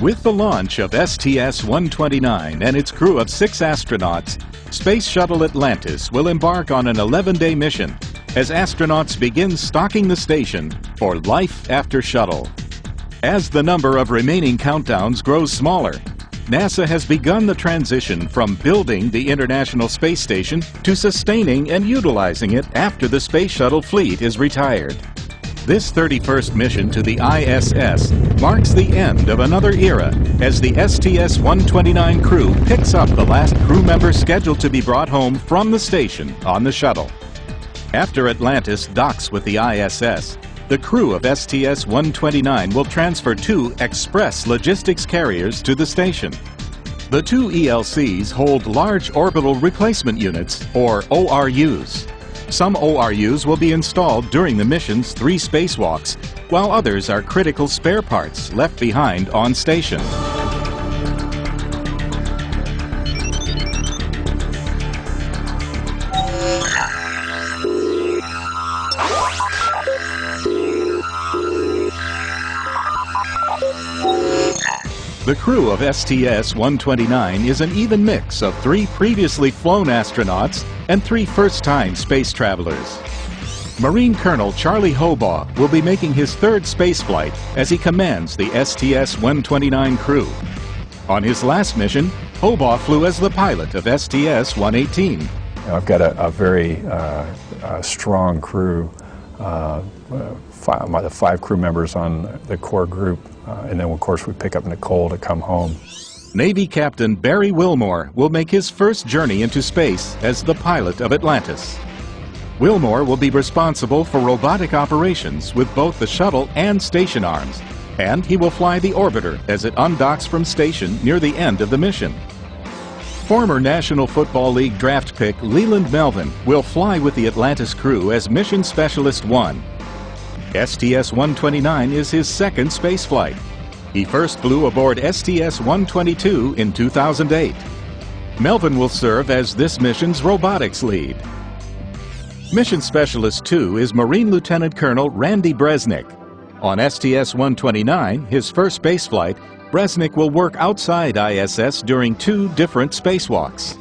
With the launch of STS-129 and its crew of 6 astronauts, Space Shuttle Atlantis will embark on an 11-day mission as astronauts begin stocking the station for life after Shuttle. As the number of remaining countdowns grows smaller, NASA has begun the transition from building the International Space Station to sustaining and utilizing it after the Space Shuttle fleet is retired. This 31st mission to the ISS marks the end of another era as the STS-129 crew picks up the last crew member scheduled to be brought home from the station on the shuttle. After Atlantis docks with the ISS, the crew of STS-129 will transfer 2 express logistics carriers to the station. The 2 ELCs hold large orbital replacement units, or ORUs. Some ORUs will be installed during the mission's 3 spacewalks, while others are critical spare parts left behind on station. The crew of STS-129 is an even mix of 3 previously flown astronauts and 3 first-time space travelers. Marine Colonel Charlie Hobaugh will be making his 3rd spaceflight as he commands the STS-129 crew. On his last mission, Hobaugh flew as the pilot of STS-118. I've got a very strong crew, the 5 crew members on the core group, and then of course we pick up Nicole to come home. Navy Captain Barry Wilmore will make his first journey into space as the pilot of Atlantis. Wilmore will be responsible for robotic operations with both the shuttle and station arms, and he will fly the orbiter as it undocks from station near the end of the mission. Former National Football League draft pick Leland Melvin will fly with the Atlantis crew as Mission Specialist 1. STS-129 is his 2nd spaceflight. He first flew aboard STS-122 in 2008. Melvin will serve as this mission's robotics lead. Mission Specialist 2 is Marine Lieutenant Colonel Randy Bresnik. On STS-129, his first spaceflight, Bresnik will work outside ISS during 2 different spacewalks.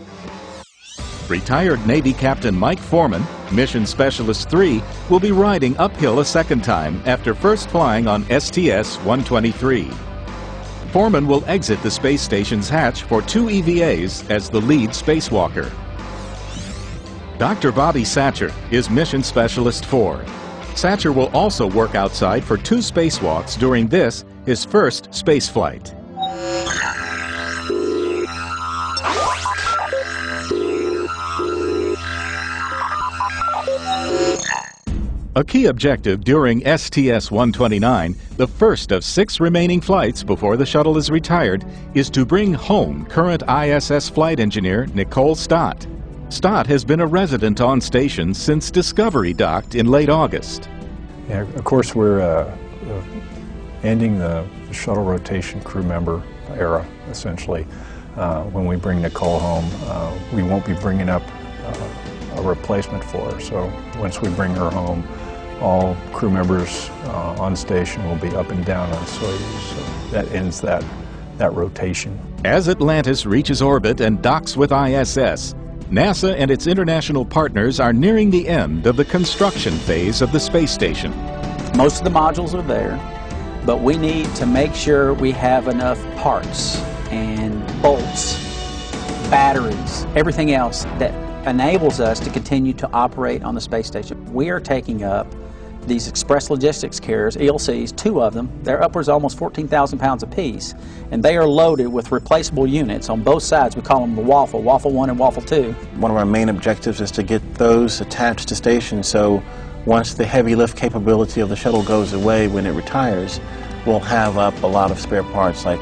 Retired Navy Captain Mike Foreman, Mission Specialist 3, will be riding uphill a 2nd time after first flying on STS-123. Foreman will exit the space station's hatch for 2 EVAs as the lead spacewalker. Dr. Bobby Satcher is Mission Specialist 4. Satcher will also work outside for 2 spacewalks during this, his first spaceflight. A key objective during STS-129, the first of 6 remaining flights before the shuttle is retired, is to bring home current ISS flight engineer Nicole Stott. Stott has been a resident on station since Discovery docked in late August. Yeah, of course, we're ending the shuttle rotation crew member era, essentially. When we bring Nicole home, we won't be bringing up a replacement for her. So once we bring her home, all crew members on station will be up and down on Soyuz. So that ends that rotation. As Atlantis reaches orbit and docks with ISS, NASA and its international partners are nearing the end of the construction phase of the space station. Most of the modules are there, but we need to make sure we have enough parts and bolts, batteries, everything else that enables us to continue to operate on the space station. We are taking up these express logistics carriers, ELCs, 2 of them. They're upwards of almost 14,000 pounds apiece, and they are loaded with replaceable units on both sides. We call them the Waffle 1 and Waffle 2. One of our main objectives is to get those attached to station, so once the heavy lift capability of the shuttle goes away when it retires, we'll have up a lot of spare parts like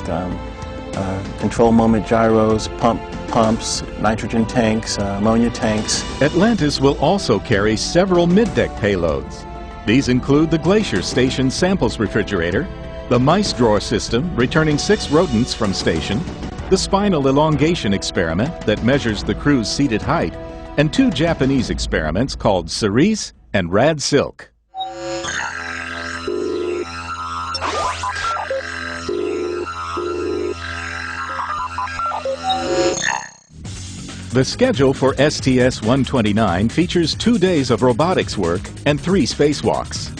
control moment gyros, pumps, nitrogen tanks, ammonia tanks. Atlantis will also carry several mid-deck payloads. These include the Glacier Station samples refrigerator, the mice drawer system returning 6 rodents from station, the spinal elongation experiment that measures the crew's seated height, and 2 Japanese experiments called Cerise and Rad Silk. The schedule for STS-129 features 2 days of robotics work and 3 spacewalks.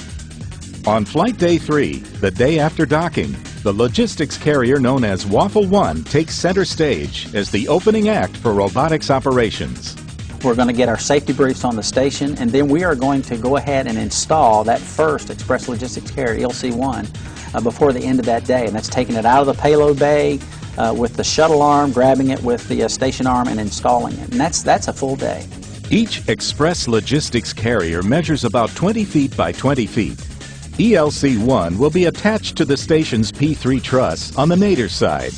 On Flight Day 3, the day after docking, the logistics carrier known as Waffle 1 takes center stage as the opening act for robotics operations. We're going to get our safety briefs on the station, and then we are going to go ahead and install that first Express Logistics Carrier, ELC-1, before the end of that day. And that's taking it out of the payload bay with the shuttle arm, grabbing it with the station arm, and installing it. And that's a full day. Each Express Logistics Carrier measures about 20 feet by 20 feet. ELC-1 will be attached to the station's P3 truss on the nadir side.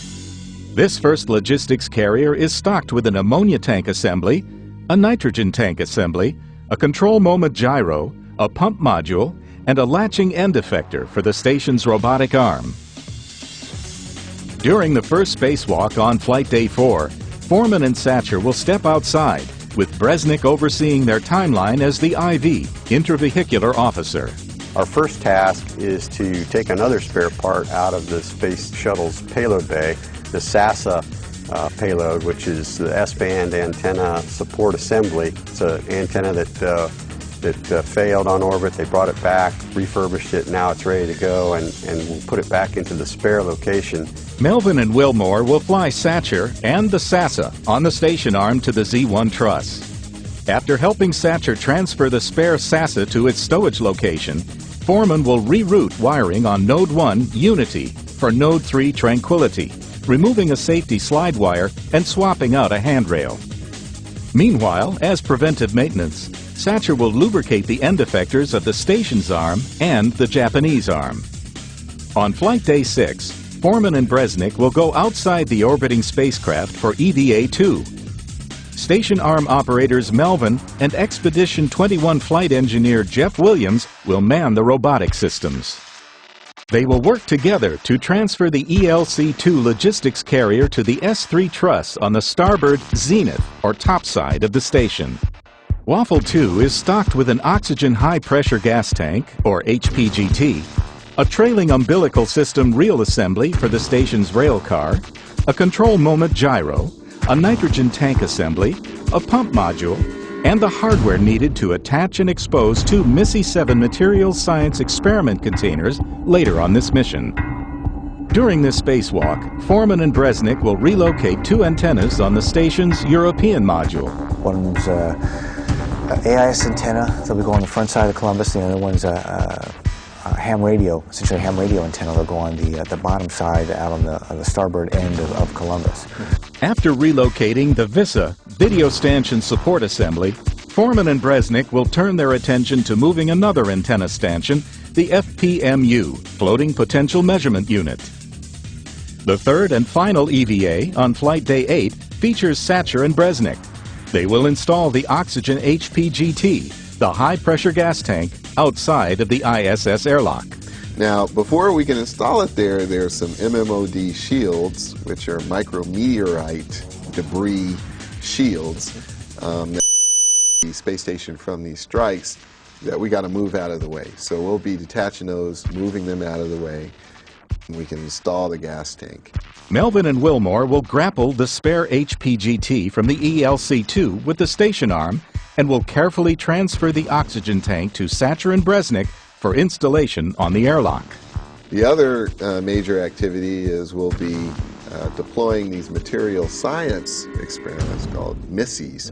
This first logistics carrier is stocked with an ammonia tank assembly, a nitrogen tank assembly, a control moment gyro, a pump module, and a latching end effector for the station's robotic arm. During the first spacewalk on Flight Day 4, Foreman and Satcher will step outside, with Bresnik overseeing their timeline as the IV, intravehicular officer. Our first task is to take another spare part out of the Space Shuttle's payload bay, the SASA payload, which is the S-band antenna support assembly. It's an antenna that failed on orbit. They brought it back, refurbished it, now it's ready to go, and we'll put it back into the spare location. Melvin and Wilmore will fly Satcher and the SASA on the station arm to the Z1 truss. After helping Satcher transfer the spare SASA to its stowage location, Foreman will reroute wiring on Node 1 Unity for Node 3 Tranquility, removing a safety slide wire and swapping out a handrail. Meanwhile, as preventive maintenance, Satcher will lubricate the end effectors of the station's arm and the Japanese arm. On Flight Day 6, Foreman and Bresnik will go outside the orbiting spacecraft for EVA-2. Station arm operators Melvin and Expedition 21 flight engineer Jeff Williams will man the robotic systems. They will work together to transfer the ELC-2 logistics carrier to the S3 truss on the starboard zenith or top side of the station. Waffle 2 is stocked with an oxygen high-pressure gas tank, or HPGT, a trailing umbilical system reel assembly for the station's rail car, a control moment gyro, a nitrogen tank assembly, a pump module, and the hardware needed to attach and expose 2 MISSY-7 materials science experiment containers later on this mission. During this spacewalk, Foreman and Bresnik will relocate 2 antennas on the station's European module. One's AIS antenna that'll be going on the front side of Columbus. The other one's a ham radio, essentially a ham radio antenna that'll go on the bottom side out on the starboard end of Columbus. After relocating the VISA, Video Stanchion Support Assembly, Foreman and Bresnik will turn their attention to moving another antenna stanchion, the FPMU, Floating Potential Measurement Unit. The third and final EVA on Flight Day 8 features Satcher and Bresnik. They will install the oxygen HPGT, the high-pressure gas tank, outside of the ISS airlock. Now, before we can install it there's some MMOD shields, which are micrometeorite debris shields that the space station from these strikes that we got to move out of the way. So we'll be detaching those, moving them out of the way, and we can install the gas tank. Melvin and Wilmore will grapple the spare HPGT from the ELC-2 with the station arm and will carefully transfer the oxygen tank to Satcher and Bresnik for installation on the airlock. The other major activity is we'll be deploying these material science experiments called MISSIs.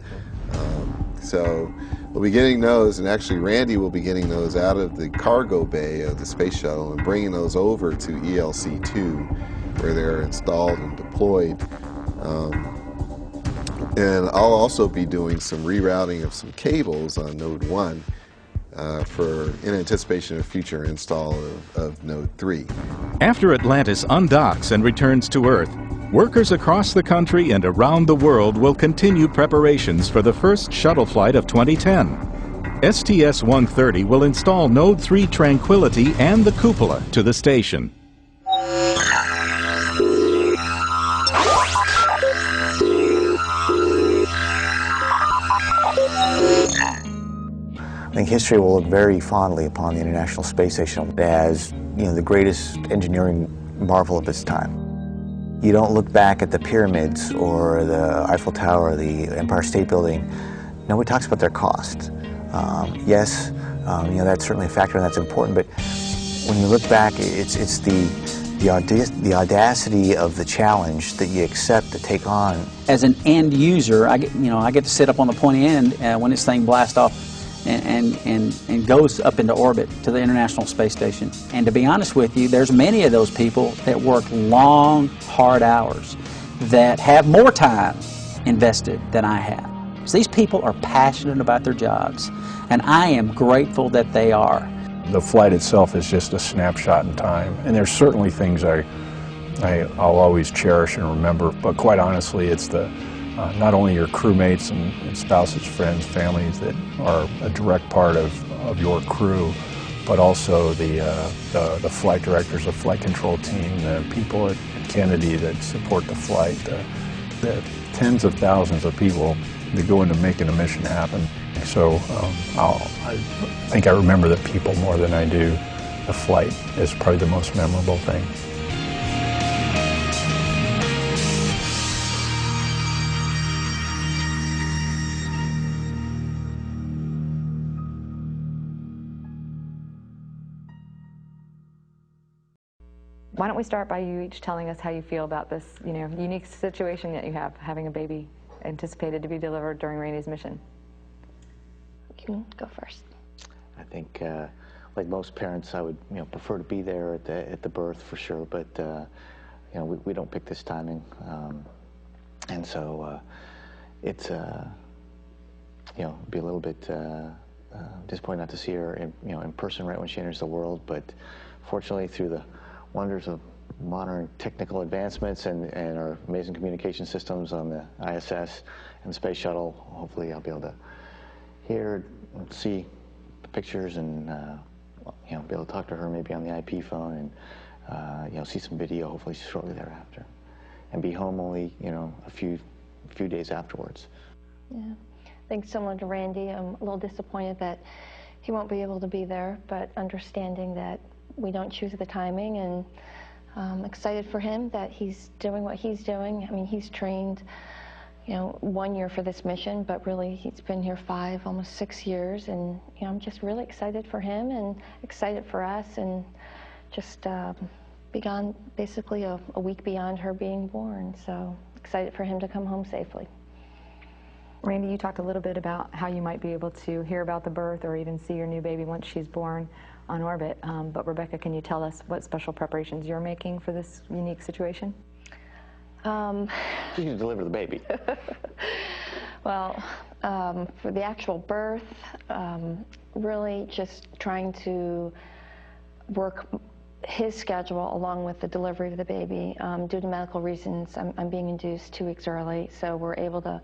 So we'll be getting those, and actually Randy will be getting those out of the cargo bay of the space shuttle and bringing those over to ELC-2 where they're installed and deployed. And I'll also be doing some rerouting of some cables on Node 1 in anticipation of future install of Node 3. After Atlantis undocks and returns to Earth, workers across the country and around the world will continue preparations for the first shuttle flight of 2010. STS-130 will install Node 3 Tranquility and the cupola to the station. I think history will look very fondly upon the International Space Station as, the greatest engineering marvel of its time. You don't look back at the pyramids or the Eiffel Tower or the Empire State Building. Nobody talks about their cost. Yes, you know, that's certainly a factor and that's important, but when you look back, it's the audacity of the challenge that you accept to take on. As an end user, I get to sit up on the pointy end when this thing blasts off and goes up into orbit to the International Space Station. And to be honest with you, there's many of those people that work long, hard hours that have more time invested than I have. So these people are passionate about their jobs, and I am grateful that they are. The flight itself is just a snapshot in time, and there's certainly things I'll always cherish and remember, but quite honestly, it's the not only your crewmates and spouses, friends, families that are a direct part of your crew, but also the flight directors, the flight control team, the people at Kennedy that support the flight, the tens of thousands of people that go into making a mission happen. So I think I remember the people more than I do the flight is probably the most memorable thing. Why don't we start by you each telling us how you feel about this, unique situation that you have, having a baby anticipated to be delivered during Randy's mission. You can go first. I think, like most parents, I would, prefer to be there at the birth for sure. But, we don't pick this timing, and so it's, be a little bit disappointing not to see her, in person right when she enters the world. But fortunately, through the wonders of modern technical advancements and our amazing communication systems on the ISS and the Space Shuttle, hopefully I'll be able to hear and see the pictures and be able to talk to her maybe on the IP phone and see some video hopefully shortly thereafter, and be home only a few days afterwards. Yeah, I think similar to Randy, I'm a little disappointed that he won't be able to be there, but understanding that we don't choose the timing, and excited for him that he's doing what he's doing. I mean, he's trained, 1 year for this mission, but really he's been here 5, almost 6 years, and I'm just really excited for him and excited for us, and just begun basically a week beyond her being born. So excited for him to come home safely. Randy, you talked a little bit about how you might be able to hear about the birth or even see your new baby once she's born on orbit. But Rebecca, can you tell us what special preparations you're making for this unique situation? You can deliver the baby. Well, for the actual birth, really just trying to work his schedule along with the delivery of the baby. Due to medical reasons, I'm being induced 2 weeks early, so we're able to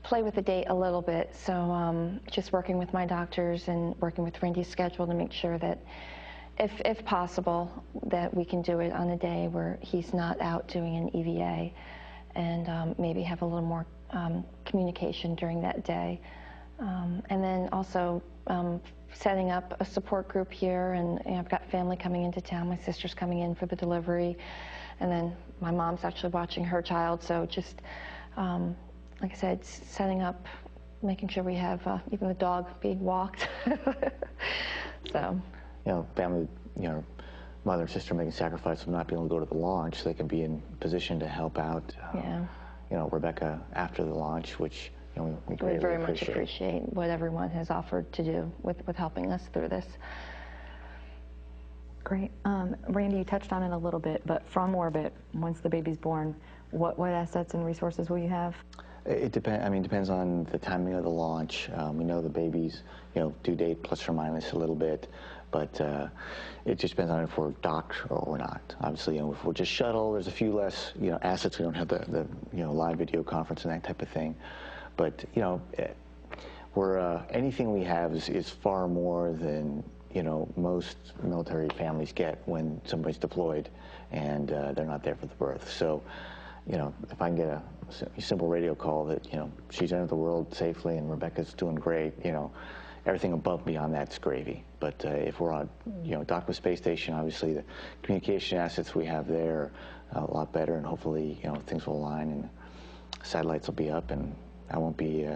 play with the date a little bit. So just working with my doctors and working with Randy's schedule to make sure that if possible, that we can do it on a day where he's not out doing an EVA, and maybe have a little more communication during that day. And then also setting up a support group here, and I've got family coming into town. My sister's coming in for the delivery, and then my mom's actually watching her child. So just like I said, setting up, making sure we have even the dog being walked. So. Family, mother and sister making sacrifice of not being able to go to the launch, so they can be in position to help out. Rebecca after the launch, which we greatly very much appreciate what everyone has offered to do with helping us through this. Great. Randy, you touched on it a little bit, but from orbit, once the baby's born, what assets and resources will you have? It depends. I mean, depends on the timing of the launch. We know the baby's, due date plus or minus a little bit, but it just depends on if we're docked or not. Obviously, if we're just shuttle, there's a few less, assets. We don't have the live video conference and that type of thing. But we're anything we have is far more than most military families get when somebody's deployed and they're not there for the birth. So. If I can get a simple radio call that, she's entered the world safely and Rebecca's doing great, everything above and beyond that's gravy. But if we're on, docked with space station, obviously the communication assets we have there are a lot better, and hopefully, things will align and satellites will be up, and I won't be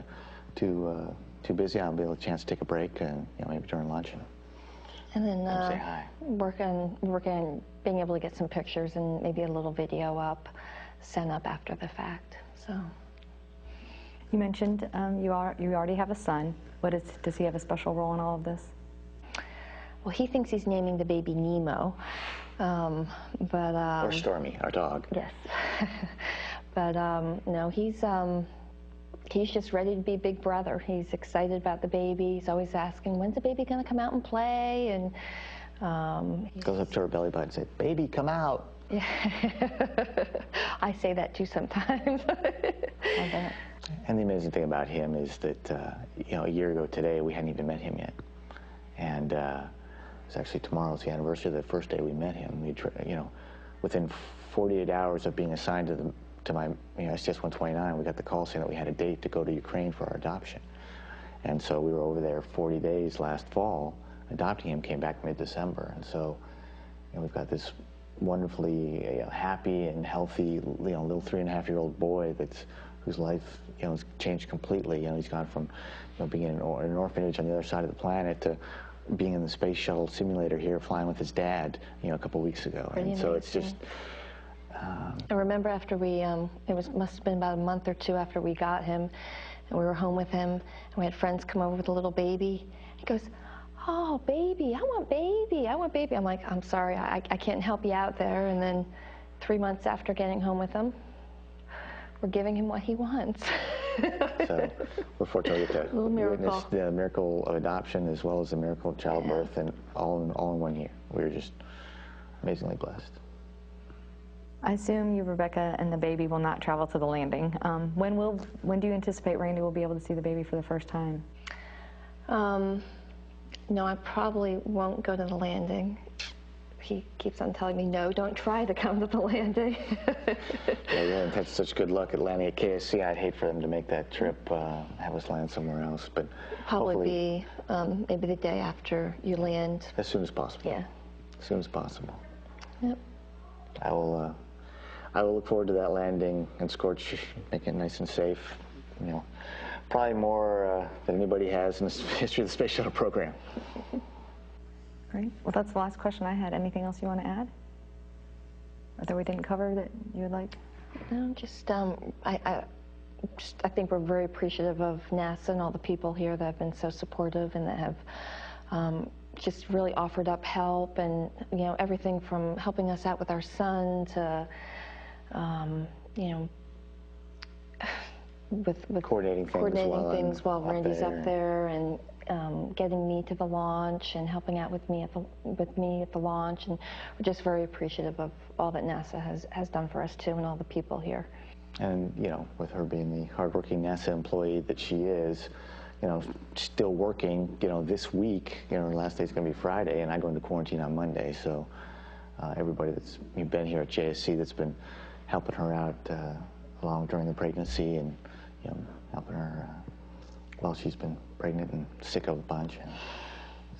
too busy. I'll be able to chance to take a break, and maybe during lunch. And then say hi. work on being able to get some pictures and maybe a little video up, sent up after the fact. So. You mentioned you already have a son. Does he have a special role in all of this? Well, he thinks he's naming the baby Nemo, but or Stormy, our dog. Yes, but no, he's just ready to be big brother. He's excited about the baby. He's always asking, when's the baby going to come out and play? And goes up to her belly button and says, "Baby, come out." Yeah. I say that too sometimes. I bet. And the amazing thing about him is that, a year ago today, we hadn't even met him yet. And it's actually tomorrow's the anniversary of the first day we met him. Within 48 hours of being assigned to my STS-129, we got the call saying that we had a date to go to Ukraine for our adoption. And so we were over there 40 days last fall, adopting him, came back mid-December. And so we've got this wonderfully happy and healthy, little 3.5-year-old boy whose life, has changed completely. He's gone from, being in an orphanage on the other side of the planet to being in the space shuttle simulator here, flying with his dad, a couple weeks ago. Pretty and so amazing. It's just. I remember after we, must have been about a month or two after we got him, and we were home with him, and we had friends come over with a little baby. He goes, "Oh, baby, I want baby, I want baby." I'm like, "I'm sorry, I can't help you out there." And then 3 months after getting home with him, we're giving him what he wants. So we're fortunate to witness the miracle of adoption as well as the miracle of childbirth, and all in 1 year. We're just amazingly blessed. I assume you, Rebecca, and the baby will not travel to the landing. When do you anticipate Randy will be able to see the baby for the first time? No, I probably won't go to the landing. He keeps on telling me, no, don't try to come to the landing. Yeah, we haven't had such good luck at landing at KSC. I'd hate for them to make that trip, have us land somewhere else. But probably be maybe the day after you land. As soon as possible. Yeah. As soon as possible. Yep. I will look forward to that landing and Scorch, make it nice and safe. Probably more than anybody has in the history of the Space Shuttle program. Great. Well, that's the last question I had. Anything else you want to add? Or that we didn't cover that you would like? No, just I think we're very appreciative of NASA and all the people here that have been so supportive and that have just really offered up help, and everything from helping us out with our son to with coordinating things while Randy's up there, and getting me to the launch and helping out with me at the launch, and we're just very appreciative of all that NASA has done for us too, and all the people here. And with her being the hardworking NASA employee that she is, still working, this week, her last day is going to be Friday, and I go into quarantine on Monday. So everybody that's been here at JSC that's been helping her out along during the pregnancy, and helping her while she's been pregnant and sick of a bunch. And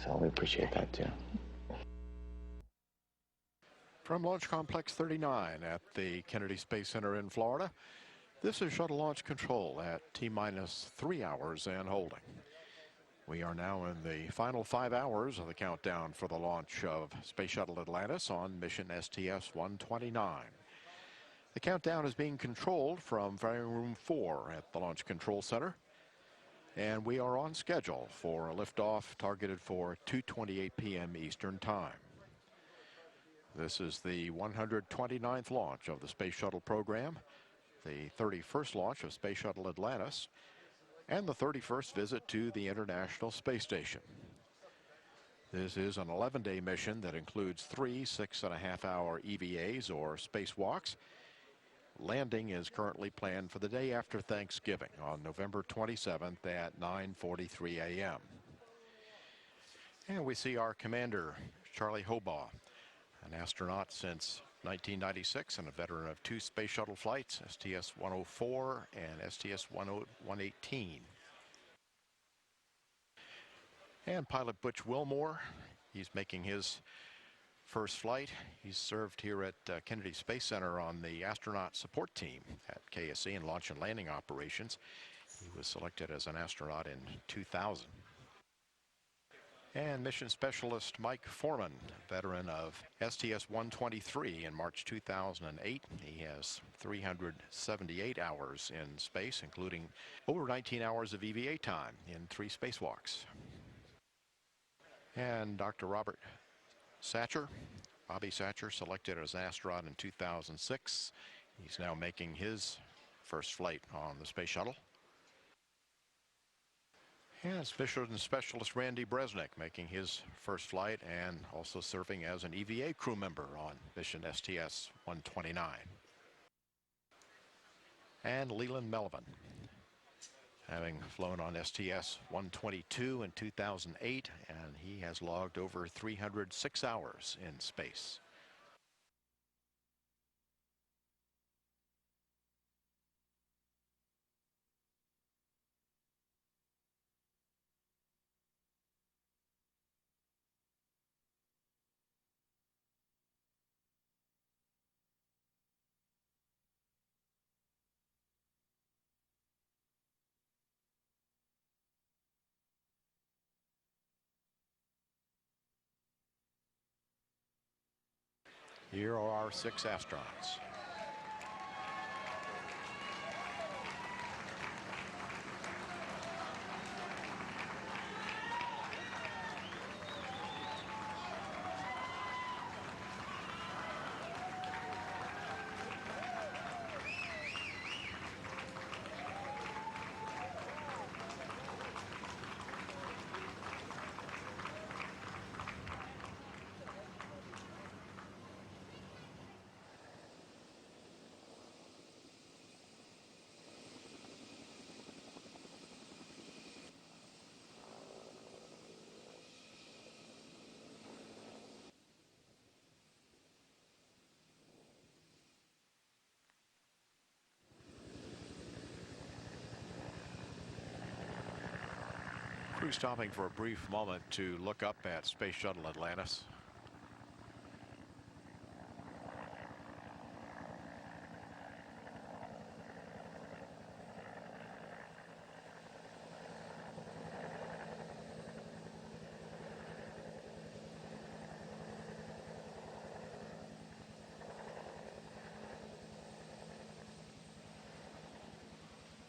so we appreciate that too. From Launch Complex 39 at the Kennedy Space Center in Florida, this is Shuttle Launch Control at T-minus 3 hours and holding. We are now in the final 5 hours of the countdown for the launch of Space Shuttle Atlantis on mission STS-129. The countdown is being controlled from Fairing Room 4 at the Launch Control Center, and we are on schedule for a liftoff targeted for 2:28 p.m. Eastern Time. This is the 129th launch of the Space Shuttle program, the 31st launch of Space Shuttle Atlantis, and the 31st visit to the International Space Station. This is an 11-day mission that includes 3 6.5-hour EVAs or spacewalks. Landing is currently planned for the day after Thanksgiving on November 27th at 9:43 a.m. And we see our commander, Charlie Hobaugh, an astronaut since 1996 and a veteran of 2 space shuttle flights, STS-104 and STS-118. And pilot Butch Wilmore, he's making his first flight. He's served here at Kennedy Space Center on the astronaut support team at KSC in launch and landing operations. He was selected as an astronaut in 2000. And mission specialist Mike Foreman, veteran of STS-123 in March 2008. He has 378 hours in space, including over 19 hours of EVA time in 3 spacewalks. And Dr. Robert Satcher, Bobby Satcher, selected as an astronaut in 2006. He's now making his first flight on the space shuttle. And mission specialist Randy Bresnik making his first flight and also serving as an EVA crew member on mission STS-129. And Leland Melvin, having flown on STS-122 in 2008, and he has logged over 306 hours in space. Here are our 6 astronauts. Crew stopping for a brief moment to look up at Space Shuttle Atlantis.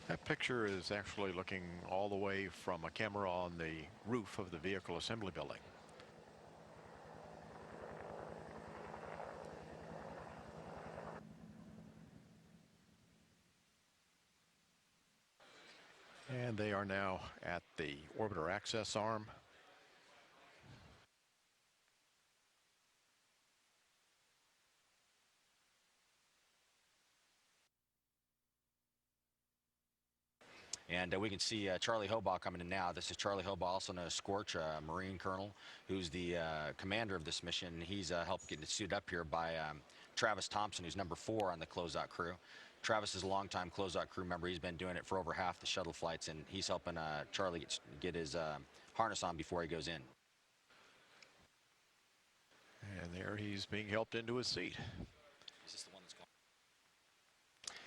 That picture is actually looking all the way from a camera on the roof of the vehicle assembly building. And they are now at the orbiter access arm. And we can see Charlie Hobaugh coming in now. This is Charlie Hobaugh, also known as Scorch, a Marine Colonel, who's the commander of this mission. He's helped get suited up here by Travis Thompson, who's number 4 on the closeout crew. Travis is a longtime closeout crew member. He's been doing it for over half the shuttle flights, and he's helping Charlie get his harness on before he goes in. And there he's being helped into his seat. Is this the one that's going?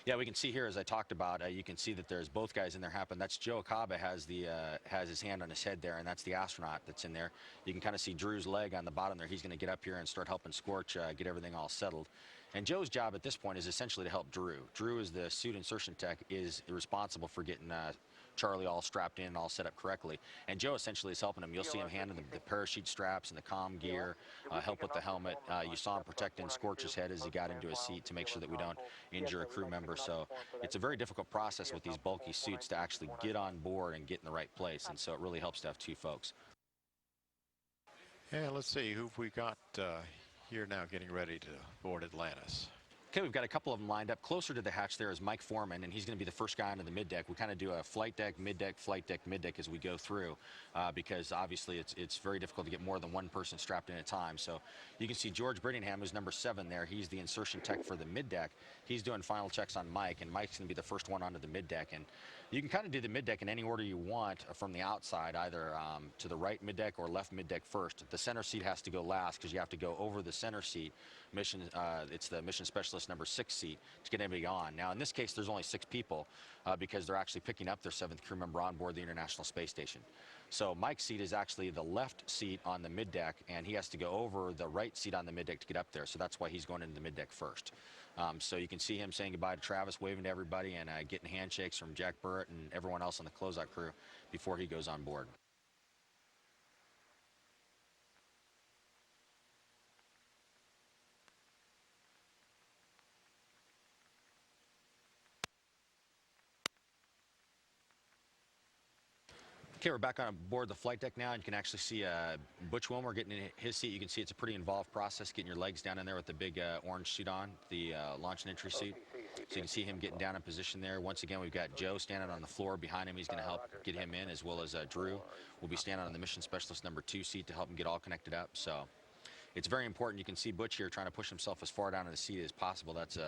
Yeah, we can see here, as I talked about, you can see that there's both guys in there happen. That's Joe Akabe has his hand on his head there, and that's the astronaut that's in there. You can kind of see Drew's leg on the bottom there. He's going to get up here and start helping Scorch get everything all settled. And Joe's job at this point is essentially to help Drew. Drew is the suit insertion tech, is responsible for getting Charlie all strapped in and all set up correctly. And Joe essentially is helping him. You'll see him handling the parachute straps and the comm gear, help with the helmet. You saw him protecting Scorch's head as he got into his seat to make sure that we don't injure a crew member. So it's a very difficult process with these bulky suits to actually get on board and get in the right place. And so it really helps to have 2 folks. Yeah, let's see who we got here now getting ready to board Atlantis. Okay, we've got a couple of them lined up. Closer to the hatch there is Mike Foreman, and he's going to be the first guy onto the middeck. We kind of do a flight deck, flight deck, middeck as we go through, because obviously it's very difficult to get more than one person strapped in at a time. So you can see George Brittingham, who's number 7 there. He's the insertion tech for the middeck. He's doing final checks on Mike, and Mike's going to be the first one onto the middeck. And You can kind of do the middeck in any order you want from the outside, either to the right middeck or left middeck first. The center seat has to go last because you have to go over the center seat. It's the mission specialist number 6 seat to get anybody on. Now, in this case, there's only 6 people because they're actually picking up their 7th crew member on board the International Space Station. So Mike's seat is actually the left seat on the middeck, and he has to go over the right seat on the middeck to get up there. So that's why he's going into the middeck first. So you can see him saying goodbye to Travis, waving to everybody, and getting handshakes from Jack Burrett and everyone else on the closeout crew before he goes on board. Okay, we're back on board the flight deck now, and you can actually see Butch Wilmore getting in his seat. You can see it's a pretty involved process getting your legs down in there with the big orange suit on, the launch and entry suit. So you can see him getting down in position there. Once again, we've got Joe standing on the floor behind him. He's going to help get him in, as well as Drew will be standing on the mission specialist number 2 seat to help him get all connected up. So it's very important. You can see Butch here trying to push himself as far down in the seat as possible. That's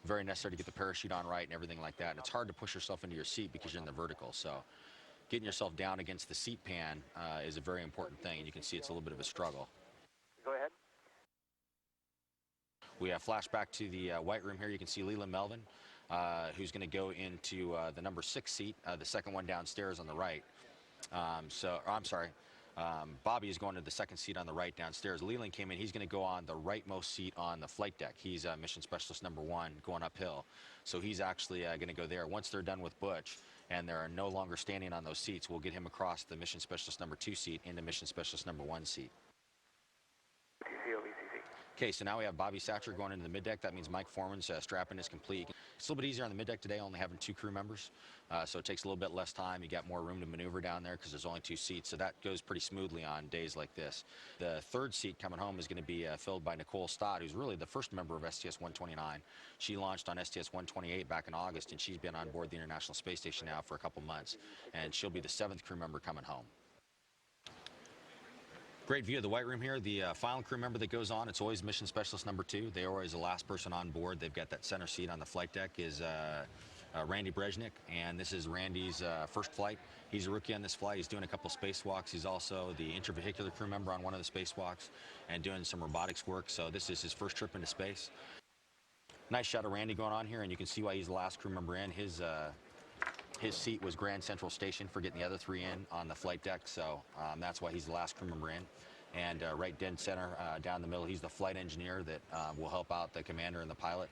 very necessary to get the parachute on right and everything like that. And it's hard to push yourself into your seat because you're in the vertical. So getting yourself down against the seat pan is a very important thing, and you can see it's a little bit of a struggle. Go ahead. We have flashback to the white room here. You can see Leland Melvin, who's going to go into the number 6 seat, the second one downstairs on the right. Bobby is going to the 2nd seat on the right downstairs. Leland came in. He's going to go on the rightmost seat on the flight deck. He's mission specialist number 1 going uphill. So he's actually going to go there. Once they're done with Butch and they're no longer standing on those seats, we'll get him across the mission specialist number 2 seat into mission specialist number 1 seat. Okay, so now we have Bobby Satcher going into the middeck. That means Mike Foreman's strapping is complete. It's a little bit easier on the middeck today, only having 2 crew members. So it takes a little bit less time. You got more room to maneuver down there because there's only 2 seats. So that goes pretty smoothly on days like this. The 3rd seat coming home is going to be filled by Nicole Stott, who's really the first member of STS-129. She launched on STS-128 back in August, and she's been on board the International Space Station now for a couple months. And she'll be the 7th crew member coming home. Great view of the white room here. The final crew member that goes on, it's always mission specialist number 2. They are always the last person on board. They've got that center seat on the flight deck is Randy Brezhnik, and this is Randy's first flight. He's a rookie on this flight. He's doing a couple spacewalks. He's also the intravehicular crew member on one of the spacewalks and doing some robotics work. So this is his first trip into space. Nice shot of Randy going on here, and you can see why he's the last crew member in. His seat was Grand Central Station for getting the other 3 in on the flight deck, so that's why he's the last crew member in. And right dead center, down the middle, he's the flight engineer that will help out the commander and the pilot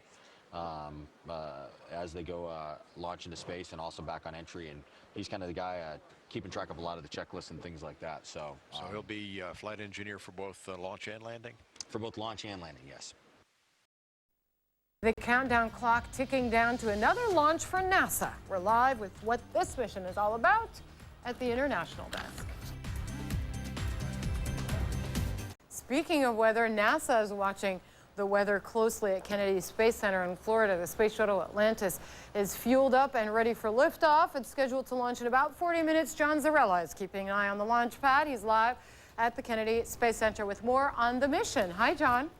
as they go launch into space and also back on entry. And he's kind of the guy keeping track of a lot of the checklists and things like that. So he'll be flight engineer for both launch and landing? For both launch and landing, yes. The countdown clock ticking down to another launch for NASA. We're live with what this mission is all about at the International Desk. Speaking of weather, NASA is watching the weather closely at Kennedy Space Center in Florida. The Space Shuttle Atlantis is fueled up and ready for liftoff. It's scheduled to launch in about 40 minutes. John Zarella is keeping an eye on the launch pad. He's live at the Kennedy Space Center with more on the mission. Hi, John.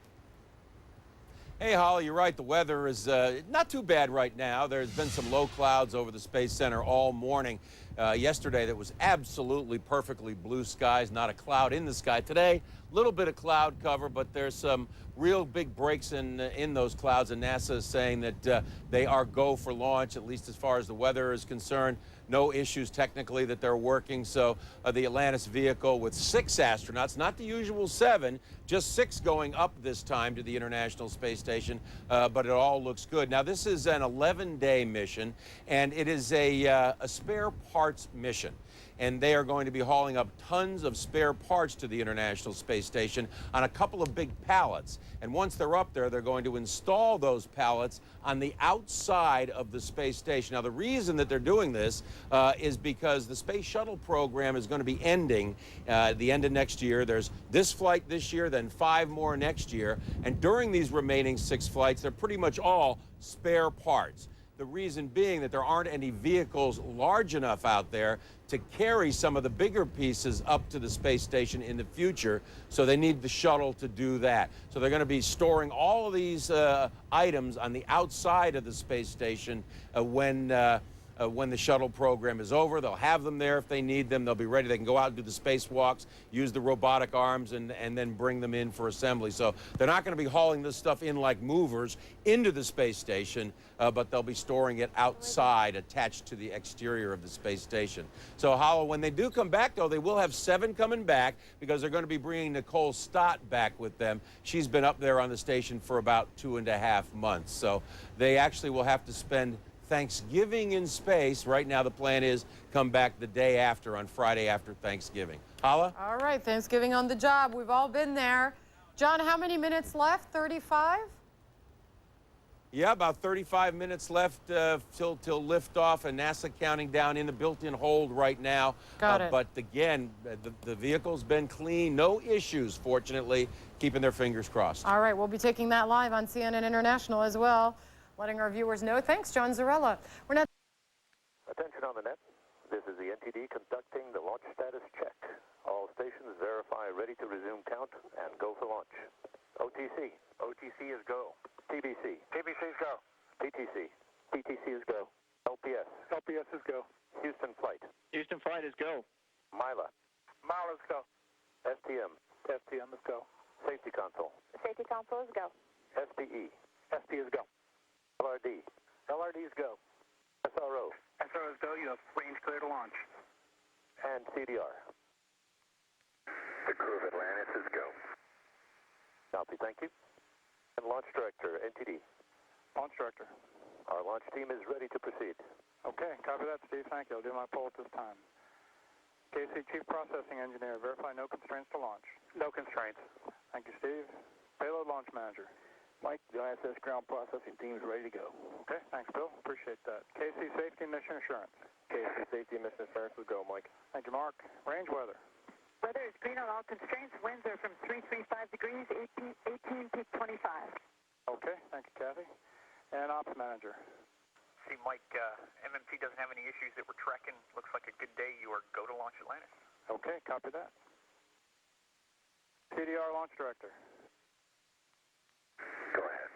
Hey, Holly, you're right. The weather is not too bad right now. There's been some low clouds over the Space Center all morning. Yesterday, there was absolutely perfectly blue skies, not a cloud in the sky. Today, a little bit of cloud cover, but there's some real big breaks in those clouds, and NASA is saying that they are go for launch, at least as far as the weather is concerned. No issues technically that they're working. So the Atlantis vehicle with 6 astronauts, not the usual 7, just 6 going up this time to the International Space Station, but it all looks good. Now, this is an 11-day mission, and it is a spare parts mission. And they are going to be hauling up tons of spare parts to the International Space Station on a couple of big pallets. And once they're up there, they're going to install those pallets on the outside of the space station. Now, the reason that they're doing this is because the Space Shuttle program is going to be ending at the end of next year. There's this flight this year, then 5 more next year. And during these remaining 6 flights, they're pretty much all spare parts. The reason being that there aren't any vehicles large enough out there to carry some of the bigger pieces up to the space station in the future, so they need the shuttle to do that. So they're going to be storing all of these items on the outside of the space station when when the shuttle program is over. They'll have them there if they need them. They'll be ready. They can go out and do the spacewalks, use the robotic arms, and then bring them in for assembly. So they're not going to be hauling this stuff in like movers into the space station, but they'll be storing it outside, attached to the exterior of the space station. So, Hollow, when they do come back, though, they will have 7 coming back because they're going to be bringing Nicole Stott back with them. She's been up there on the station for about 2.5 months. So they actually will have to spend Thanksgiving in space. Right now, the plan is come back the day after, on Friday after Thanksgiving. Hala? All right, Thanksgiving on the job. We've all been there. John, how many minutes left? 35? Yeah, about 35 minutes left till liftoff, and NASA counting down in the built-in hold right now. Got it. But again, the vehicle's been clean. No issues, fortunately. Keeping their fingers crossed. All right, we'll be taking that live on CNN International as well, letting our viewers know. Thanks, John Zarella. We're not. Attention on the net. This is the NTD conducting the launch status check. All stations verify ready to resume count and go for launch. OTC. OTC is go. TBC. TBC is go. PTC. PTC is go. LPS. LPS is go. Houston flight. Houston flight is go. MILA. MILA is go. STM. STM is go. Safety console. Safety console is go. SPE. SPE is go. LRD. LRD is go. SRO. SRO is go. You have range clear to launch. And CDR. The crew of Atlantis is go. Copy, thank you. And Launch Director, NTD. Launch Director. Our launch team is ready to proceed. Okay, copy that, Steve. Thank you. I'll do my poll at this time. KC Chief Processing Engineer, verify no constraints to launch. No constraints. Thank you, Steve. Payload Launch Manager. Mike, the ISS ground processing team is ready to go. Okay, thanks, Bill. Appreciate that. KC Safety Mission Assurance. KC Safety Mission Assurance will go, Mike. Thank you, Mark. Range weather. Weather is green on all constraints. Winds are from 335 degrees, 18 to 25. Okay, thank you, Kathy. And Ops Manager. See, Mike, MMT doesn't have any issues that we're tracking. Looks like a good day. You are go to launch Atlantis. Okay, copy that. CDR Launch Director. Go ahead.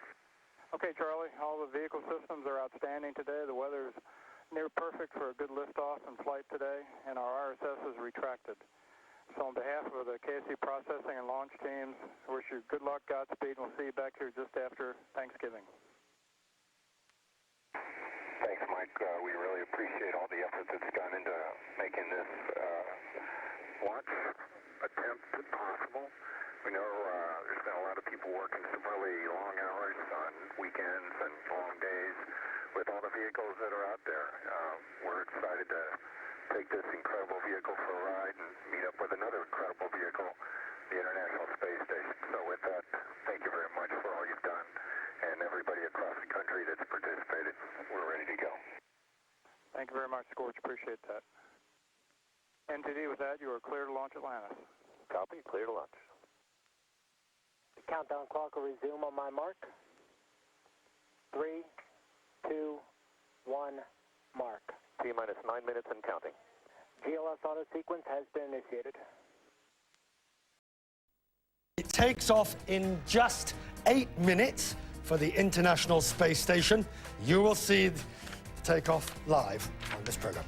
Okay, Charlie, all the vehicle systems are outstanding today. The weather is near perfect for a good liftoff and flight today, and our RSS is retracted. So on behalf of the KC processing and launch teams, I wish you good luck, Godspeed, and we'll see you back here just after Thanksgiving. Thanks, Mike. We really appreciate all the effort that's gone into making this launch attempt possible. We know there's been a lot of people working some really long hours on weekends and long days with all the vehicles that are out there. We're excited to take this incredible vehicle for a ride and meet up with another incredible vehicle, the International Space Station. So with that, thank you very much for all you've done, and everybody across the country that's participated. We're ready to go. Thank you very much, Scorch. Appreciate that. NTD, with that, you are clear to launch Atlantis. Copy. Clear to launch. The countdown clock will resume on my mark. 3, 2, 1, mark. T-minus 9 minutes and counting. GLS auto sequence has been initiated. It takes off in just 8 minutes for the International Space Station. You will see the takeoff live on this program.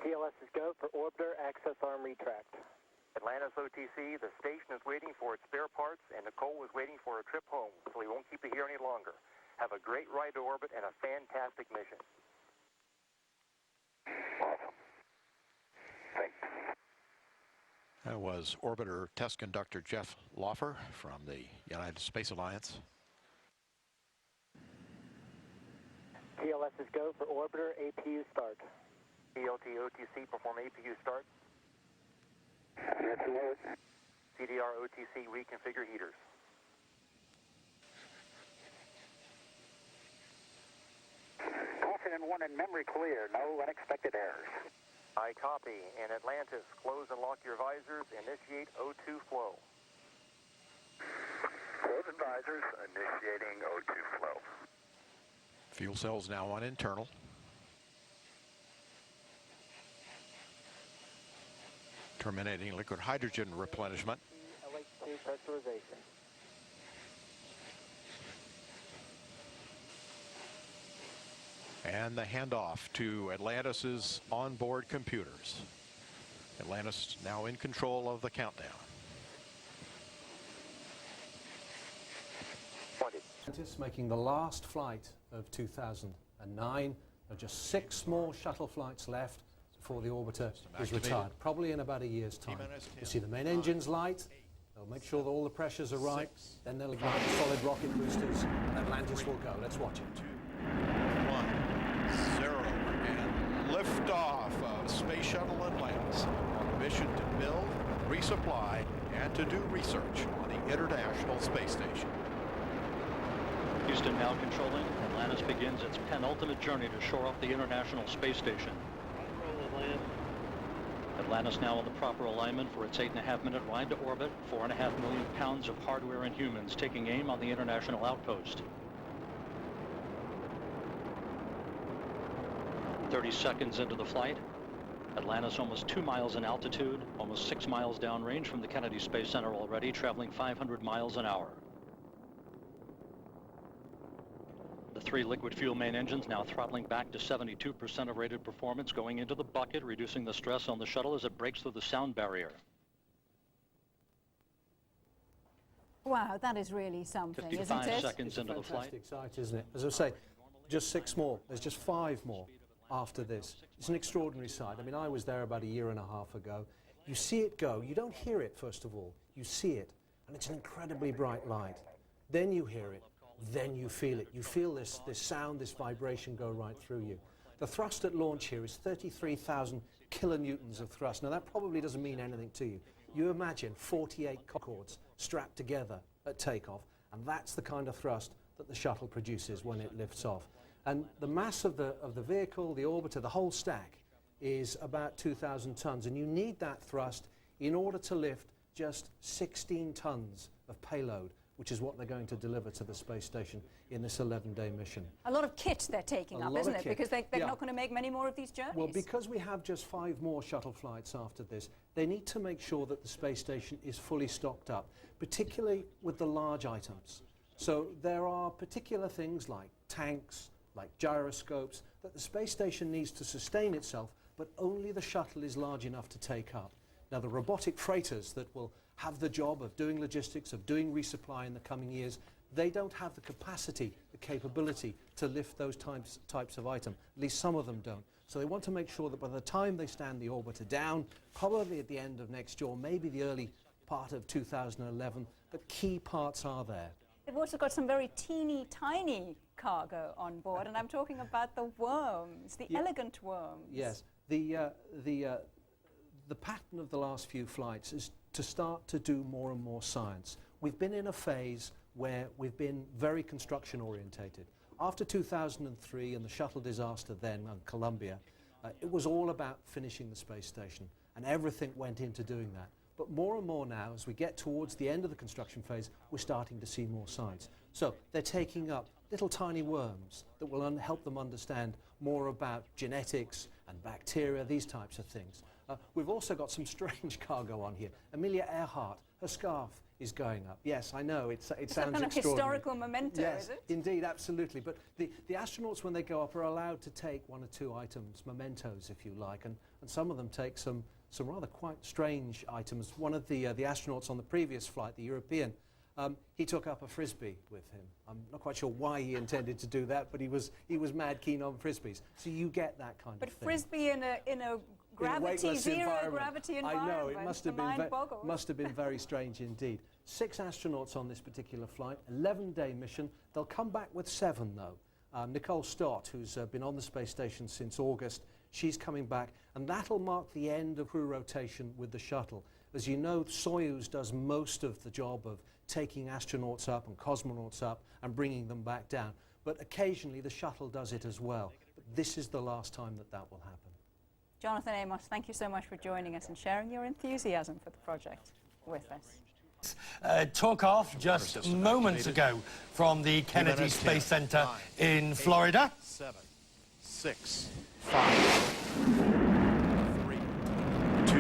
GLS is go for orbiter access arm retract. Atlantis OTC, the station is waiting for its spare parts, and Nicole is waiting for a trip home, so we won't keep you here any longer. Have a great ride to orbit and a fantastic mission. Awesome. Thanks. That was Orbiter Test Conductor Jeff Laufer from the United Space Alliance. GLS is go for orbiter APU start. ELT OTC perform APU start. CDR OTC reconfigure heaters. Caution in 1 and memory clear. No unexpected errors. I copy. In Atlantis, close and lock your visors. Initiate O2 flow. Close and visors. Initiating O2 flow. Fuel cells now on internal. Terminating liquid hydrogen replenishment. LH2 pressurization. And the handoff to Atlantis's onboard computers. Atlantis now in control of the countdown. Atlantis making the last flight of 2009. There are just 6 more shuttle flights left before the orbiter is retired, probably in about a year's time. You see the main engines light. They'll make sure that all the pressures are right. Then they'll ignite the solid rocket boosters, and Atlantis will go. Let's watch it. 2, 1, 0, and liftoff of Space Shuttle Atlantis on a mission to build, resupply, and to do research on the International Space Station. Houston now controlling. Atlantis begins its penultimate journey to shore up the International Space Station. Atlantis now in the proper alignment for its 8.5-minute ride to orbit. 4.5 million pounds of hardware and humans taking aim on the International Outpost. 30 seconds into the flight. Atlantis almost 2 miles in altitude, almost 6 miles downrange from the Kennedy Space Center already, traveling 500 miles an hour. The 3 liquid fuel main engines now throttling back to 72% of rated performance, going into the bucket, reducing the stress on the shuttle as it breaks through the sound barrier. Wow, that is really something, isn't it? 55 seconds into the flight. Fantastic sight, isn't it? As I say, just 6 more. There's just 5 more after this. It's an extraordinary sight. I mean, I was there about a year and a half ago. You see it go. You don't hear it, first of all. You see it, and it's an incredibly bright light. Then you hear it. Then you feel it. You feel this sound, this vibration go right through you. The thrust at launch here is 33,000 kilonewtons of thrust. Now that probably doesn't mean anything to you. You imagine 48 Concords strapped together at takeoff, and that's the kind of thrust that the shuttle produces when it lifts off. And the mass of the vehicle, the orbiter, the whole stack is about 2,000 tons, and you need that thrust in order to lift just 16 tons of payload, which is what they're going to deliver to the space station in this 11-day mission. A lot of kit they're taking up, isn't it? Because they're not going to make many more of these journeys. Well, because we have just 5 more shuttle flights after this, they need to make sure that the space station is fully stocked up, particularly with the large items. So there are particular things like tanks, like gyroscopes, that the space station needs to sustain itself, but only the shuttle is large enough to take up. Now, the robotic freighters that will have the job of doing logistics, of doing resupply in the coming years, they don't have the capacity, the capability to lift those types of item. At least some of them don't. So they want to make sure that by the time they stand the orbiter down, probably at the end of next year, maybe the early part of 2011, the key parts are there. They've also got some very teeny tiny cargo on board, and I'm talking about the worms, the elegant worms. Yes, the pattern of the last few flights is to start to do more and more science. We've been in a phase where we've been very construction orientated. After 2003 and the shuttle disaster then on Columbia, it was all about finishing the space station, and everything went into doing that. But more and more now, as we get towards the end of the construction phase, we're starting to see more science. So they're taking up little tiny worms that will help them understand more about genetics and bacteria, these types of things. We've also got some strange cargo on here. Amelia Earhart, her scarf is going up. Yes, I know, it sounds extraordinary. It's a kind of historical memento, yes, is it? Indeed, absolutely. But the astronauts, when they go up, are allowed to take 1 or 2 items, mementos, if you like, and some of them take some rather quite strange items. One of the astronauts on the previous flight, the European, he took up a Frisbee with him. I'm not quite sure why he intended to do that, but he was mad keen on Frisbees. So you get that kind of thing. But Frisbee in a gravity, zero gravity environment. I know, it must have been very strange indeed. 6 astronauts on this particular flight, 11-day mission. They'll come back with 7 though. Nicole Stott, who's been on the space station since August, she's coming back, and that'll mark the end of crew rotation with the shuttle. As you know, Soyuz does most of the job of taking astronauts up and cosmonauts up and bringing them back down. But occasionally the shuttle does it as well. But this is the last time that will happen. Jonathan Amos, thank you so much for joining us and sharing your enthusiasm for the project with us. Took off just moments ago from the Kennedy Space Center in Florida. 7, 6, 5, 4, 3, 2,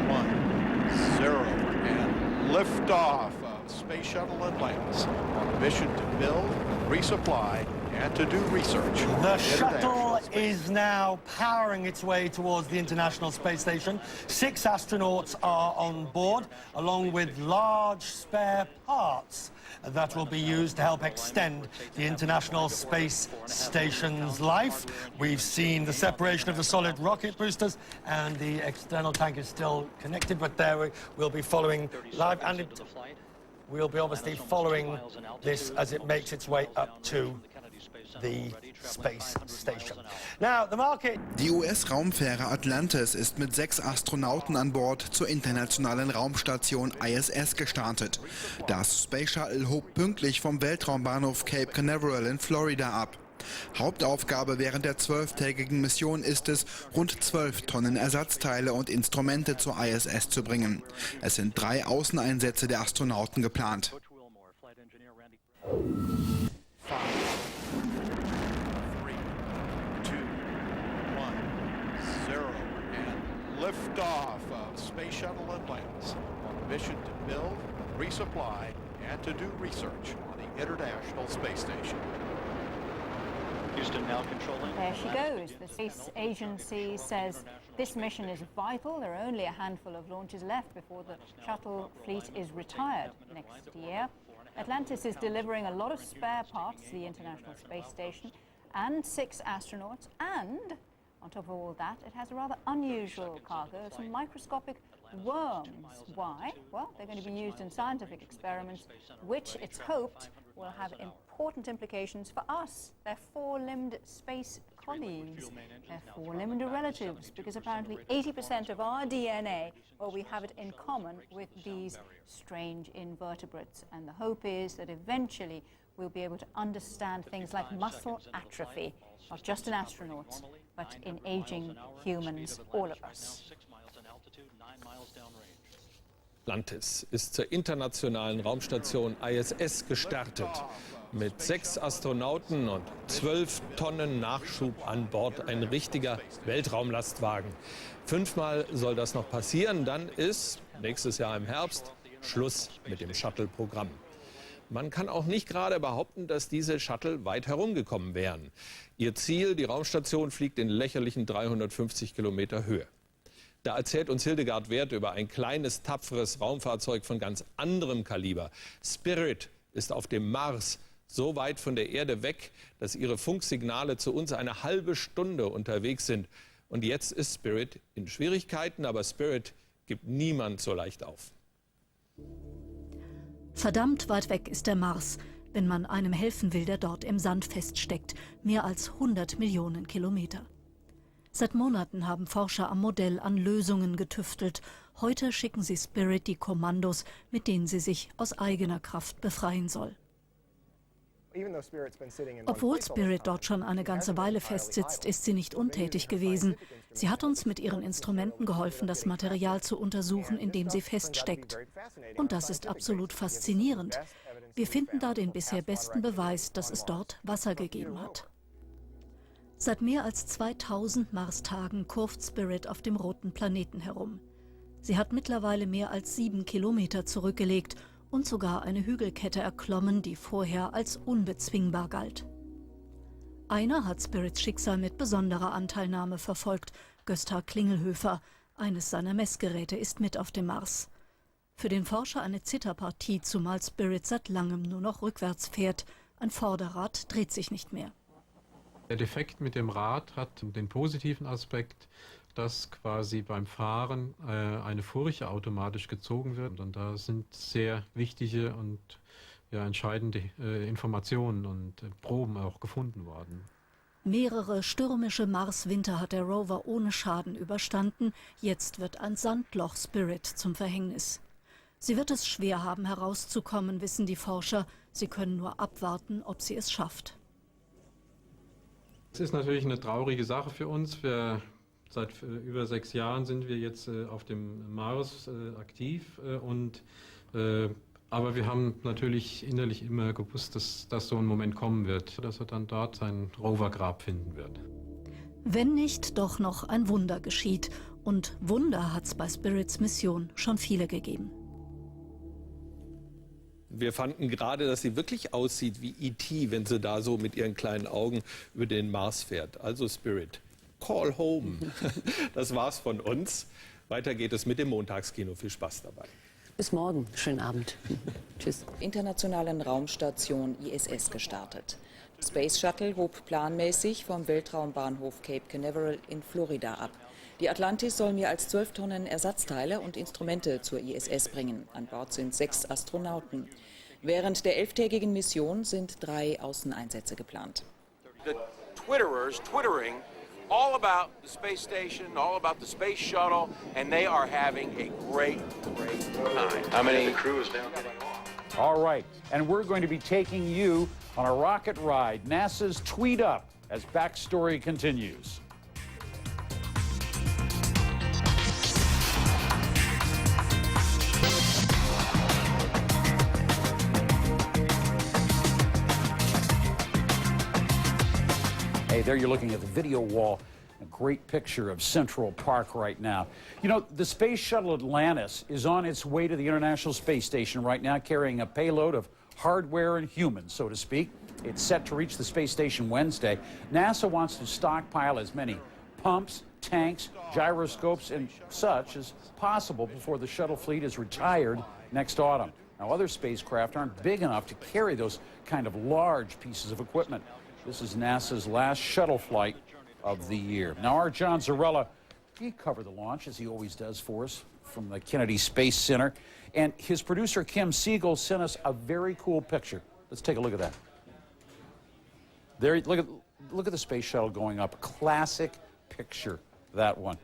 1, 0, and liftoff of Space Shuttle Atlantis on a mission to build, resupply, and to do research. The shuttle is now powering its way towards the International Space Station. 6 astronauts are on board, along with large spare parts that will be used to help extend the International Space Station's life. We've seen the separation of the solid rocket boosters, and the external tank is still connected, but there we'll be following live, and we'll be obviously following this as it makes its way up to the space station. Now, the market. Die US-Raumfähre Atlantis ist mit 6 Astronauten an Bord zur internationalen Raumstation ISS gestartet. Das Space Shuttle hob pünktlich vom Weltraumbahnhof Cape Canaveral in Florida ab. Hauptaufgabe während der 12-tägigen Mission ist es, rund 12 Tonnen Ersatzteile und Instrumente zur ISS zu bringen. Es sind 3 Außeneinsätze der Astronauten geplant. 0 and liftoff of Space Shuttle Atlantis on a mission to build, resupply, and to do research on the International Space Station. Houston now controlling. There she goes. The space agency says this mission is vital. There are only a handful of launches left before the shuttle fleet is retired next year. Atlantis is delivering a lot of spare parts to the International Space Station and 6 astronauts, and on top of all that, it has a rather unusual cargo of some microscopic worms. Why? Well, they're going to be used in scientific experiments, which it's hoped will have important implications for us, their 4-limbed space colleagues, their 4-limbed relatives, because apparently 80% of our DNA, well, we have it in common with these strange invertebrates. And the hope is that eventually we'll be able to understand things like muscle atrophy, not just in astronauts, but in aging humans, all of us. Atlantis ist zur internationalen Raumstation ISS gestartet. Mit 6 Astronauten und 12 Tonnen Nachschub an Bord. Ein richtiger Weltraumlastwagen. 5-mal soll das noch passieren, dann ist nächstes Jahr im Herbst Schluss mit dem Shuttle-Programm. Man kann auch nicht gerade behaupten, dass diese Shuttle weit herumgekommen wären. Ihr Ziel, die Raumstation, fliegt in lächerlichen 350 Kilometer Höhe. Da erzählt uns Hildegard Werth über ein kleines, tapferes Raumfahrzeug von ganz anderem Kaliber. Spirit ist auf dem Mars so weit von der Erde weg, dass ihre Funksignale zu uns eine halbe Stunde unterwegs sind. Und jetzt ist Spirit in Schwierigkeiten, aber Spirit gibt niemand so leicht auf. Verdammt weit weg ist der Mars, wenn man einem helfen will, der dort im Sand feststeckt. Mehr als 100 Millionen Kilometer. Seit Monaten haben Forscher am Modell an Lösungen getüftelt. Heute schicken sie Spirit die Kommandos, mit denen sie sich aus eigener Kraft befreien soll. Obwohl Spirit dort schon eine ganze Weile festsitzt, ist sie nicht untätig gewesen. Sie hat uns mit ihren Instrumenten geholfen, das Material zu untersuchen, in dem sie feststeckt. Und das ist absolut faszinierend. Wir finden da den bisher besten Beweis, dass es dort Wasser gegeben hat. Seit mehr als 2000 Marstagen kurvt Spirit auf dem roten Planeten herum. Sie hat mittlerweile mehr als 7 Kilometer zurückgelegt und sogar eine Hügelkette erklommen, die vorher als unbezwingbar galt. Einer hat Spirits Schicksal mit besonderer Anteilnahme verfolgt, Gösta Klingelhöfer. Eines seiner Messgeräte ist mit auf dem Mars. Für den Forscher eine Zitterpartie, zumal Spirit seit langem nur noch rückwärts fährt. Ein Vorderrad dreht sich nicht mehr. Der Defekt mit dem Rad hat den positiven Aspekt, dass quasi beim Fahren eine Furche automatisch gezogen wird. Und da sind sehr wichtige und entscheidende Informationen und Proben auch gefunden worden. Mehrere stürmische Marswinter hat der Rover ohne Schaden überstanden. Jetzt wird ein Sandloch Spirit zum Verhängnis. Sie wird es schwer haben, herauszukommen, wissen die Forscher. Sie können nur abwarten, ob sie es schafft. Es ist natürlich eine traurige Sache für uns. Seit über 6 Jahren sind wir jetzt auf dem Mars aktiv. Aber wir haben natürlich innerlich immer gewusst, dass so ein Moment kommen wird, dass er dann dort sein Rovergrab finden wird. Wenn nicht doch noch ein Wunder geschieht. Und Wunder hat es bei Spirits Mission schon viele gegeben. Wir fanden gerade, dass sie wirklich aussieht wie E.T., wenn sie da so mit ihren kleinen Augen über den Mars fährt. Also Spirit, call home. Das war's von uns. Weiter geht es mit dem Montagskino. Viel Spaß dabei. Bis morgen. Schönen Abend. Tschüss. Internationalen Raumstation ISS gestartet. Space Shuttle hob planmäßig vom Weltraumbahnhof Cape Canaveral in Florida ab. Die Atlantis soll mehr als 12 Tonnen Ersatzteile und Instrumente zur ISS bringen. An Bord sind 6 Astronauten. Während der 11-tägigen Mission sind 3 Außeneinsätze geplant. The Twitterers twittering all about the space station, all about the space shuttle, and they are having a great time. How many crew is now getting off? All right, and we're going to be taking you on a rocket ride. NASA's Tweet Up as Backstory continues. Hey, there you're looking at the video wall. A great picture of Central Park right now. You know, the space shuttle Atlantis is on its way to the International Space Station right now, carrying a payload of hardware and humans, so to speak. It's set to reach the space station Wednesday. NASA wants to stockpile as many pumps, tanks, gyroscopes, and such as possible before the shuttle fleet is retired next autumn. Now, other spacecraft aren't big enough to carry those kind of large pieces of equipment. This is NASA's last shuttle flight of the year. Now, our John Zarella, he covered the launch, as he always does for us, from the Kennedy Space Center. And his producer, Kim Siegel, sent us a very cool picture. Let's take a look at that. There, look at the space shuttle going up. Classic picture, that one.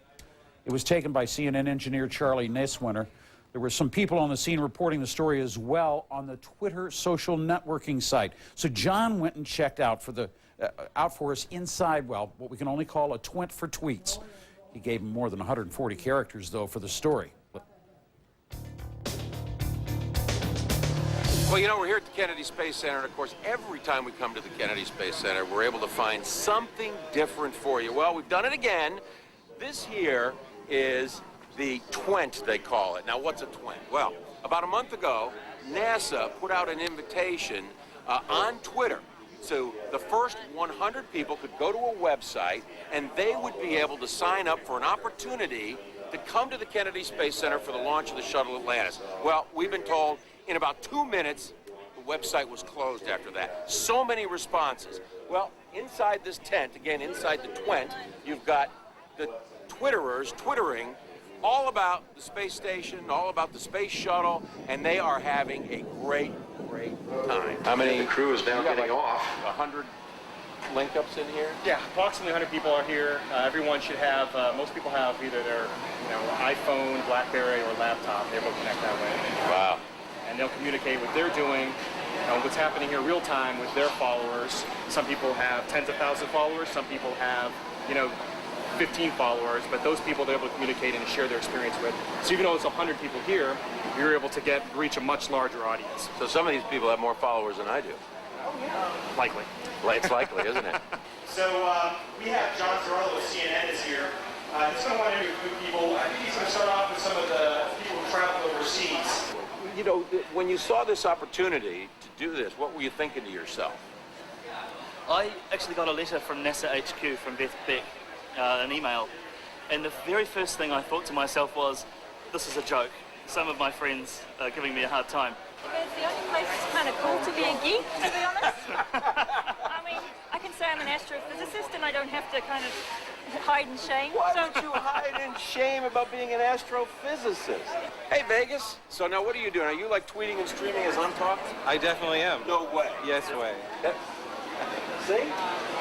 It was taken by CNN engineer Charlie Neswinter. There were some people on the scene reporting the story as well on the Twitter social networking site. So John went and checked out for us inside, well, what we can only call a twint for tweets. He gave him more than 140 characters, though, for the story. Well, you know, we're here at the Kennedy Space Center, and of course, every time we come to the Kennedy Space Center, we're able to find something different for you. Well, we've done it again. This here is the twint, they call it. Now, what's a twint? Well, about a month ago, NASA put out an invitation on Twitter. So the first 100 people could go to a website, and they would be able to sign up for an opportunity to come to the Kennedy Space Center for the launch of the Shuttle Atlantis. Well, we've been told in about 2 minutes, the website was closed after that. So many responses. Well, inside this tent, again, inside the twint, you've got the Twitterers twittering all about the space station, all about the space shuttle, and they are having a great time. How many crew is now getting off? 100 link-ups in here? Yeah, approximately 100 people are here. Everyone should have, most people have either their iPhone, BlackBerry, or laptop. They're able to connect that way. Wow. And they'll communicate what they're doing, what's happening here real time with their followers. Some people have tens of thousands of followers. Some people have, 15 followers, but those people they're able to communicate and share their experience with. So even though it's 100 people here, you're able to reach a much larger audience. So some of these people have more followers than I do. Likely. It's likely, isn't it? So we have John Zarella with CNN is here. He's going to want to interview a few people. I think he's going to start off with some of the people who traveled overseas. You know, when you saw this opportunity to do this, what were you thinking to yourself? I actually got a letter from NASA HQ from Beth Beck, an email, and the very first thing I thought to myself was, this is a joke. Some of my friends are giving me a hard time. It's the only place that's kind of cool to be a geek, to be honest. I mean, I can say I'm an astrophysicist and I don't have to kind of hide in shame. Why would you hide in shame about being an astrophysicist? Hey, Vegas. So now what are you doing? Are you like tweeting and streaming as I'm talking? I definitely am. No way. Yes way. See?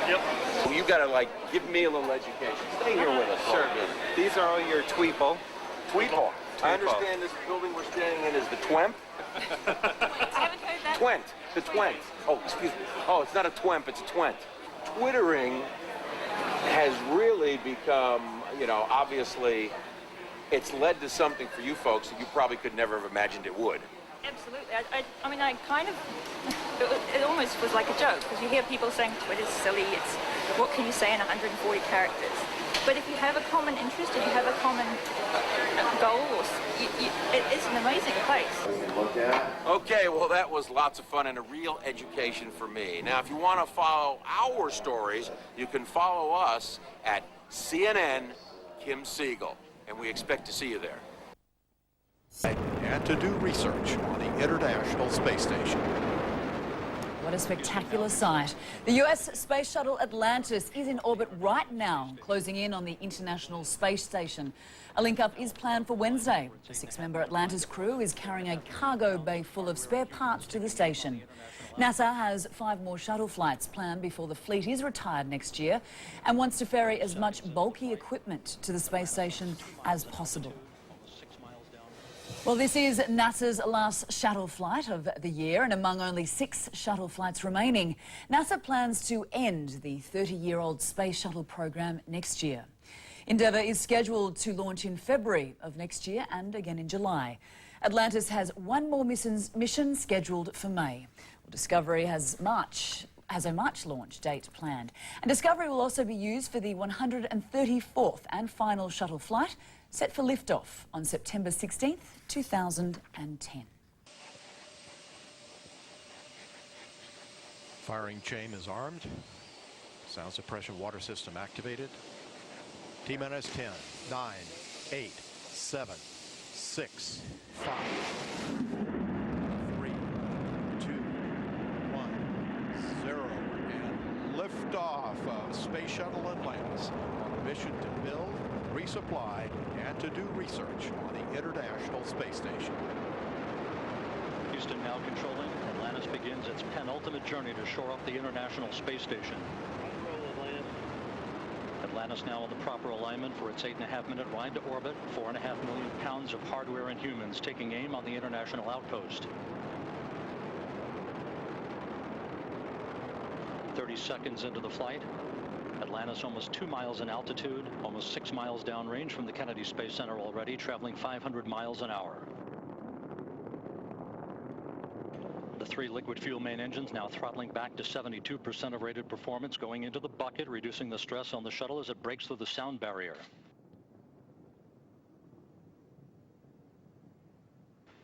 Yep. Well, you gotta give me a little education. Stay here with us. Sure. These are all your tweeple. Tweeple. I understand this building we're standing in is the Twemp. I haven't heard that. Twent. The Twent. Oh, excuse me. Oh, it's not a Twemp, it's a Twent. Twittering has really become, obviously, it's led to something for you folks that you probably could never have imagined it would. Absolutely. I mean, it almost was like a joke, because you hear people saying Twitter's silly, what can you say in 140 characters? But if you have a common interest, if you have a common goal, it's an amazing place. Okay, well, that was lots of fun and a real education for me. Now, if you want to follow our stories, you can follow us at CNN Kim Siegel, and we expect to see you there. And to do research on the International Space Station. What a spectacular sight. The US Space Shuttle Atlantis is in orbit right now, closing in on the International Space Station. A link-up is planned for Wednesday. The 6-member Atlantis crew is carrying a cargo bay full of spare parts to the station. NASA has 5 more shuttle flights planned before the fleet is retired next year and wants to ferry as much bulky equipment to the space station as possible. Well, this is NASA's last shuttle flight of the year, and among only 6 shuttle flights remaining, NASA plans to end the 30-year-old space shuttle program next year. Endeavour is scheduled to launch in February of next year and again in July. Atlantis has 1 more mission scheduled for May. Well, Discovery has a March launch date planned. And Discovery will also be used for the 134th and final shuttle flight, set for liftoff on September 16th, 2010. Firing chain is armed. Sound suppression water system activated. T-minus 10, 9, 8, 7, 6, 5, 3, 2, 1, 0, and liftoff of Space Shuttle Atlantis on a mission to build, resupply, and to do research on the International Space Station. Houston now controlling. Atlantis begins its penultimate journey to shore up the International Space Station. Atlantis now in the proper alignment for its 8.5-minute ride to orbit. 4.5 million pounds of hardware and humans taking aim on the international outpost. 30 seconds into the flight. Atlantis almost 2 miles in altitude, almost 6 miles downrange from the Kennedy Space Center already, traveling 500 miles an hour. The 3 liquid fuel main engines now throttling back to 72% of rated performance, going into the bucket, reducing the stress on the shuttle as it breaks through the sound barrier.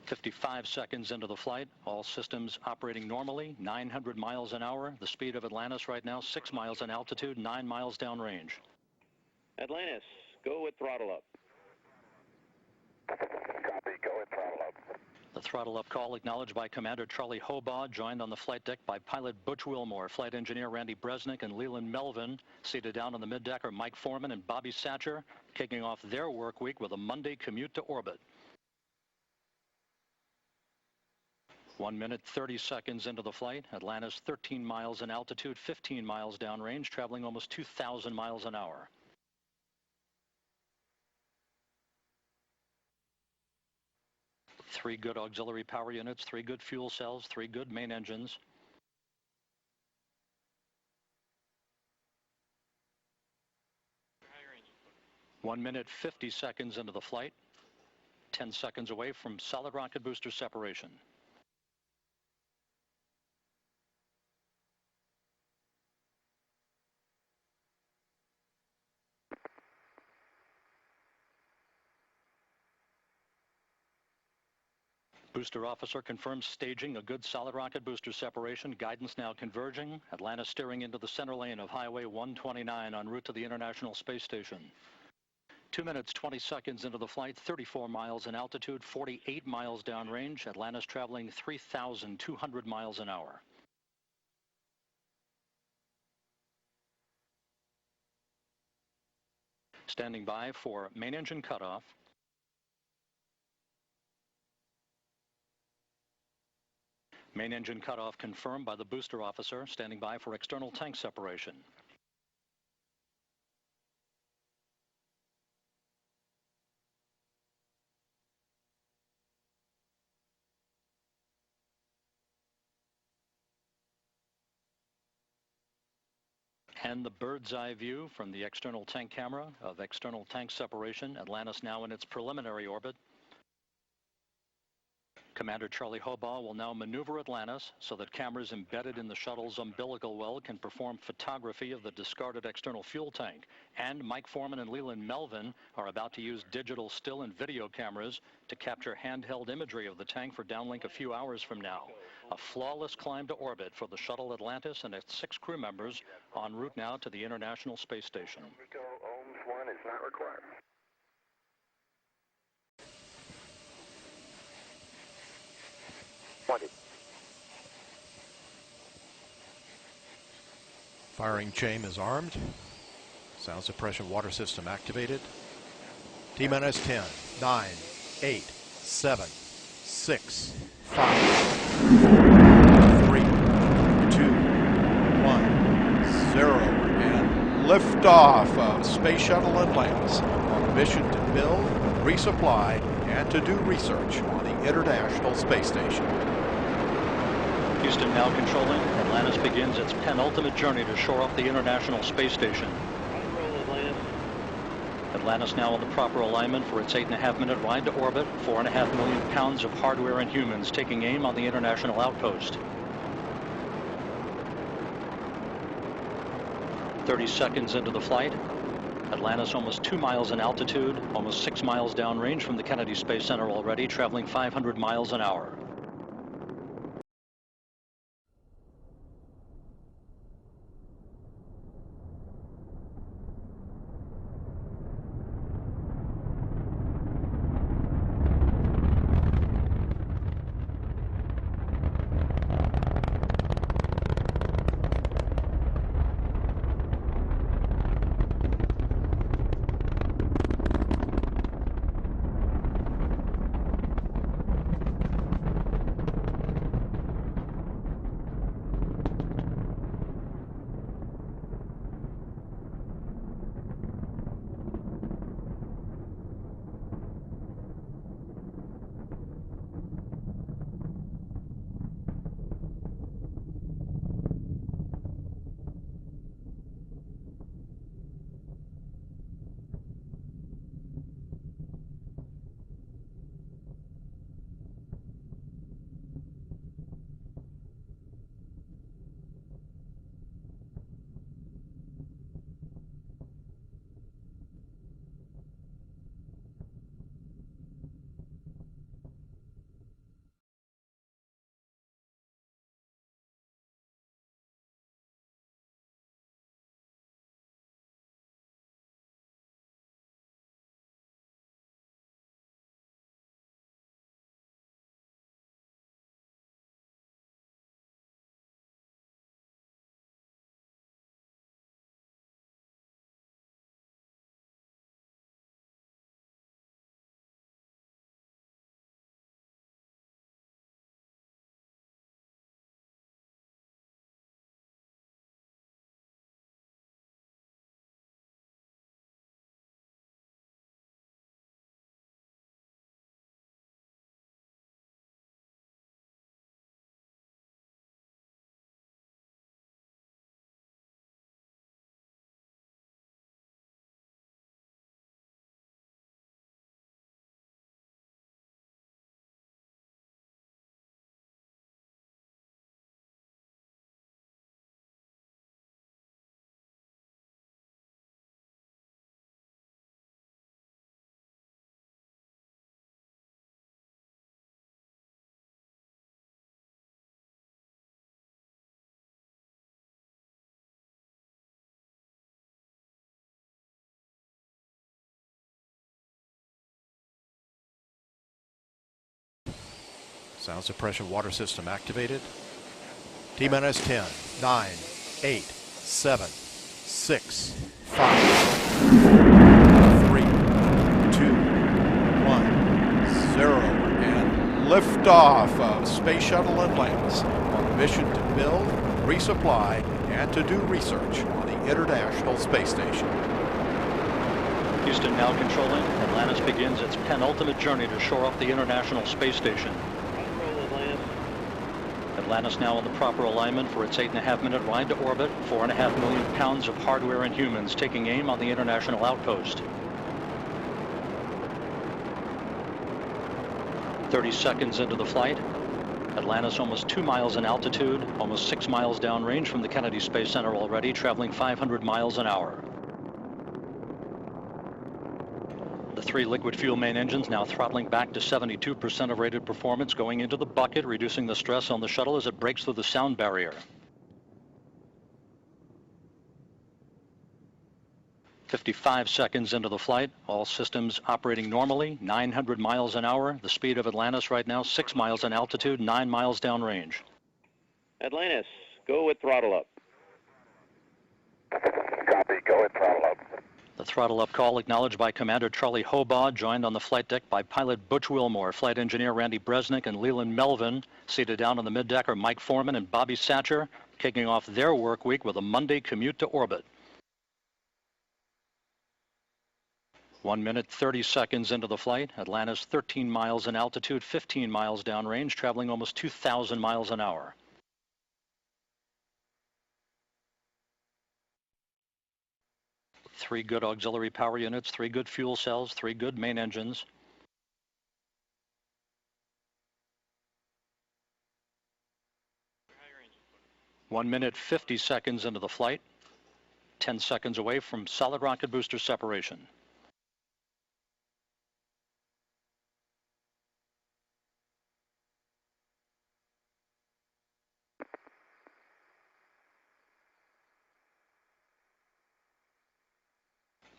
55 seconds into the flight, all systems operating normally, 900 miles an hour. The speed of Atlantis right now, 6 miles in altitude, 9 miles downrange. Atlantis, go with throttle up. Copy, go with throttle up. The throttle up call acknowledged by Commander Charlie Hobaugh, joined on the flight deck by pilot Butch Wilmore, flight engineer Randy Bresnick, and Leland Melvin. Seated down on the middeck are Mike Foreman and Bobby Satcher, kicking off their work week with a Monday commute to orbit. 1 minute, 30 seconds into the flight. Atlantis 13 miles in altitude, 15 miles downrange, traveling almost 2,000 miles an hour. Three good auxiliary power units, 3 good fuel cells, 3 good main engines. One minute, 50 seconds into the flight. 10 seconds away from solid rocket booster separation. Booster officer confirms staging a good solid rocket booster separation. Guidance now converging. Atlantis steering into the center lane of Highway 129 en route to the International Space Station. 2 minutes, 20 seconds into the flight, 34 miles in altitude, 48 miles downrange. Atlantis traveling 3,200 miles an hour. Standing by for main engine cutoff. Main engine cutoff confirmed by the booster officer, standing by for external tank separation. And the bird's eye view from the external tank camera of external tank separation. Atlantis now in its preliminary orbit. Commander Charlie Hobaugh will now maneuver Atlantis so that cameras embedded in the shuttle's umbilical well can perform photography of the discarded external fuel tank. And Mike Foreman and Leland Melvin are about to use digital still and video cameras to capture handheld imagery of the tank for downlink a few hours from now. A flawless climb to orbit for the shuttle Atlantis and its 6 crew members en route now to the International Space Station. Ohms 1 is not required. Firing chain is armed. Sound suppression water system activated. T-minus 10, 9, 8, 7, 6, 5, 3, 2, 1, 0. And liftoff of Space Shuttle Atlantis on a mission to build, resupply, and to do research on the International Space Station. Houston now controlling. Atlantis begins its penultimate journey to shore up the International Space Station. Atlantis now on the proper alignment for its 8.5-minute ride to orbit. 4.5 million pounds of hardware and humans taking aim on the International Outpost. 30 seconds into the flight. Atlantis almost 2 miles in altitude, almost 6 miles downrange from the Kennedy Space Center already, traveling 500 miles an hour. Sound suppression water system activated. T-minus 10, 9, 8, 7, 6, 5, 3, 2, 1, 0. And liftoff of Space Shuttle Atlantis on a mission to build, resupply, and to do research on the International Space Station. Houston now controlling. Atlantis begins its penultimate journey to shore up the International Space Station. Atlantis now on the proper alignment for its 8.5-minute ride to orbit. 4.5 million pounds of hardware and humans taking aim on the International Outpost. 30 seconds into the flight. Atlantis almost 2 miles in altitude, almost 6 miles downrange from the Kennedy Space Center already, traveling 500 miles an hour. The 3 liquid fuel main engines now throttling back to 72% of rated performance, going into the bucket, reducing the stress on the shuttle as it breaks through the sound barrier. 55 seconds into the flight, all systems operating normally, 900 miles an hour. The speed of Atlantis right now, 6 miles in altitude, 9 miles downrange. Atlantis, go with throttle up. Copy, go with throttle up. The throttle up call acknowledged by Commander Charlie Hobaugh, joined on the flight deck by pilot Butch Wilmore, flight engineer Randy Bresnik, and Leland Melvin. Seated down on the middeck are Mike Foreman and Bobby Satcher, kicking off their work week with a Monday commute to orbit. 1 minute, 30 seconds into the flight. Atlantis 13 miles in altitude, 15 miles downrange, traveling almost 2,000 miles an hour. Three good auxiliary power units, 3 good fuel cells, 3 good main engines. One minute, 50 seconds into the flight. 10 seconds away from solid rocket booster separation.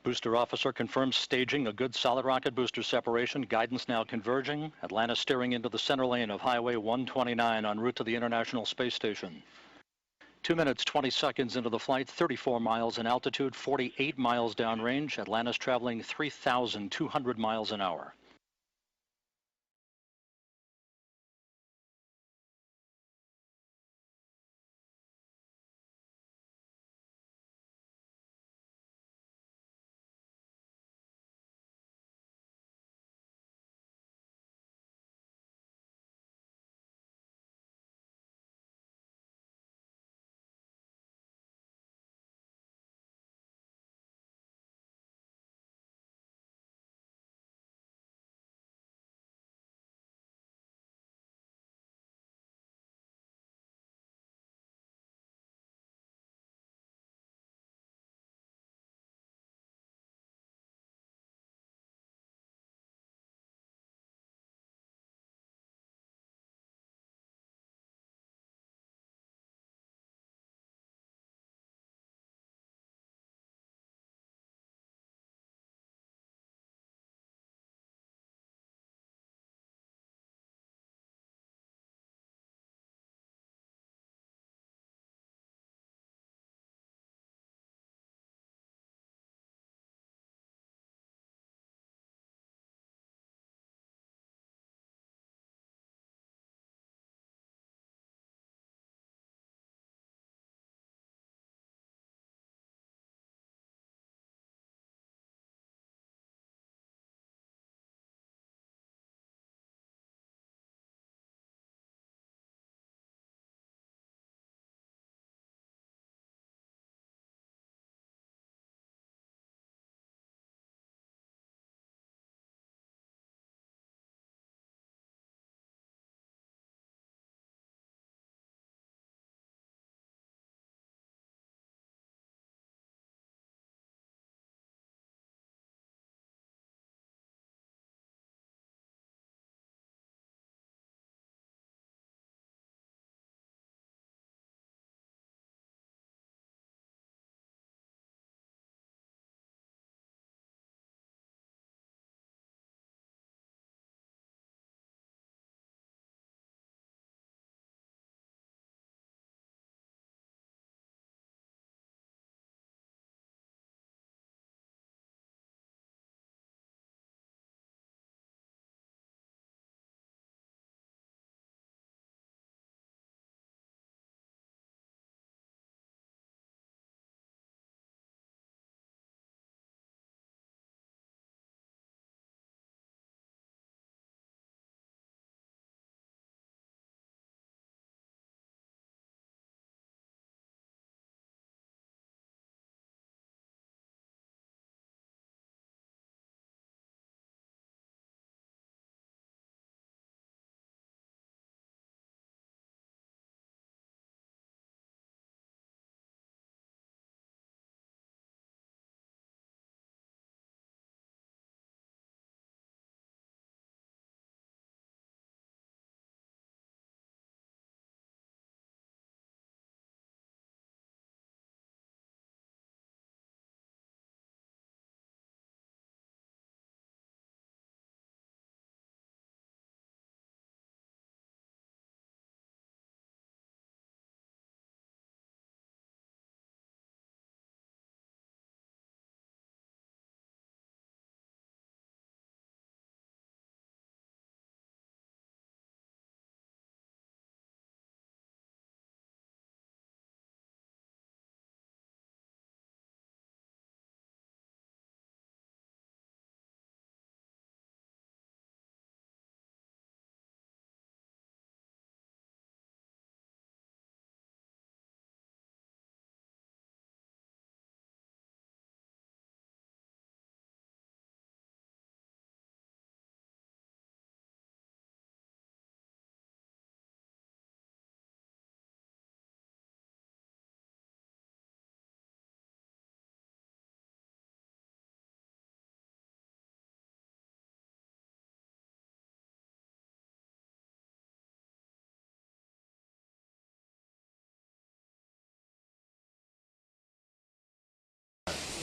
Booster officer confirms staging a good solid rocket booster separation. Guidance now converging. Atlantis steering into the center lane of Highway 129 en route to the International Space Station. 2 minutes, 20 seconds into the flight, 34 miles in altitude, 48 miles downrange. Atlantis traveling 3,200 miles an hour.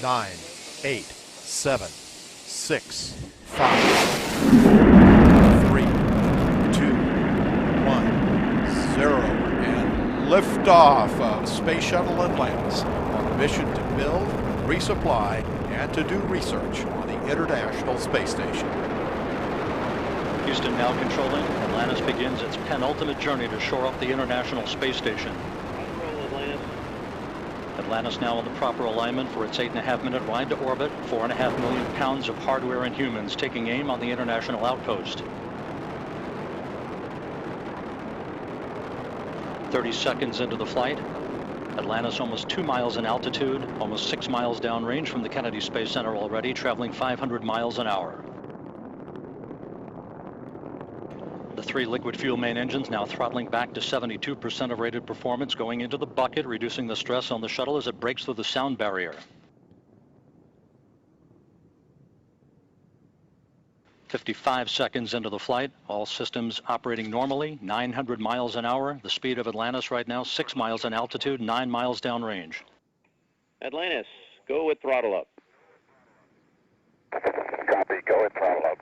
9, 8, 7, 6, 5, 3, 2, 1, 0, and liftoff of Space Shuttle Atlantis on a mission to build, resupply, and to do research on the International Space Station. Houston now controlling. Atlantis begins its penultimate journey to shore up the International Space Station. Atlantis now in the proper alignment for its 8.5-minute ride to orbit. 4.5 million pounds of hardware and humans taking aim on the International Outpost. 30 seconds into the flight. Atlantis almost 2 miles in altitude, almost 6 miles downrange from the Kennedy Space Center already, traveling 500 miles an hour. The 3 liquid fuel main engines now throttling back to 72% of rated performance, going into the bucket, reducing the stress on the shuttle as it breaks through the sound barrier. 55 seconds into the flight, all systems operating normally, 900 miles an hour. The speed of Atlantis right now, 6 miles in altitude, 9 miles downrange. Atlantis, go with throttle up. Copy, go with throttle up.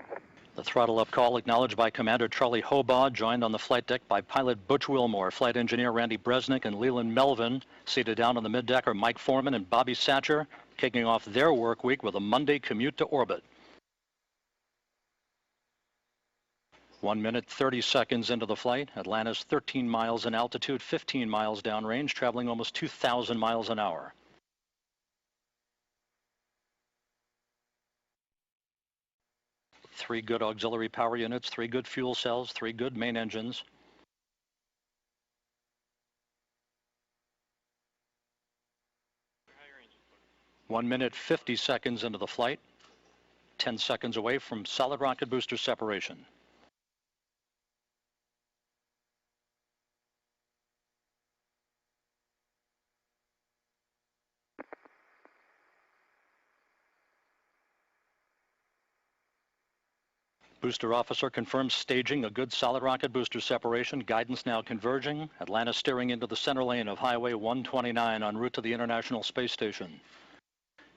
The throttle up call acknowledged by Commander Charlie Hobaugh, joined on the flight deck by pilot Butch Wilmore, flight engineer Randy Bresnik, and Leland Melvin. Seated down on the middeck are Mike Foreman and Bobby Satcher, kicking off their work week with a Monday commute to orbit. 1 minute, 30 seconds into the flight. Atlantis 13 miles in altitude, 15 miles downrange, traveling almost 2,000 miles an hour. Three good auxiliary power units, 3 good fuel cells, 3 good main engines. One minute, 50 seconds into the flight. 10 seconds away from solid rocket booster separation. Booster officer confirms staging a good solid rocket booster separation. Guidance now converging. Atlantis steering into the center lane of Highway 129 en route to the International Space Station.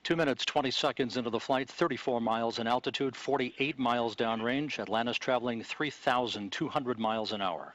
2 minutes, 20 seconds into the flight, 34 miles in altitude, 48 miles downrange. Atlantis traveling 3,200 miles an hour.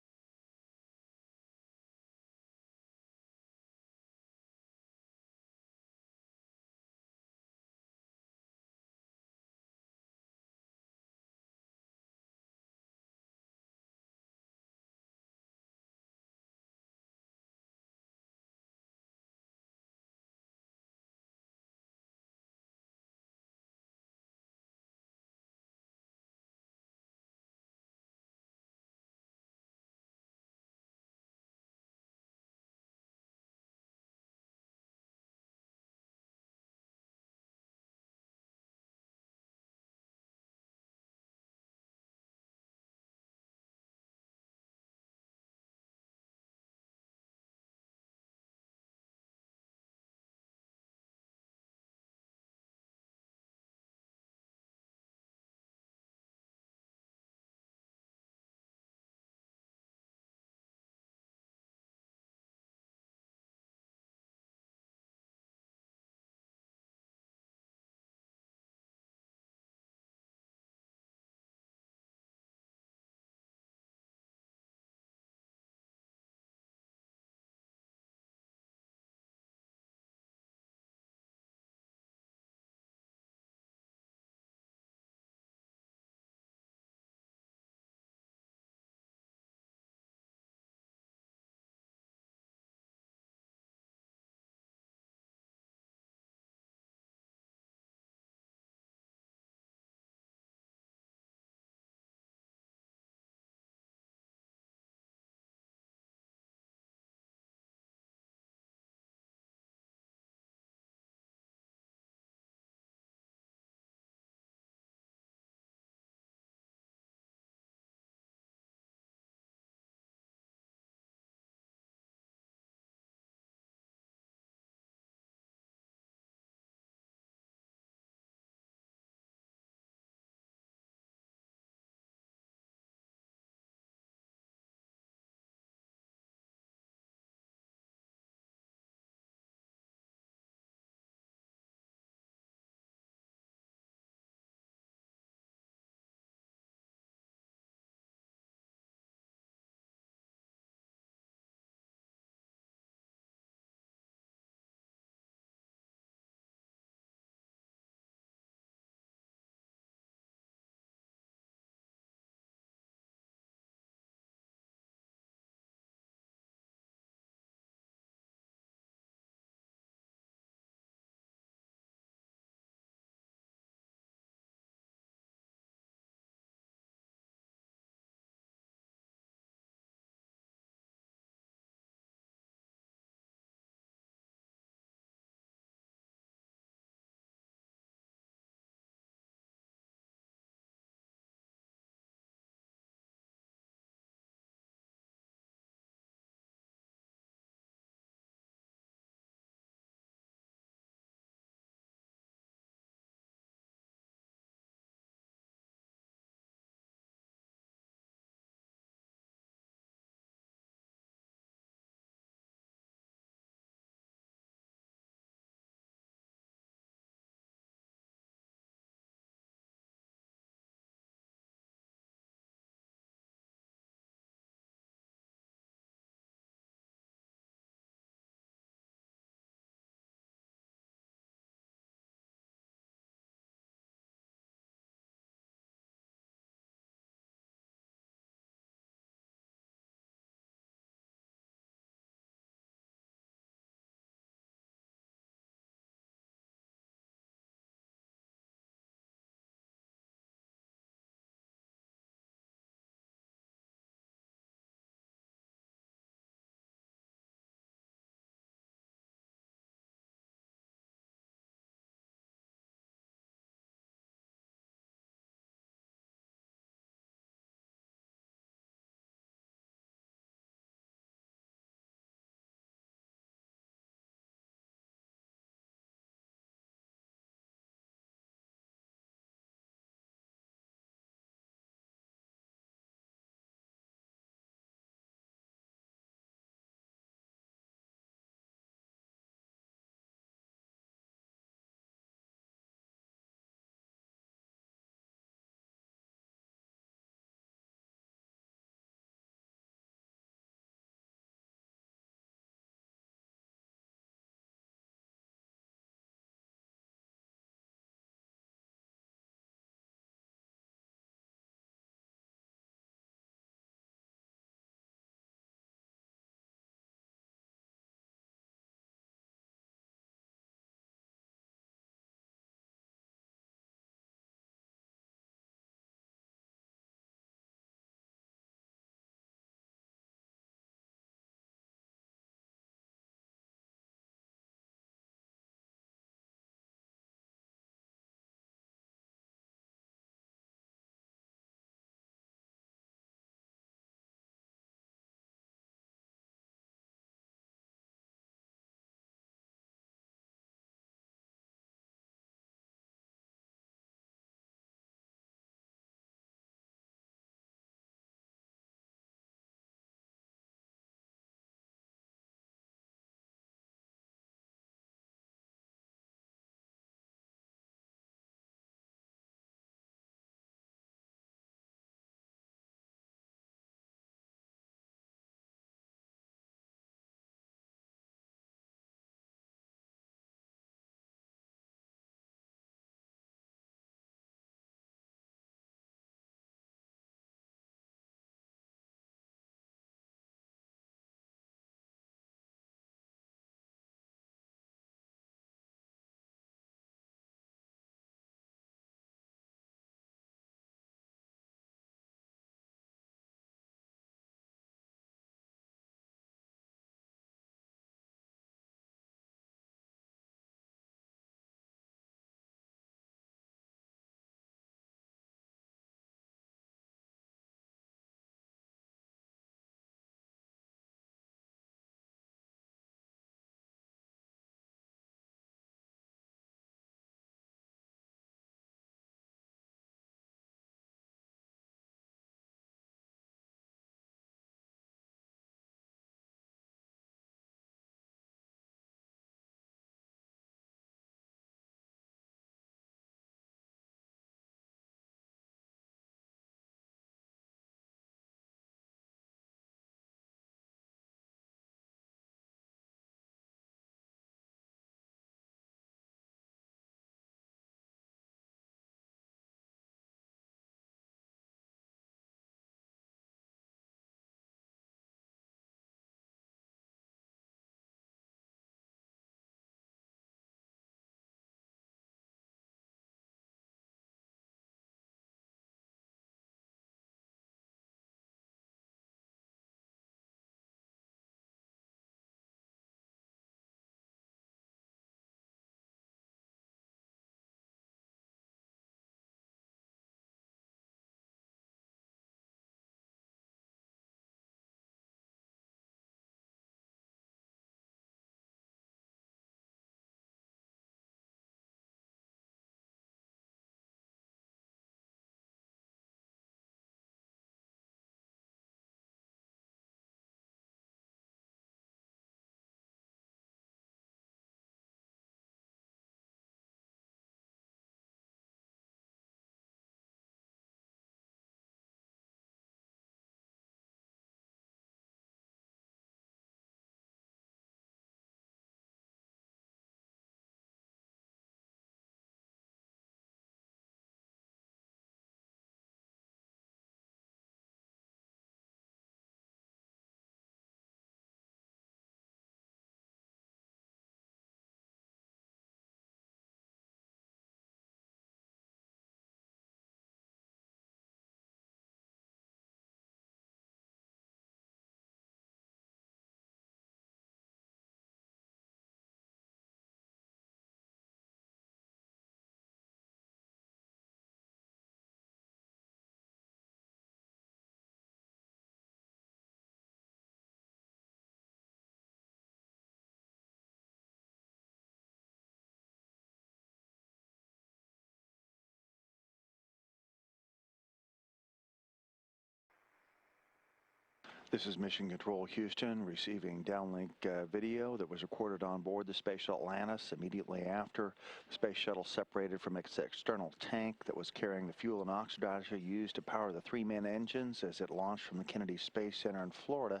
This is Mission Control Houston receiving downlink video that was recorded on board the Space Shuttle Atlantis immediately after the Space Shuttle separated from its external tank that was carrying the fuel and oxidizer used to power the 3 main engines as it launched from the Kennedy Space Center in Florida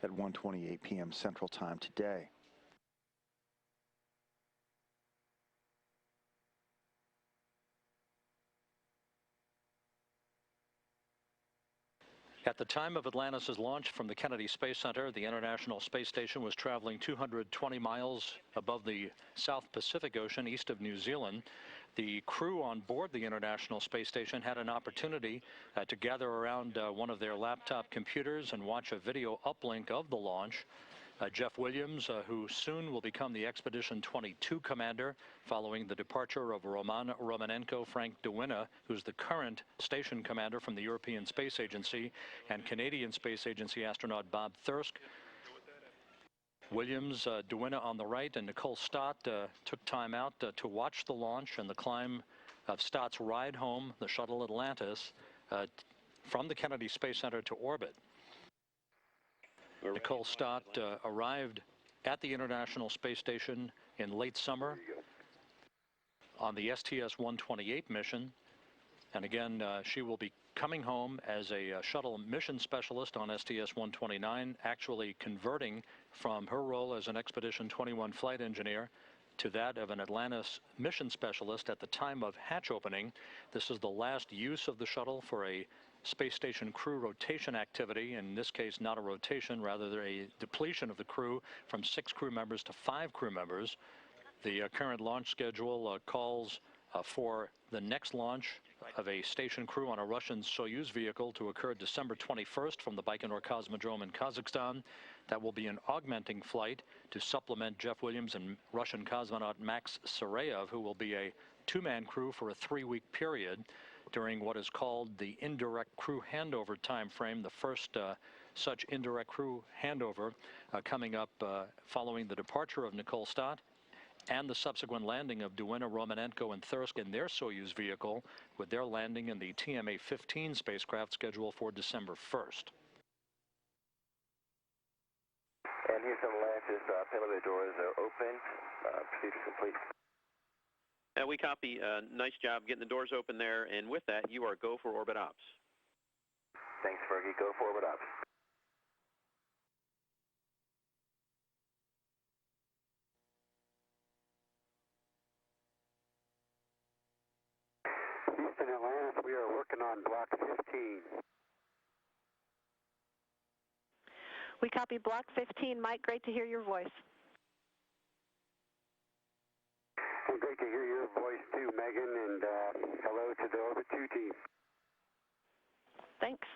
at 1:28 p.m. Central Time today. At the time of Atlantis' launch from the Kennedy Space Center, the International Space Station was traveling 220 miles above the South Pacific Ocean east of New Zealand. The crew on board the International Space Station had an opportunity to gather around one of their laptop computers and watch a video uplink of the launch. Jeff Williams, who soon will become the Expedition 22 commander following the departure of Roman Romanenko, Frank DeWinna, who's the current station commander from the European Space Agency, and Canadian Space Agency astronaut Bob Thirsk. Williams, DeWinna on the right, and Nicole Stott took time out to watch the launch and the climb of Stott's ride home, the Shuttle Atlantis, from the Kennedy Space Center to orbit. Nicole Stott arrived at the International Space Station in late summer on the STS-128 mission. And again, she will be coming home as a shuttle mission specialist on STS-129, actually converting from her role as an Expedition 21 flight engineer to that of an Atlantis mission specialist at the time of hatch opening. This is the last use of the shuttle for a space station crew rotation activity. In this case, not a rotation, rather a depletion of the crew from 6 crew members to 5 crew members. The current launch schedule calls for the next launch of a station crew on a Russian Soyuz vehicle to occur December 21st from the Baikonur Cosmodrome in Kazakhstan. That will be an augmenting flight to supplement Jeff Williams and Russian cosmonaut Max Sarayev, who will be a 2-man crew for a 3-week period during what is called the indirect crew handover time frame, the first such indirect crew handover coming up following the departure of Nicole Stott and the subsequent landing of DeWinna, Romanenko, and Thirsk in their Soyuz vehicle, with their landing in the TMA-15 spacecraft scheduled for December 1st. And Houston Atlantis, payload doors are open, procedure complete. We copy. Nice job getting the doors open there. And with that, you are go for orbit ops. Thanks, Fergie. Go for orbit ops. Houston Atlantis, we are working on block 15. We copy block 15. Mike, great to hear your voice. And great to hear your voice too, Megan, and hello to the Orbit 2 team. Thanks.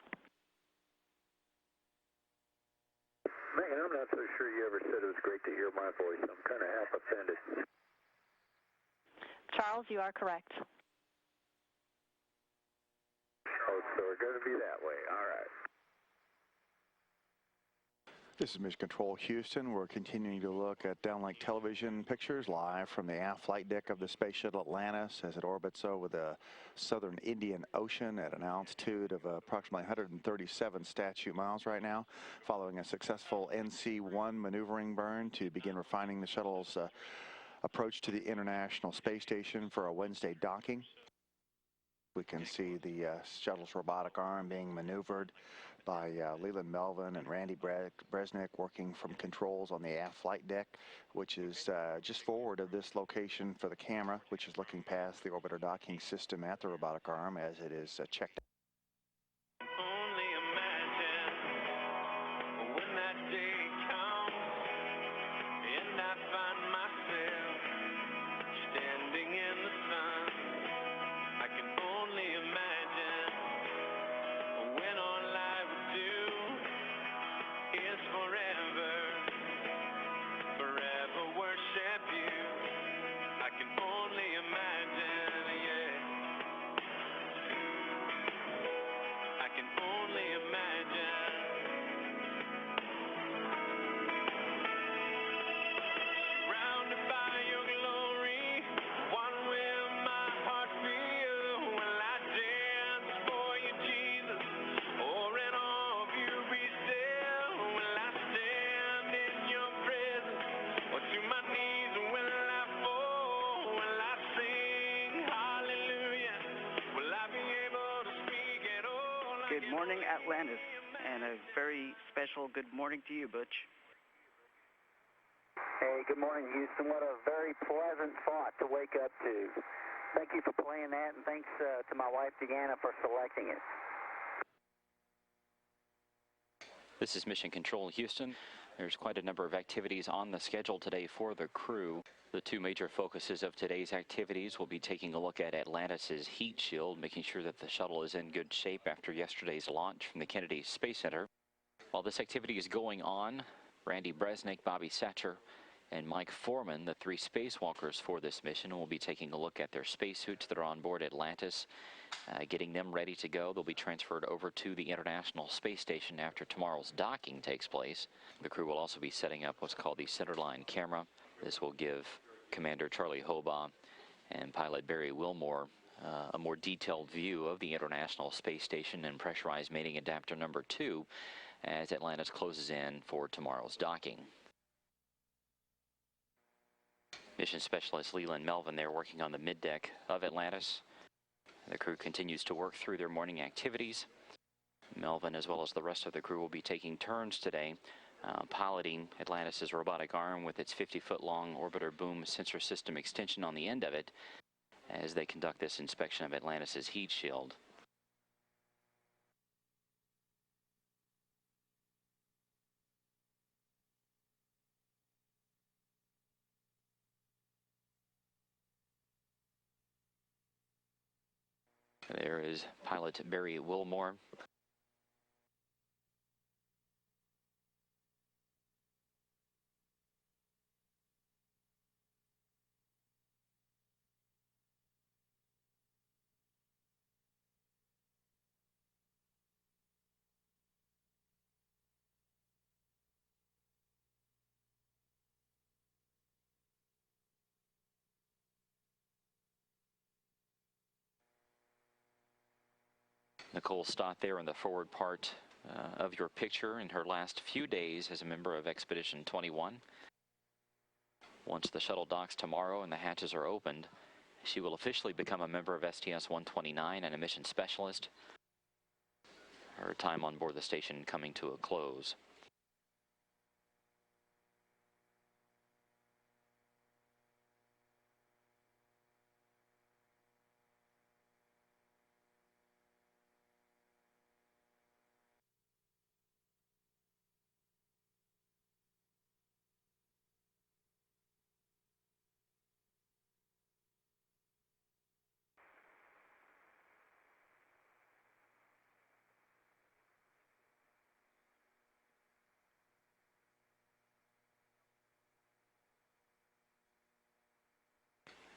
Megan, I'm not so sure you ever said it was great to hear my voice. I'm kind of half offended. Charles, you are correct. Oh, so we're going to be that way. All right. This is Mission Control Houston. We're continuing to look at downlink television pictures live from the aft flight deck of the Space Shuttle Atlantis as it orbits over the southern Indian Ocean at an altitude of approximately 137 statute miles right now, following a successful NC-1 maneuvering burn to begin refining the shuttle's approach to the International Space Station for a Wednesday docking. We can see the shuttle's robotic arm being maneuvered by Leland Melvin and Randy Bresnik, working from controls on the aft flight deck, which is just forward of this location for the camera, which is looking past the orbiter docking system at the robotic arm as it is checked out. Atlantis, and a very special good morning to you, Butch. Hey, good morning, Houston. What a very pleasant thought to wake up to. Thank you for playing that, and thanks to my wife, Deanna, for selecting it. This is Mission Control Houston. There's quite a number of activities on the schedule today for the crew. The two major focuses of today's activities will be taking a look at Atlantis' heat shield, making sure that the shuttle is in good shape after yesterday's launch from the Kennedy Space Center. While this activity is going on, Randy Bresnik, Bobby Satcher, and Mike Foreman, the three spacewalkers for this mission, will be taking a look at their spacesuits that are on board Atlantis, getting them ready to go. They'll be transferred over to the International Space Station after tomorrow's docking takes place. The crew will also be setting up what's called the centerline camera. This will give Commander Charlie Hobaugh and pilot Barry Wilmore a more detailed view of the International Space Station and pressurized mating adapter number 2 as Atlantis closes in for tomorrow's docking. Mission Specialist Leland Melvin there working on the middeck of Atlantis. The crew continues to work through their morning activities. Melvin, as well as the rest of the crew, will be taking turns today piloting Atlantis' robotic arm with its 50-foot-long orbiter boom sensor system extension on the end of it as they conduct this inspection of Atlantis' heat shield. There is pilot Barry Wilmore. Nicole Stott there in the forward part of your picture in her last few days as a member of Expedition 21. Once the shuttle docks tomorrow and the hatches are opened, she will officially become a member of STS-129 and a mission specialist. Her time on board the station coming to a close.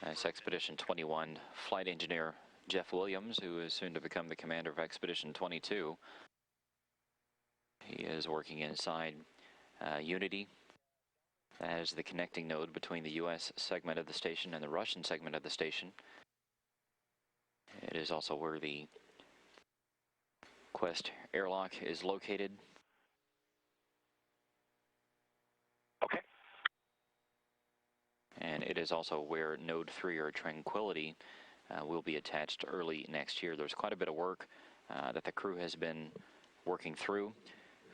That's Expedition 21 flight engineer Jeff Williams, who is soon to become the commander of Expedition 22. He is working inside Unity. That is the connecting node between the U.S. segment of the station and the Russian segment of the station. It is also where the Quest airlock is located. Okay. And it is also where Node 3 or Tranquility will be attached early next year. There's quite a bit of work that the crew has been working through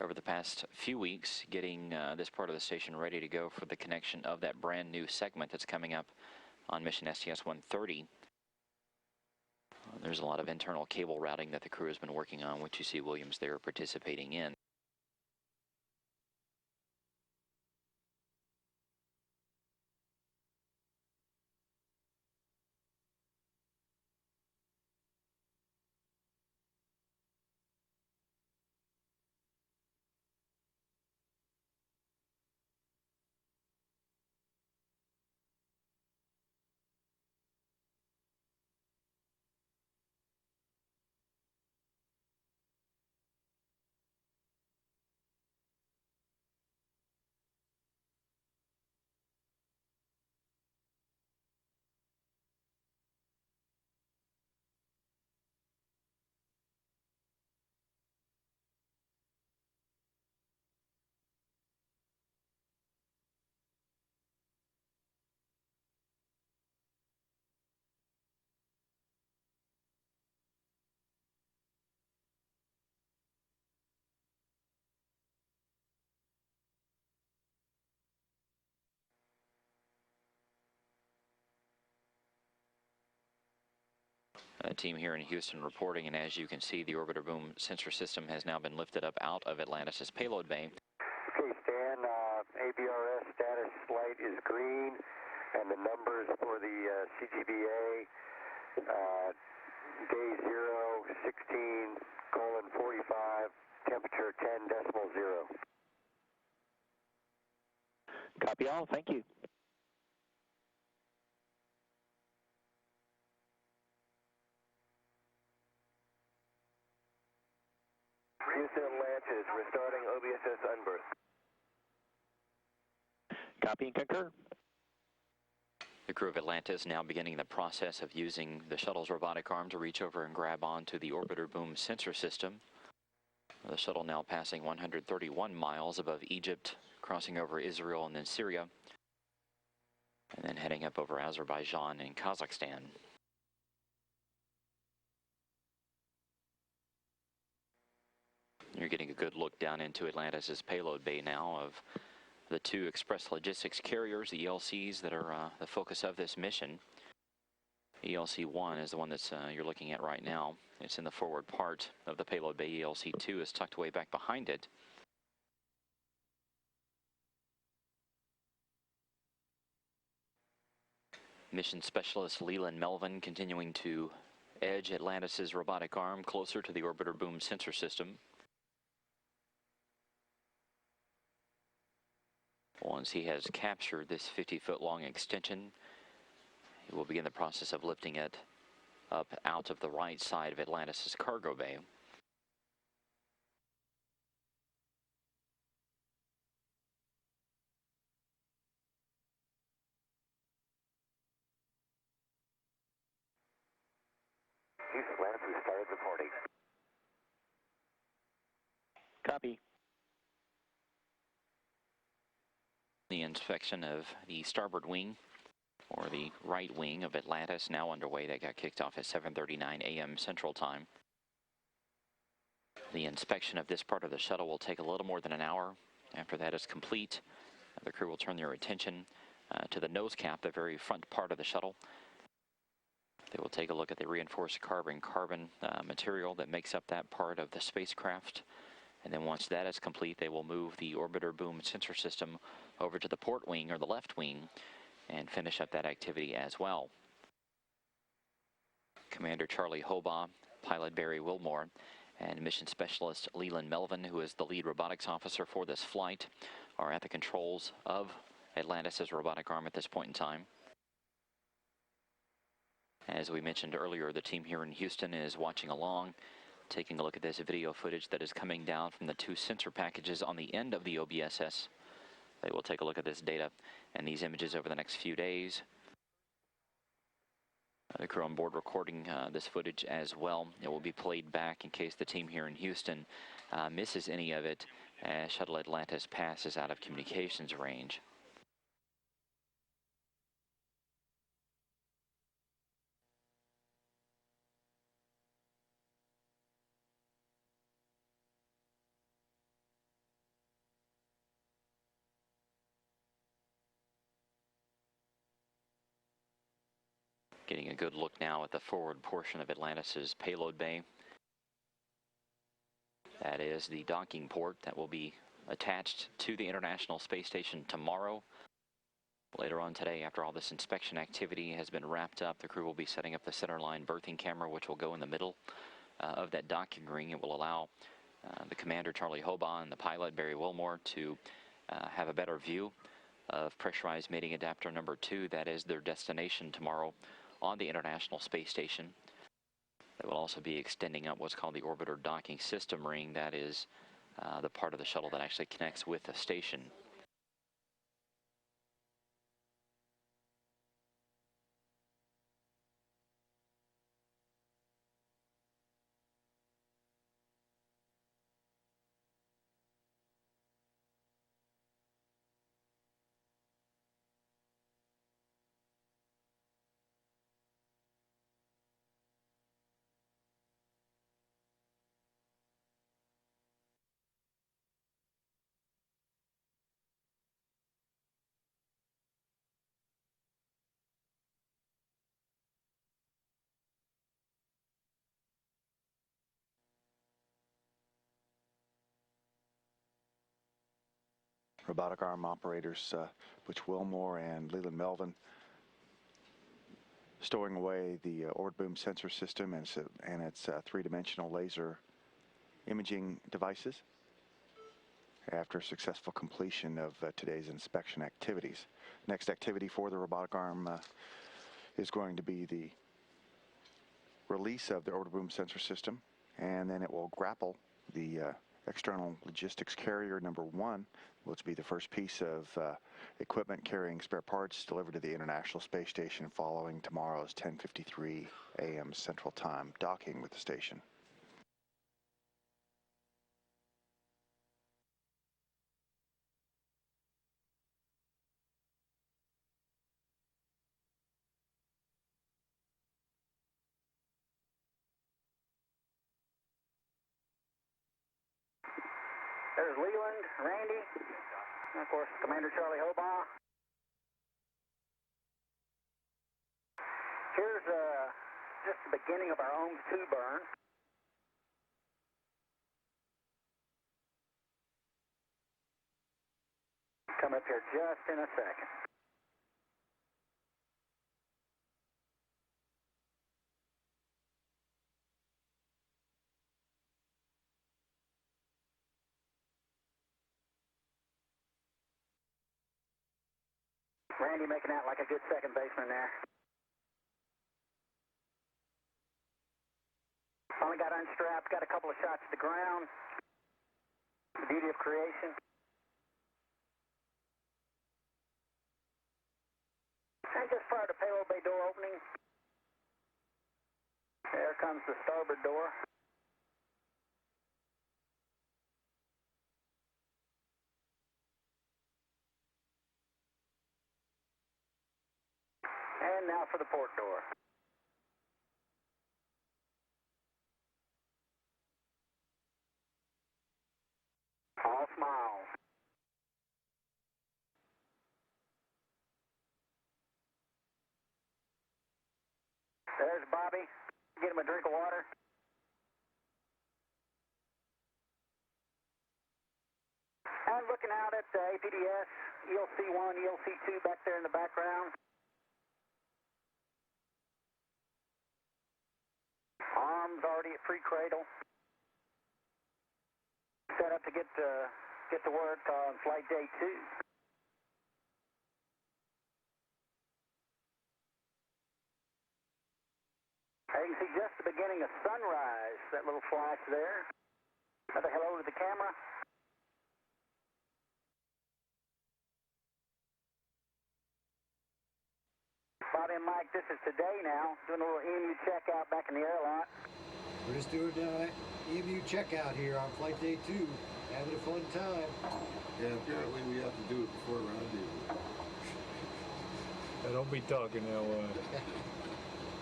over the past few weeks, getting this part of the station ready to go for the connection of that brand new segment that's coming up on mission STS-130. There's a lot of internal cable routing that the crew has been working on, which you see Williams there participating in. A team here in Houston reporting, and as you can see, the orbiter boom sensor system has now been lifted up out of Atlantis' payload bay. Okay, Stan, ABRS status light is green, and the numbers for the CGBA, day 0, 16:45, temperature 10.0. Copy all. Thank you. Houston Atlantis, restarting OBSS unberth. Copy and concur. The crew of Atlantis now beginning the process of using the shuttle's robotic arm to reach over and grab onto the orbiter boom sensor system. The shuttle now passing 131 miles above Egypt, crossing over Israel and then Syria, and then heading up over Azerbaijan and Kazakhstan. You're getting a good look down into Atlantis' payload bay now of the two express logistics carriers, the ELCs, that are the focus of this mission. ELC-1 is the one that's you're looking at right now. It's in the forward part of the payload bay. ELC-2 is tucked away back behind it. Mission specialist Leland Melvin continuing to edge Atlantis' robotic arm closer to the orbiter boom sensor system. Once he has captured this 50-foot long extension, he will begin the process of lifting it up out of the right side of Atlantis' cargo bay. Houston Atlantis, we started reporting. Copy. The inspection of the starboard wing, or the right wing of Atlantis, now underway. That got kicked off at 7:39 a.m. Central Time. The inspection of this part of the shuttle will take a little more than an hour. After that is complete, the crew will turn their attention to the nose cap, the very front part of the shuttle. They will take a look at the reinforced carbon material that makes up that part of the spacecraft. And then once that is complete, they will move the orbiter boom sensor system over to the port wing, or the left wing, and finish up that activity as well. Commander Charlie Hobaugh, pilot Barry Wilmore, and mission specialist Leland Melvin, who is the lead robotics officer for this flight, are at the controls of Atlantis' robotic arm at this point in time. As we mentioned earlier, the team here in Houston is watching along, taking a look at this video footage that is coming down from the two sensor packages on the end of the OBSS. They will take a look at this data and these images over the next few days. The crew on board recording this footage as well. It will be played back in case the team here in Houston misses any of it as Shuttle Atlantis passes out of communications range. Getting a good look now at the forward portion of Atlantis' payload bay. That is the docking port that will be attached to the International Space Station tomorrow. Later on today, after all this inspection activity has been wrapped up, the crew will be setting up the centerline berthing camera, which will go in the middle of that docking ring. It will allow the commander, Charlie Hobaugh, and the pilot, Barry Wilmore, to have a better view of pressurized mating adapter number 2. That is their destination tomorrow on the International Space Station. They will also be extending up what's called the orbiter docking system ring. That is the part of the shuttle that actually connects with the station. robotic arm operators Butch Wilmore and Leland Melvin stowing away the orbit boom sensor system and its three-dimensional laser imaging devices after successful completion of today's inspection activities. Next activity for the robotic arm is going to be the release of the orbit boom sensor system, and then it will grapple the external logistics carrier number 1, which will be the first piece of equipment carrying spare parts delivered to the International Space Station following tomorrow's 10:53 a.m. Central Time docking with the station. There's Leland, Randy, and of course Commander Charlie Hobaugh. Here's just the beginning of our OMS 2 burn. Come up here just in a second. Randy making out like a good second baseman there. Finally got unstrapped, got a couple of shots to the ground. The beauty of creation. And just prior to payload bay door opening, there comes the starboard door. And now for the port door. All smiles. There's Bobby. Get him a drink of water. And looking out at APDS, ELC-1, ELC-2 back there in the background. Arms already at free cradle. Set up to get to work on flight day 2. You can see just the beginning of sunrise, that little flash there. Another hello to the camera. Bobby and Mike, this is today now, doing a little EMU checkout back in the airlock. We're just doing EMU checkout here on flight day 2, having a fun time. Yeah, apparently we have to do it before rendezvous. Don't be talking now.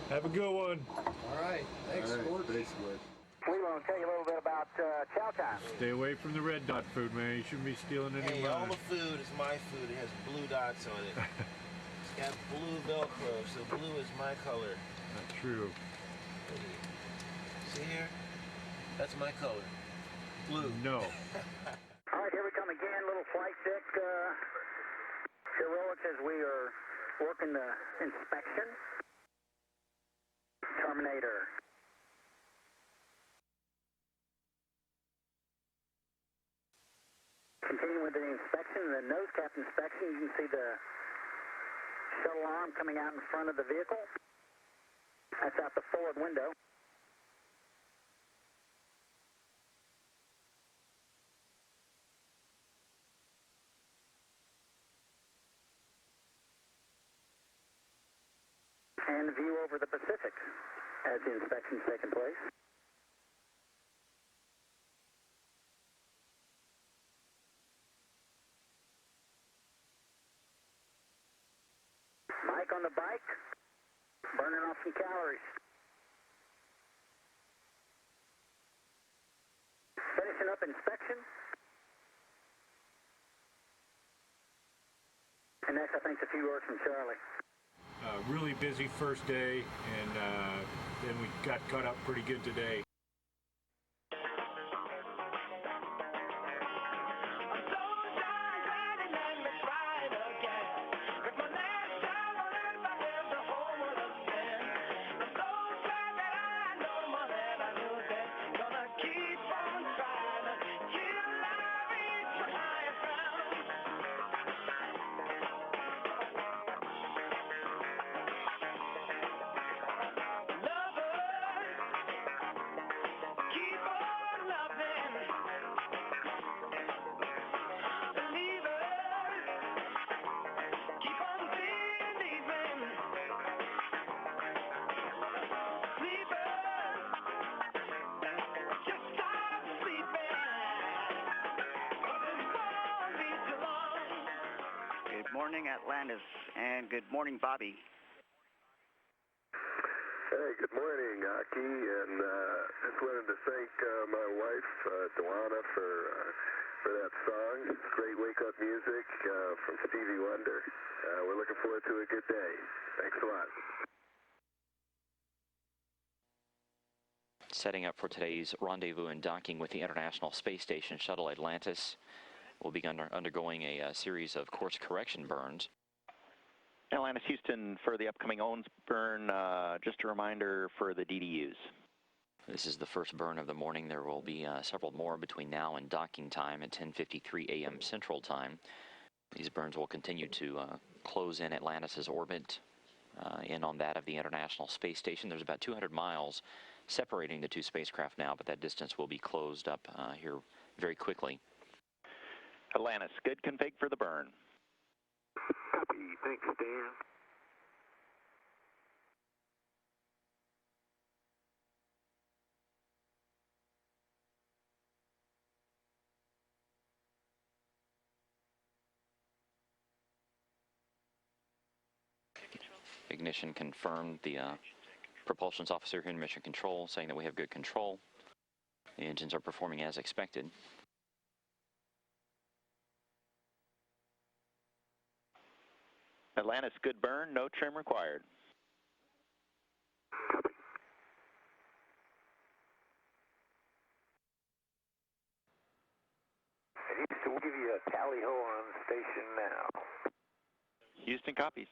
Have a good one. All right. Thanks, Sport. Thanks, Sport. Leland will tell you a little bit about chow time. Stay away from the red dot food, man. You shouldn't be stealing any Hey, of all mine. the food is my food. It has blue dots on it. It's got blue Velcro, so blue is my color. Not true. See here? That's my color. Blue. No. All right, here we come again. Little flight deck heroics as we are working the inspection. Terminator. Continuing with the inspection, the nose cap inspection, you can see the shuttle arm coming out in front of the vehicle. That's out the forward window. And view over the Pacific as the inspection's taking place. Mike on the bike, burning off some calories. Finishing up inspection. And next, I think, a few words from Charlie. Really busy first day, and then we got caught up pretty good today. morning, Atlantis, and good morning, Bobby. Hey, good morning, Aki, and just wanted to thank my wife, Dewana, for that song. It's great wake-up music from Stevie Wonder. We're looking forward to a good day. Thanks a lot. Setting up for today's rendezvous and docking with the International Space Station Shuttle Atlantis. We'll be undergoing a series of course correction burns. Atlantis, Houston, for the upcoming OMS burn, just a reminder for the DDUs. This is the first burn of the morning. There will be several more between now and docking time at 10:53 a.m. Central Time. These burns will continue to close in Atlantis' orbit, in on that of the International Space Station. There's about 200 miles separating the two spacecraft now, but that distance will be closed up here very quickly. Atlantis, good config for the burn. Copy. Thanks, Dan. Ignition confirmed. The propulsions officer here in Mission Control saying that we have good control. The engines are performing as expected. Atlantis, good burn, no trim required. Houston, we'll give you a tally-ho on station now. Houston copies.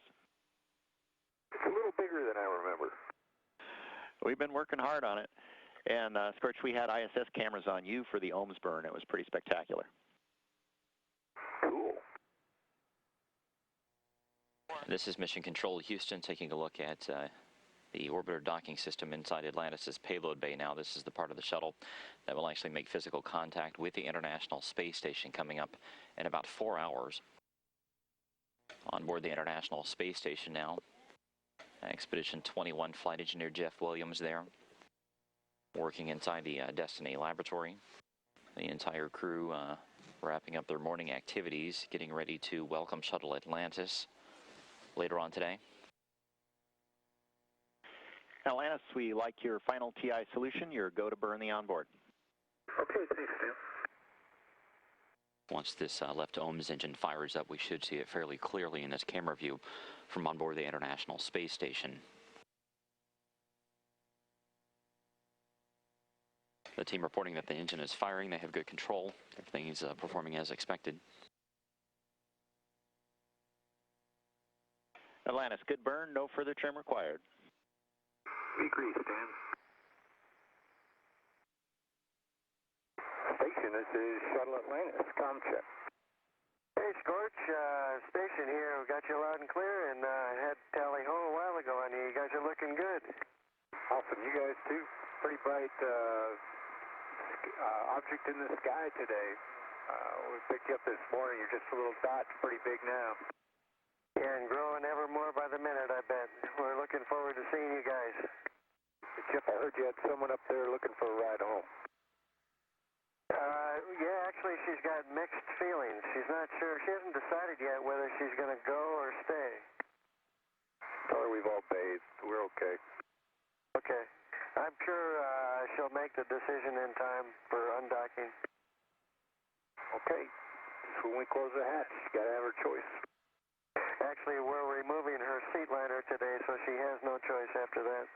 It's a little bigger than I remember. We've been working hard on it. And, Scorch, we had ISS cameras on you for the OMS burn. It was pretty spectacular. Cool. This is Mission Control Houston taking a look at the orbiter docking system inside Atlantis' payload bay now. This is the part of the shuttle that will actually make physical contact with the International Space Station coming up in about 4 hours. On board the International Space Station now, Expedition 21 flight engineer Jeff Williams there, working inside the Destiny laboratory. The entire crew wrapping up their morning activities, getting ready to welcome Shuttle Atlantis later on today. Atlantis, we like your final TI solution, your go to burn the onboard. Okay, thanks, Tim. Once this left OMS engine fires up, we should see it fairly clearly in this camera view from on board the International Space Station. The team reporting that the engine is firing. They have good control. Everything is performing as expected. Atlantis, good burn, no further trim required. We agree, Stan. Station, this is Shuttle Atlantis, com check. Hey, Scorch, station here. We got you loud and clear, and had tally-ho a while ago on you. You guys are looking good. Awesome, you guys too. Pretty bright object in the sky today. We picked you up this morning. You're just a little dot, pretty big now. Yeah, and growing ever more by the minute, I bet. We're looking forward to seeing you guys. Chip, I heard you had someone up there looking for a ride home. Yeah, actually, she's got mixed feelings. She's not sure. She hasn't decided yet whether she's going to go or stay. Tell her we've all bathed. We're okay. Okay. I'm sure she'll make the decision in time for undocking. Okay. Just when we close the hatch, she's got to have her choice. Actually, we're removing her seat liner today, so she has no choice after that.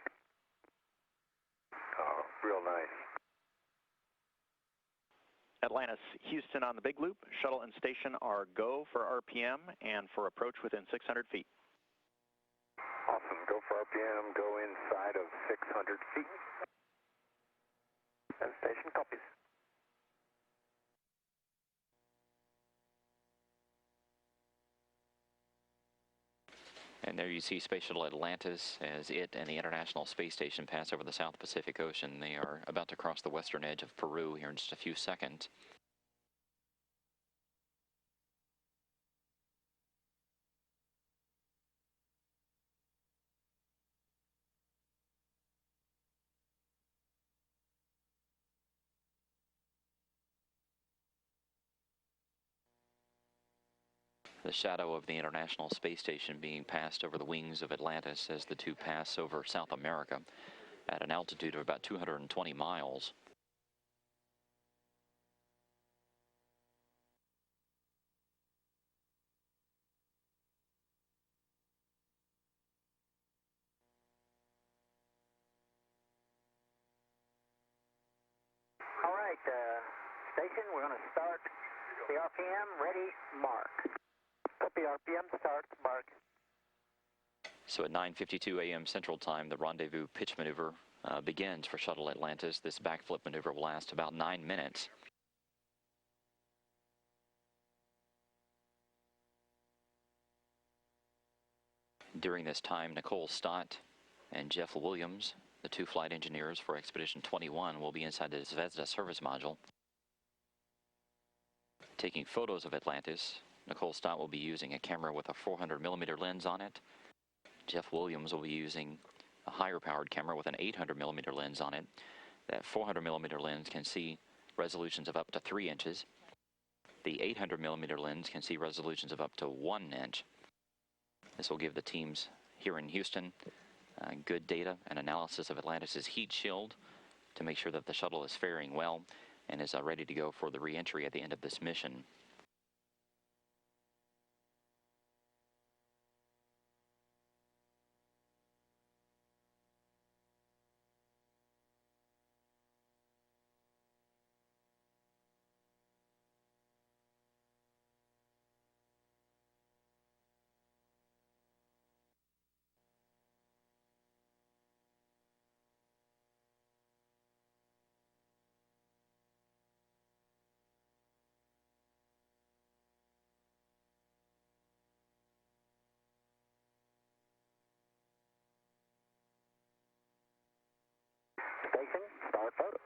Oh, real nice. Atlantis, Houston on the big loop. Shuttle and station are go for RPM and for approach within 600 feet. Awesome. Go for RPM. Go inside of 600 feet. And station copies. And there you see Space Shuttle Atlantis as it and the International Space Station pass over the South Pacific Ocean. They are about to cross the western edge of Peru here in just a few seconds. The shadow of the International Space Station being passed over the wings of Atlantis as the two pass over South America at an altitude of about 220 miles. All right, station, we're going to start the RPM. Ready, mark. Copy, RPM start, mark. So at 9:52 a.m. Central Time, the rendezvous pitch maneuver begins for Shuttle Atlantis. This backflip maneuver will last about 9 minutes. During this time, Nicole Stott and Jeff Williams, the two flight engineers for Expedition 21, will be inside the Zvezda service module, taking photos of Atlantis. Nicole Stott will be using a camera with a 400mm lens on it. Jeff Williams will be using a higher powered camera with an 800mm lens on it. That 400mm lens can see resolutions of up to 3 inches. The 800mm lens can see resolutions of up to 1 inch. This will give the teams here in Houston good data and analysis of Atlantis' heat shield to make sure that the shuttle is faring well and is ready to go for the re-entry at the end of this mission. Station, start photos.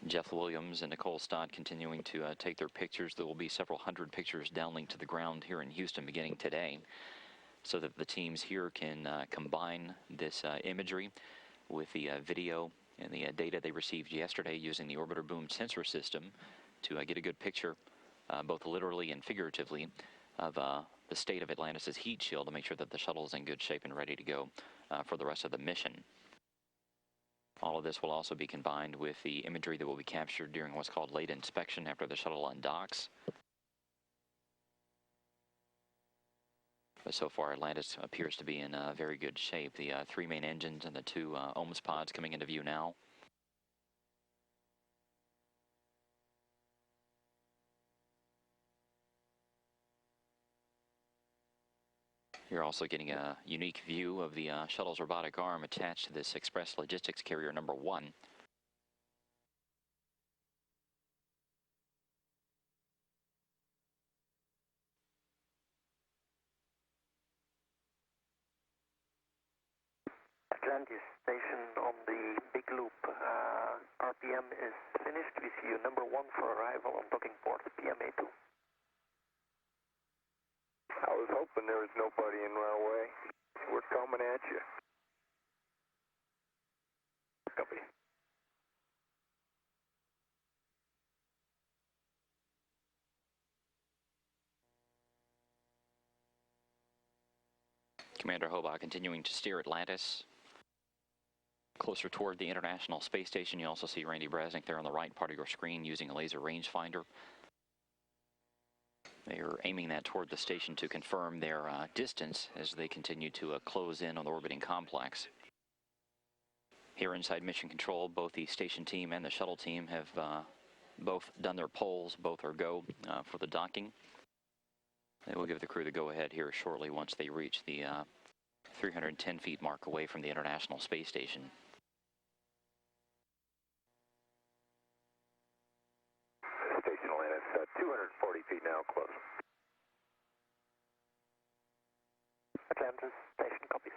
Jeff Williams and Nicole Stott continuing to take their pictures. There will be several hundred pictures downlinked to the ground here in Houston beginning today, so that the teams here can combine this imagery with the video and the data they received yesterday using the orbiter boom sensor system to get a good picture, both literally and figuratively, of the state of Atlantis' heat shield to make sure that the shuttle is in good shape and ready to go for the rest of the mission. All of this will also be combined with the imagery that will be captured during what's called late inspection after the shuttle undocks. But so far, Atlantis appears to be in very good shape. The 3 main engines and the 2 OMS pods coming into view now. You're also getting a unique view of the shuttle's robotic arm attached to this Express Logistics Carrier number 1. Atlantis station on the big loop. RPM is finished. We see you number 1 for arrival on docking port PMA2. I was hoping there was nobody in my way. We're coming at you. Copy. Commander Hobart continuing to steer Atlantis closer toward the International Space Station. You also see Randy Brasnick there on the right part of your screen using a laser rangefinder. They are aiming that toward the station to confirm their distance as they continue to close in on the orbiting complex. Here inside Mission Control, both the station team and the shuttle team have both done their polls. Both are go for the docking. They will give the crew the go-ahead here shortly once they reach the 310 feet mark away from the International Space Station. Station Atlantis, 240 feet now, close. Atlantis, station copies.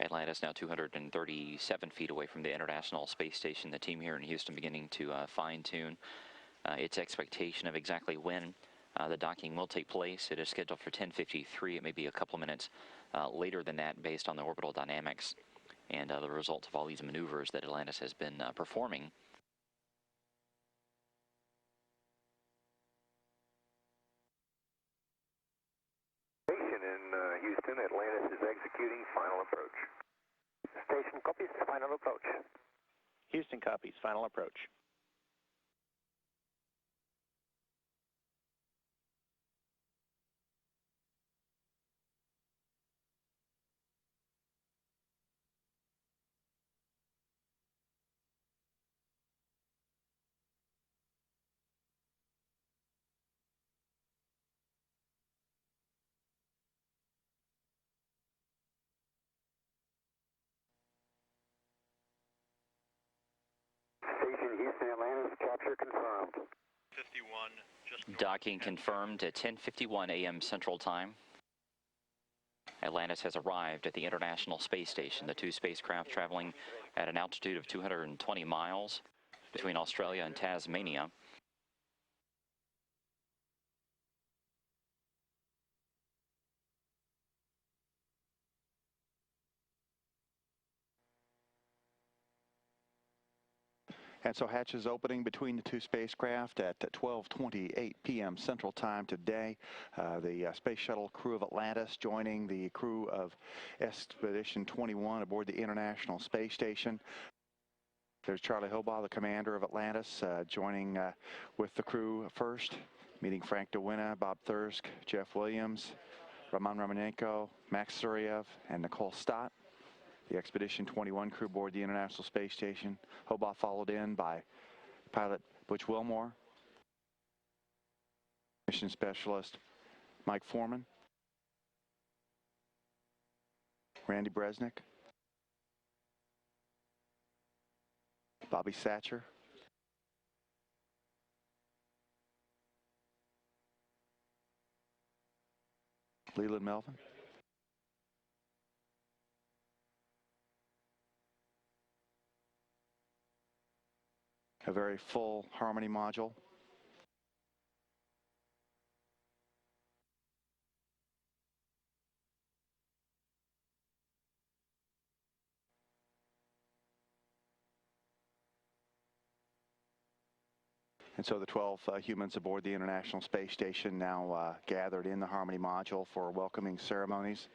Atlantis now 237 feet away from the International Space Station. The team here in Houston beginning to fine-tune its expectation of exactly when the docking will take place. It is scheduled for 10:53. It may be a couple minutes later than that based on the orbital dynamics and the results of all these maneuvers that Atlantis has been performing. Station in Houston, Atlantis is executing final approach. Station copies, final approach. Houston copies, final approach. Station Houston, Atlantis, capture confirmed. 51, just Docking confirmed at 10:51 a.m. Central Time. Atlantis has arrived at the International Space Station. The two spacecraft traveling at an altitude of 220 miles between Australia and Tasmania. And so hatches opening between the two spacecraft at 12:28 p.m. Central Time today. The Space Shuttle crew of Atlantis joining the crew of STS-129 aboard the International Space Station. There's Charlie Hobaugh, the commander of Atlantis, joining with the crew first, meeting Frank DeWinna, Bob Thirsk, Jeff Williams, Roman Romanenko, Max Suryev, and Nicole Stott. The Expedition 21 crew aboard the International Space Station. Hobaugh followed in by pilot Butch Wilmore, mission specialist Mike Foreman, Randy Bresnik, Bobby Satcher, Leland Melvin, a very full Harmony module. And so the 12 humans aboard the International Space Station now gathered in the Harmony module for welcoming ceremonies.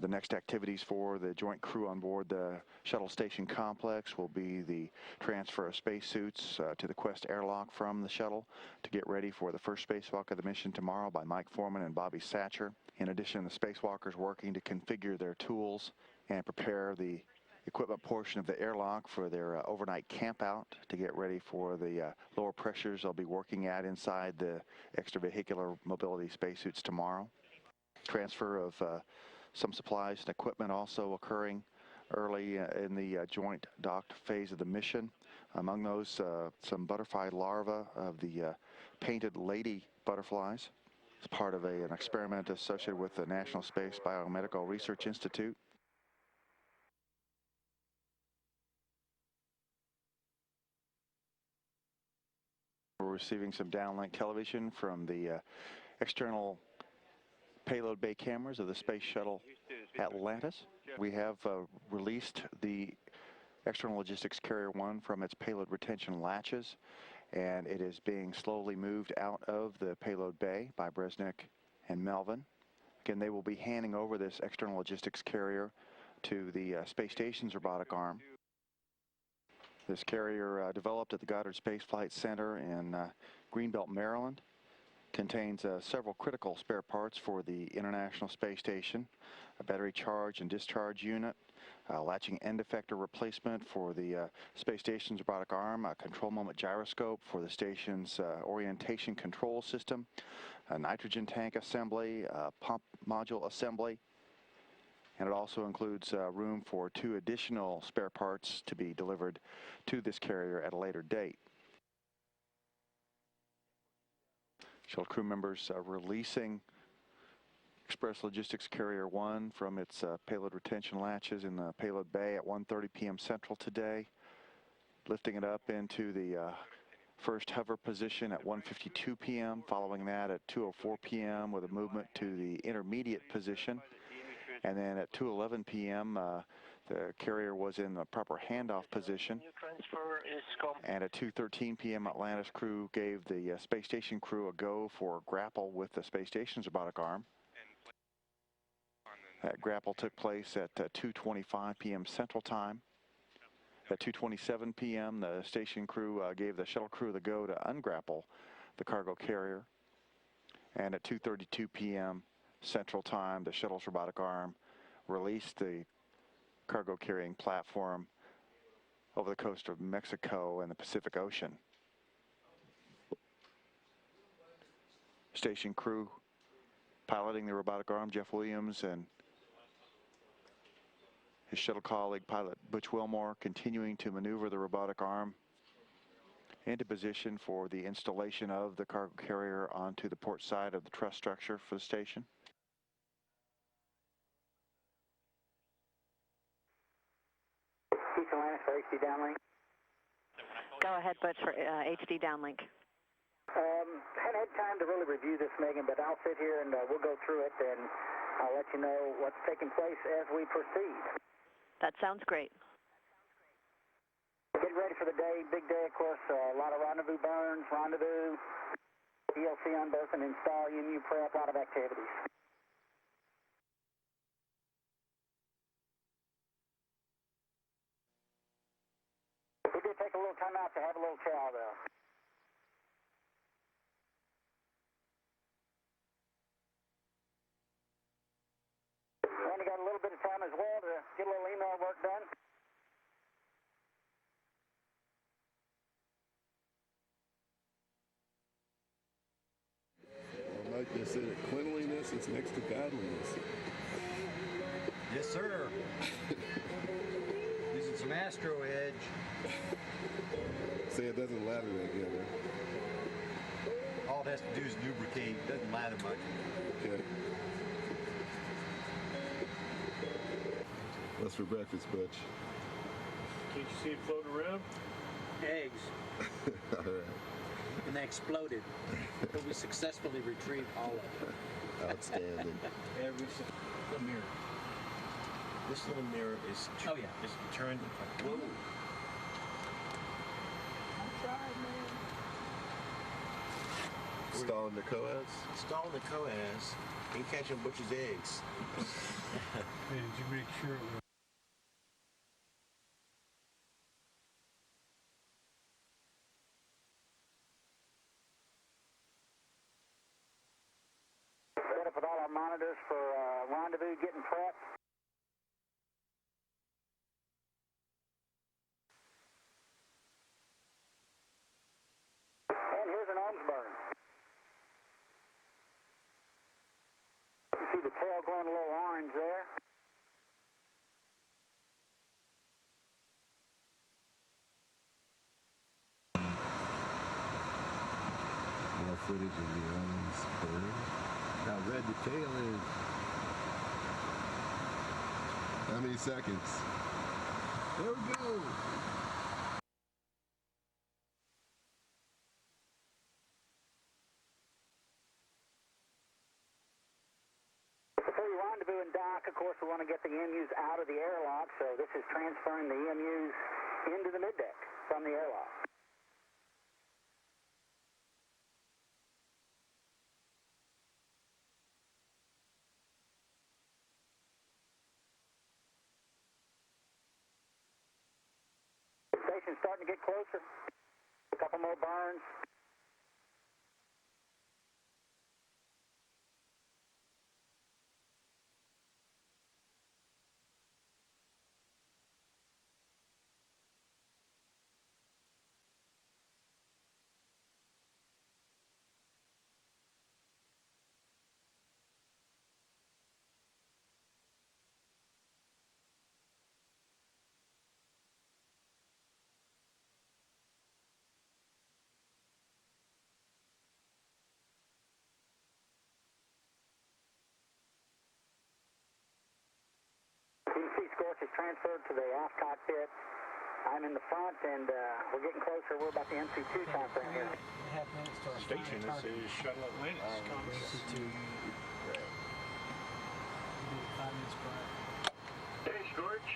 The next activities for the joint crew on board the shuttle station complex will be the transfer of spacesuits to the Quest airlock from the shuttle to get ready for the first spacewalk of the mission tomorrow by Mike Foreman and Bobby Satcher. In addition, the spacewalkers working to configure their tools and prepare the equipment portion of the airlock for their overnight campout to get ready for the lower pressures they'll be working at inside the extravehicular mobility spacesuits tomorrow. Transfer of Some supplies and equipment also occurring early in the joint docked phase of the mission. Among those, some butterfly larvae of the painted lady butterflies. It's part of an experiment associated with the National Space Biomedical Research Institute. We're receiving some downlink television from the external payload bay cameras of the Space Shuttle Atlantis. We have released the external logistics carrier 1 from its payload retention latches, and it is being slowly moved out of the payload bay by Bresnik and Melvin. Again, they will be handing over this external logistics carrier to the space station's robotic arm. This carrier, developed at the Goddard Space Flight Center in Greenbelt, Maryland, contains several critical spare parts for the International Space Station, a battery charge and discharge unit, latching end effector replacement for the space station's robotic arm, a control moment gyroscope for the station's orientation control system, a nitrogen tank assembly, a pump module assembly, and it also includes room for 2 additional spare parts to be delivered to this carrier at a later date. Shuttle crew members releasing Express Logistics Carrier 1 from its payload retention latches in the payload bay at 1:30 p.m. Central today, lifting it up into the first hover position at 1:52 p.m., following that at 2:04 p.m. with a movement to the intermediate position. And then at 2:11 p.m., the carrier was in the proper handoff position. And at 2:13 p.m., Atlantis crew gave the space station crew a go for grapple with the space station's robotic arm. That grapple took place at 2:25 p.m. Central Time. At 2:27 p.m., the station crew gave the shuttle crew the go to ungrapple the cargo carrier. And at 2:32 p.m. Central Time, the shuttle's robotic arm released the cargo carrying platform over the coast of Mexico and the Pacific Ocean. Station crew piloting the robotic arm, Jeff Williams, and his shuttle colleague, pilot Butch Wilmore, continuing to maneuver the robotic arm into position for the installation of the cargo carrier onto the port side of the truss structure for the station. Atlantis for HD downlink. Go ahead, Butch, for HD downlink. Haven't had time to really review this, Megan, but I'll sit here and we'll go through it, and I'll let you know what's taking place as we proceed. That sounds great. Getting ready for the day. Big day, of course. A lot of rendezvous burns, rendezvous, ELC on berth and install, UMU prep, a lot of activities. We did take a little time out to have a little chow, though. And you got a little bit of time as well to get a little email work done. Well, Mike just said it, cleanliness is next to godliness. Yes, sir. Using some Astro Edge. Say it doesn't lather together. All it has to do is lubricate. Doesn't lather much. Okay. What's for breakfast, Butch? Can't you see it floating around? Eggs. All right. And they exploded. But we successfully retrieved all of them. Outstanding. Every little mirror. This little mirror is is turned. Whoa. I'm trying, man. Installing the coax? Installing the coax and catching Butch's eggs. Hey, did you make sure it was? Set up with all our monitors for rendezvous, getting prepped. And here's an arms burn. You see the tail glowing a little orange there. More footage of the bird. How red the tail is. How many seconds? There we go. Before we rendezvous and dock, of course, we want to get the EMUs out of the airlock, so this is transferring the EMUs into the middeck from the airlock. The station's starting to get closer. A couple more burns. PC Scorch is transferred to the aft cockpit. I'm in the front, and we're getting closer. We're about the MC2 time frame here. Station, this is Shuttle Atlantis. MC2. Hey, Scorch,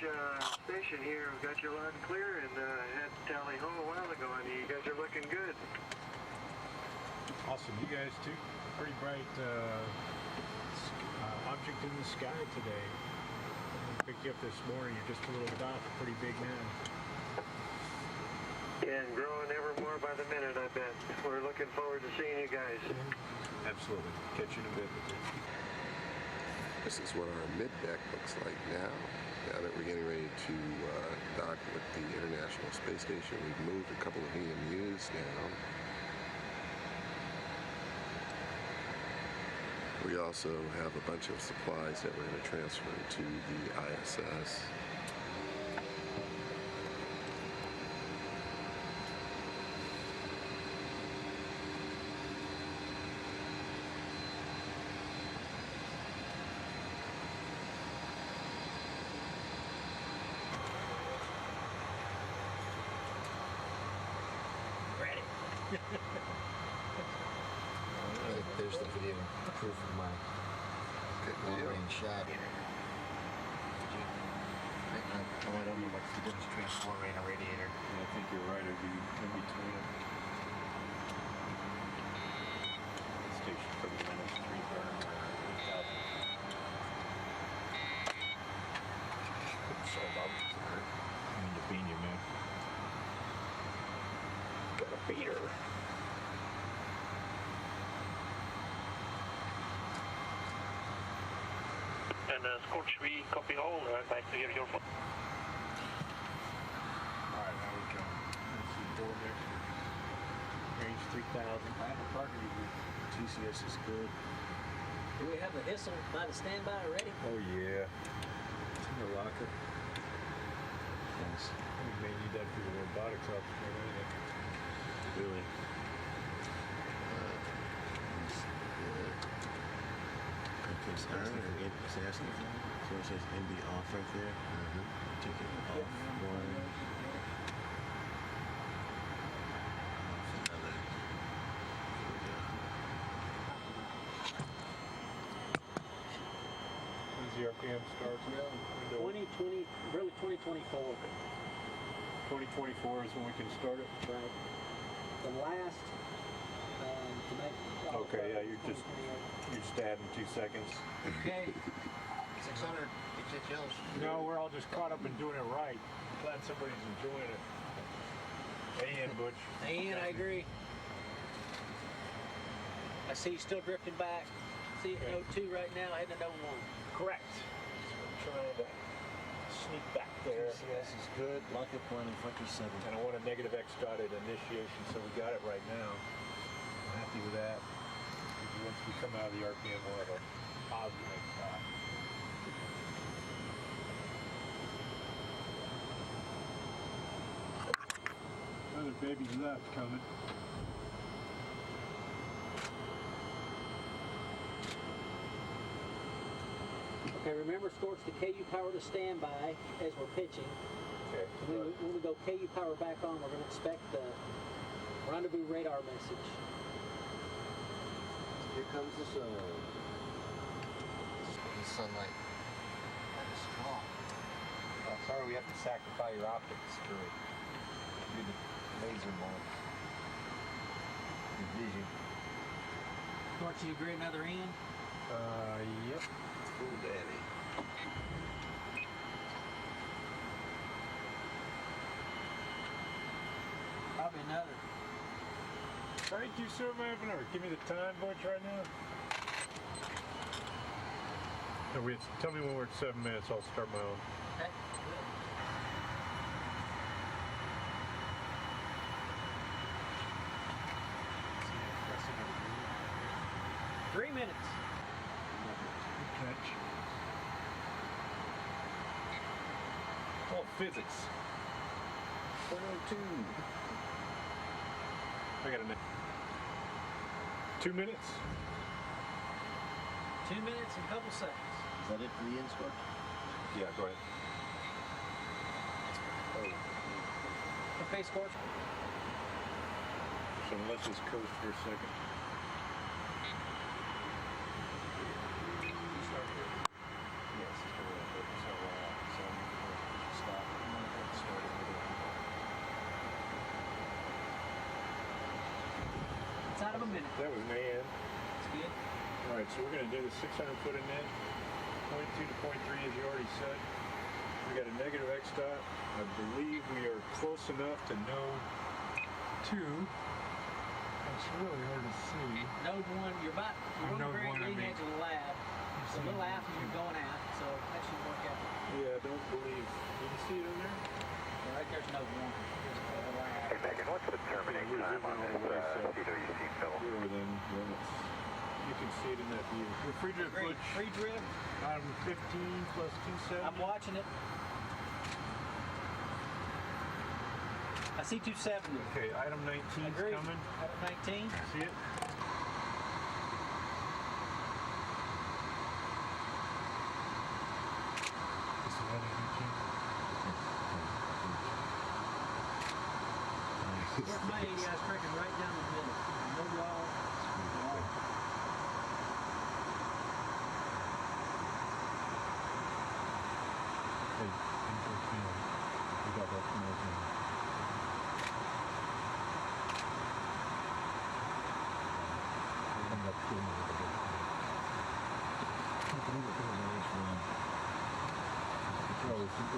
station here. We got you loud and clear, and had tally ho a while ago, and you guys are looking good. Awesome. You guys too. Pretty bright object in the sky today. Picked you up this morning. You're just a little bit off. Pretty big now. And growing ever more by the minute, I bet. We're looking forward to seeing you guys. Absolutely. Catch you in a bit. This is what our mid-deck looks like now. Now that we're getting ready to dock with the International Space Station, we've moved a couple of EMUs now. We also have a bunch of supplies that we're going to transfer to the ISS. There's the video proof of my long-range shot. I don't know what's the difference between a floor ray and a radiator. Yeah, I think you're right. It'd be in between them. Station for the minus 3 burn or 8,000. Sorry, Bob. Sorry. I mean to bean you, man. Got a beater. And Scorch, we copy all. Back to your phone. Alright, now we go. That's the door there. Range 3,000. I have a parking here. TCS is good. Do we have the Hissel by the standby already? Oh, yeah. It's in the locker. Nice. We may need that for the robotics option. Really? It's asking for it. So it says NB off right there. Take it off. One. Another. When's the RPM start now? 2020, really 2024. 2024 is when we can start it. Right. The last to make. Okay, yeah, you're stabbing 2 seconds. Okay. 600 XHLs. No, we're all just caught up in doing it right. Glad somebody's enjoying it. A.N. Butch. A.N. I agree. I see you still drifting back. See it in 02 right now, heading to 01. Correct. So I'm trying to sneak back there. TCS is good. Lock up 1 and Funky 7. And I want a negative X dot at initiation, so we got it right now. I'm happy with that. Once we come out of the RPM, we'll have a positive X dot. baby left coming. Okay, remember, Scorch, the KU power to standby as we're pitching. Okay. When we go KU power back on, we're going to expect the rendezvous radar message. Here comes the sun. The sunlight. That is strong. Oh, sorry, we have to sacrifice your optics to do the laser mode. The vision. Scorch, you agree another end? Yep. Cool, daddy. Probably another. Thank you, Sir Mavener. Give me the time, Butch, right now. No, tell me when we're at 7 minutes. I'll start my own. Okay. 3 minutes. Good catch. Oh, physics. 102. I got a 2 minutes. 2 minutes and a couple seconds. Is that it for the end score? Yeah, go ahead. Okay, Scorch. So let's just coast for a second. Yes. Stop. It's out of a minute. That was man. That's good. All right, so we're going to do the 600-foot in net, 0.2 to 0.3, as you already said. We got a negative X dot. I believe we are close enough to node 2. It's really hard to see. Node 1, you're on the very leading edge of the lab. It's a little after you're going out, so that should work out. Yeah, I don't believe. Can you see it on there? Yeah, right there's node 1. Hey, Megan, what's the terminate time on this CWC fill? Zero then limits. You can see it in that view. We're free drift. Free drift. 15 plus 270. I'm watching it. I see 270. Okay, item 19 is coming. Item 19. See it? Where's my 80? I was tracking right down the middle. No y'all. Hey, we got that promotion.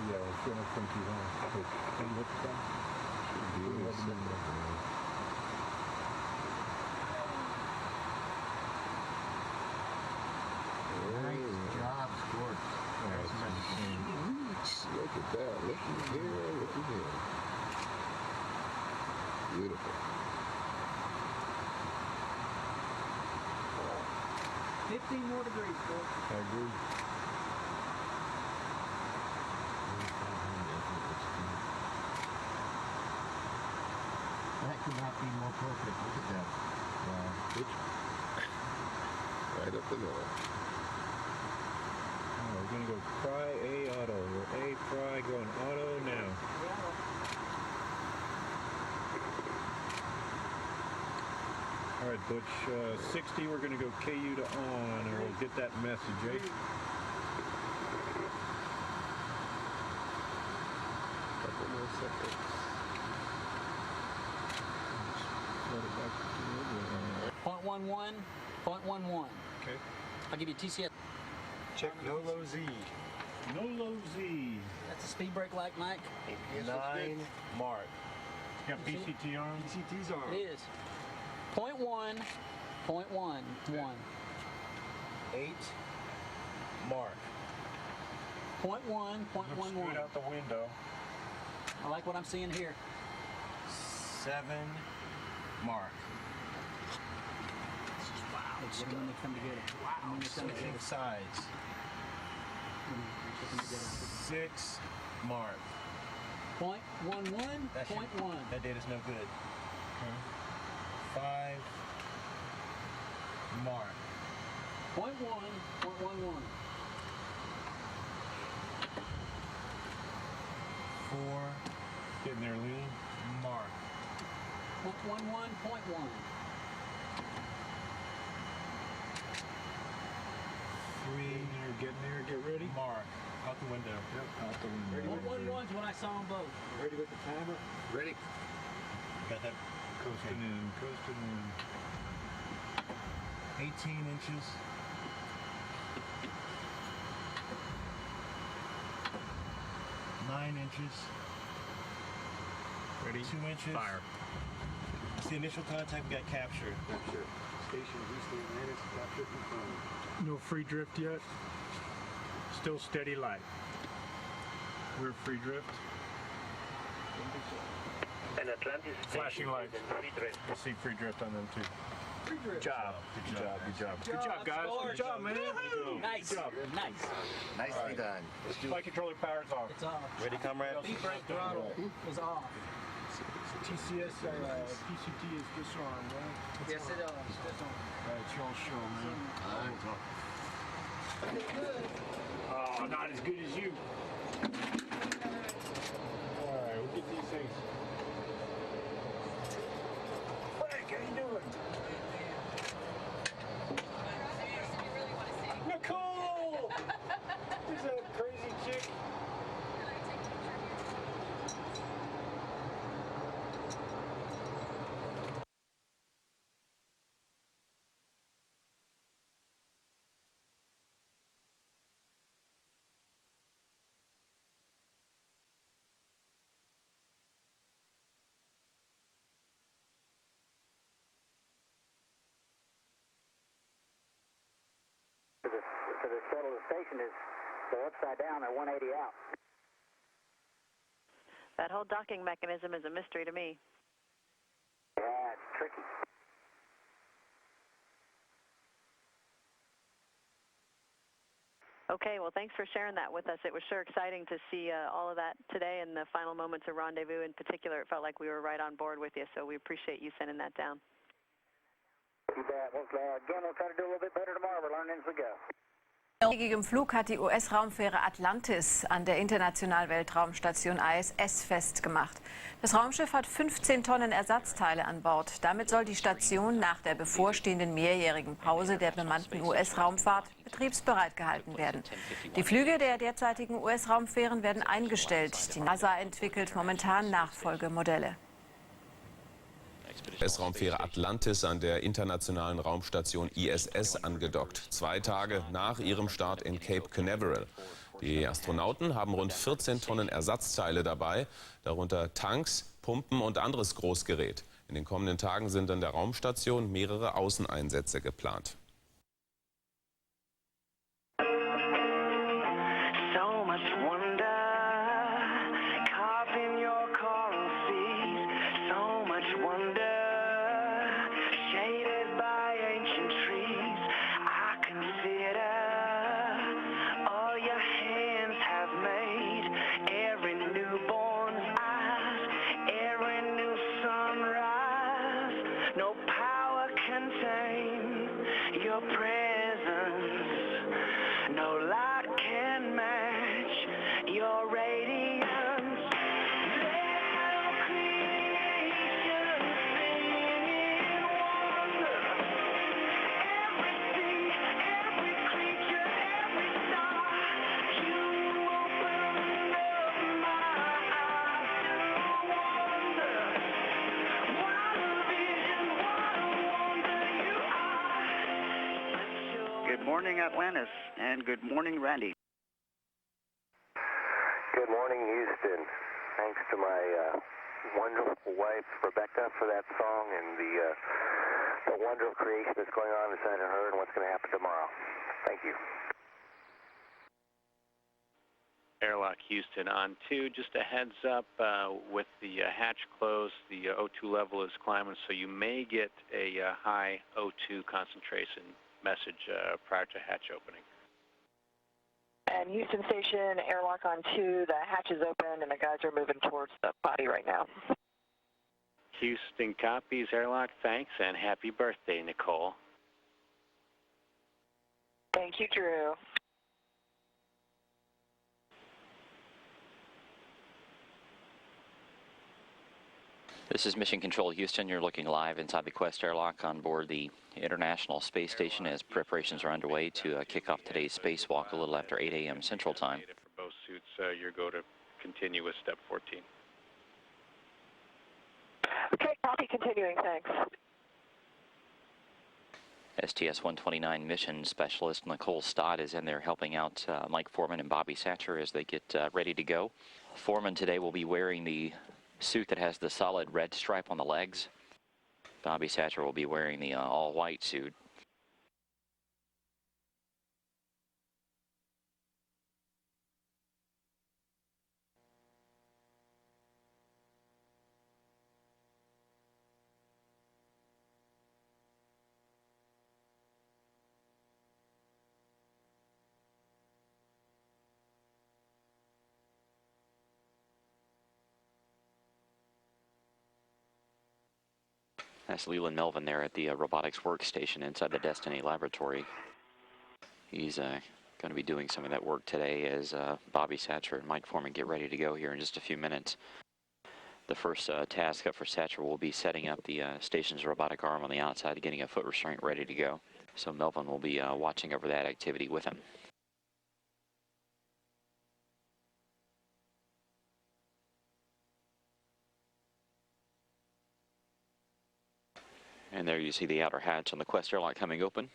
Yeah, it's going to think you want. Okay, can you look at that? Nice job, Scorch. Look at that. Looky here, looky here. Beautiful. 15 more degrees, Scorch. I agree. That could not be more perfect. Look at that. Right up the middle. Oh, we're going to go Pry A auto. We're A Pry going auto now. All right, Butch, 60, we're going to go KU to on, and we'll get that message, eh? Couple more seconds. .11, .11. Okay. I'll give you TCS. Check NOLO Z. NOLO Z. That's a speed brake light, Mike. 9 mark. Got PCT on? PCT's on. It is. .1, .1, 1. 8 mark. .1, .11. Looks good out the window. I like what I'm seeing here. 7 mark. Wow, it's when they come together. Wow, switching sides. 6 mark. .11.1. That data's no good. 5 mark. .1.11. 4 Getting there, Lee. mark. .11.1. 3 Getting there, get ready. mark. Out the window. Yep, out the window. .11's when I saw them both. Ready with the timer? Ready? Got that? Coasting in, coasting in. 18 inches. 9 inches. Ready? 2 inches. Fire. It's the initial contact. We got captured. Capture. Station Houston, Atlantis, capture confirmed. No free drift yet. Still steady light. We're free drift. And Atlantis Flashing lights. We'll see free drift on them too. Good job. Good job. Good job. Good job, guys. Good job, man. Nice. Good job. Nice. Nicely done. Flight controller power's off. It's off. Ready, comrade? Deep brake throttle is off. TCS or PCT is disarmed, right? Yes, it is. Alright, y'all show, man. Good. Oh, not as good as you. Alright, we'll get these things. Frank, how you doing? Nicole! There's a crazy chick. So the shuttle station is, they're upside down, they're 180 out. That whole docking mechanism is a mystery to me. Yeah, it's tricky. Okay, well, thanks for sharing that with us. It was sure exciting to see all of that today and the final moments of rendezvous in particular. It felt like we were right on board with you, so we appreciate you sending that down. You bet. Well, again, we'll try to do a little bit better tomorrow. We're learning as we go. Im Flug hat die US-Raumfähre Atlantis an der Internationalen Weltraumstation ISS festgemacht. Das Raumschiff hat 15 Tonnen Ersatzteile an Bord. Damit soll die Station nach der bevorstehenden mehrjährigen Pause der bemannten US-Raumfahrt betriebsbereit gehalten werden. Die Flüge der derzeitigen US-Raumfähren werden eingestellt. Die NASA entwickelt momentan Nachfolgemodelle. US-Raumfähre Atlantis an der internationalen Raumstation ISS angedockt, 2 Tage nach ihrem Start in Cape Canaveral. Die Astronauten haben rund 14 Tonnen Ersatzteile dabei, darunter Tanks, Pumpen und anderes Großgerät. In den kommenden Tagen sind an der Raumstation mehrere Außeneinsätze geplant. Good morning, Atlantis, and good morning, Randy. Good morning, Houston. Thanks to my wonderful wife, Rebecca, for that song and the wonderful creation that's going on inside of her and what's going to happen tomorrow. Thank you. Airlock Houston on 2. Just a heads up, with the hatch closed, the O2 level is climbing, so you may get a high O2 concentration message prior to hatch opening. And Houston Station, airlock on 2, the hatch is open, and the guys are moving towards the body right now. Houston copies, airlock, thanks, and happy birthday, Nicole. Thank you, Drew. This is Mission Control Houston. You're looking live inside the Quest airlock on board the International Space Station as preparations are underway to kick off today's spacewalk a little after 8 a.m. Central Time. For both suits, your go to continue with step 14. Okay, copy, continuing, thanks. STS-129 mission specialist Nicole Stott is in there helping out Mike Foreman and Bobby Satcher as they get ready to go. Foreman today will be wearing the suit that has the solid red stripe on the legs. Bobby Satcher will be wearing the all-white suit. That's Leland Melvin there at the robotics workstation inside the Destiny laboratory. He's going to be doing some of that work today as Bobby Satcher and Mike Foreman get ready to go here in just a few minutes. The first task up for Satcher will be setting up the station's robotic arm on the outside, getting a foot restraint ready to go. So Melvin will be watching over that activity with him. And there you see the outer hatch on the Quest airlock coming open.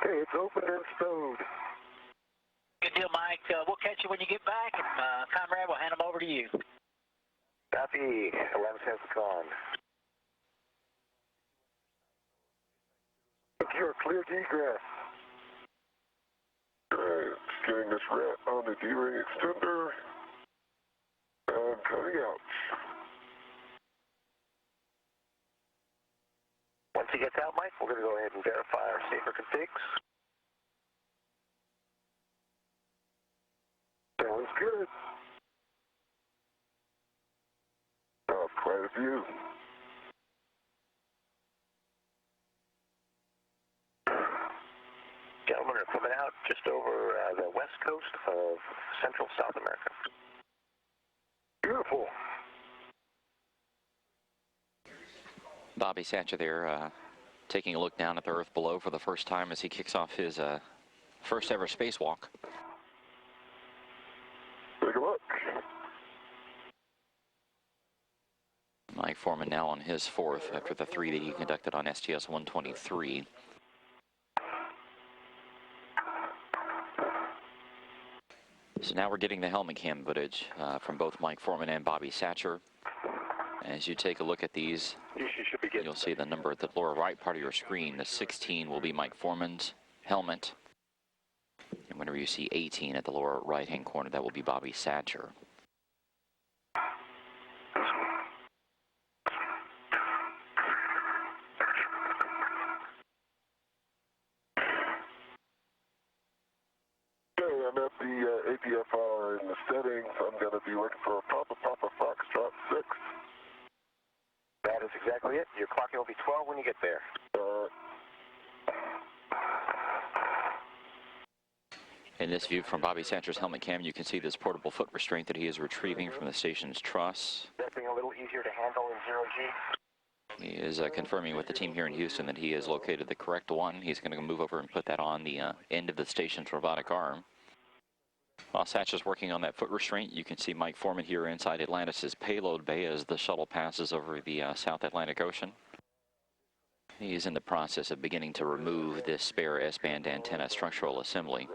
Okay, it's open and stowed. Good deal, Mike. We'll catch you when you get back, and Conrad will hand them over to you. Copy. Atlantis has gone. You're clear to egress. Alright, getting this rat on the D-ring extender. And coming out. Once he gets out, Mike, we're going to go ahead and verify our safer configs. Sounds good. Quite a few. Gentlemen are coming out just over the west coast of Central South America. Beautiful. Bobby Satcher there taking a look down at the Earth below for the first time as he kicks off his first ever spacewalk. Take a look. Mike Foreman now on his fourth after the 3 that he conducted on STS-123. So now we're getting the helmet cam footage from both Mike Foreman and Bobby Satcher. As you take a look at these, you'll see the number at the lower right part of your screen. The 16 will be Mike Foreman's helmet. And whenever you see 18 at the lower right-hand corner, that will be Bobby Satcher. I'm at the APFR in the settings. I'm going to be looking for a Papa Foxtrot 6. That is exactly it. Your clocking will be 12 when you get there. In this view from Bobby Satcher's helmet cam, you can see this portable foot restraint that he is retrieving from the station's truss. That being a little easier to handle in 0G. He is confirming with the team here in Houston that he has located the correct one. He's going to move over and put that on the end of the station's robotic arm. While Satcher's working on that foot restraint, you can see Mike Foreman here inside Atlantis' payload bay as the shuttle passes over the South Atlantic Ocean. He is in the process of beginning to remove this spare S-band antenna structural assembly.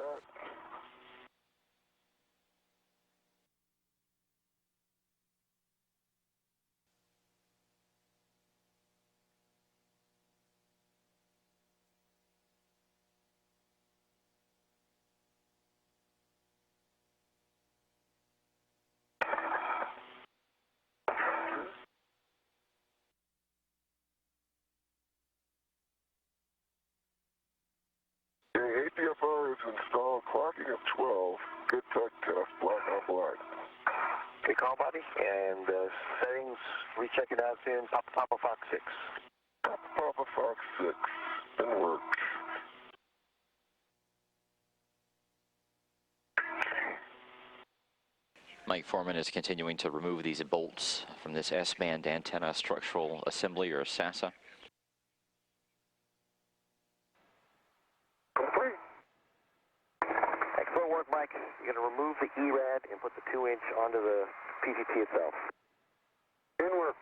nodes installed, clocking at 12. Good tech test, black on black. Good call, Bobby. And settings, rechecking out soon. Papa Fox 6. Papa Fox 6. In work. Mike Foreman is continuing to remove these bolts from this S-band antenna structural assembly, or SASA. Complete. Excellent work, Mike. You're going to remove the ERAD and put the 2-inch onto the PCT itself. In work.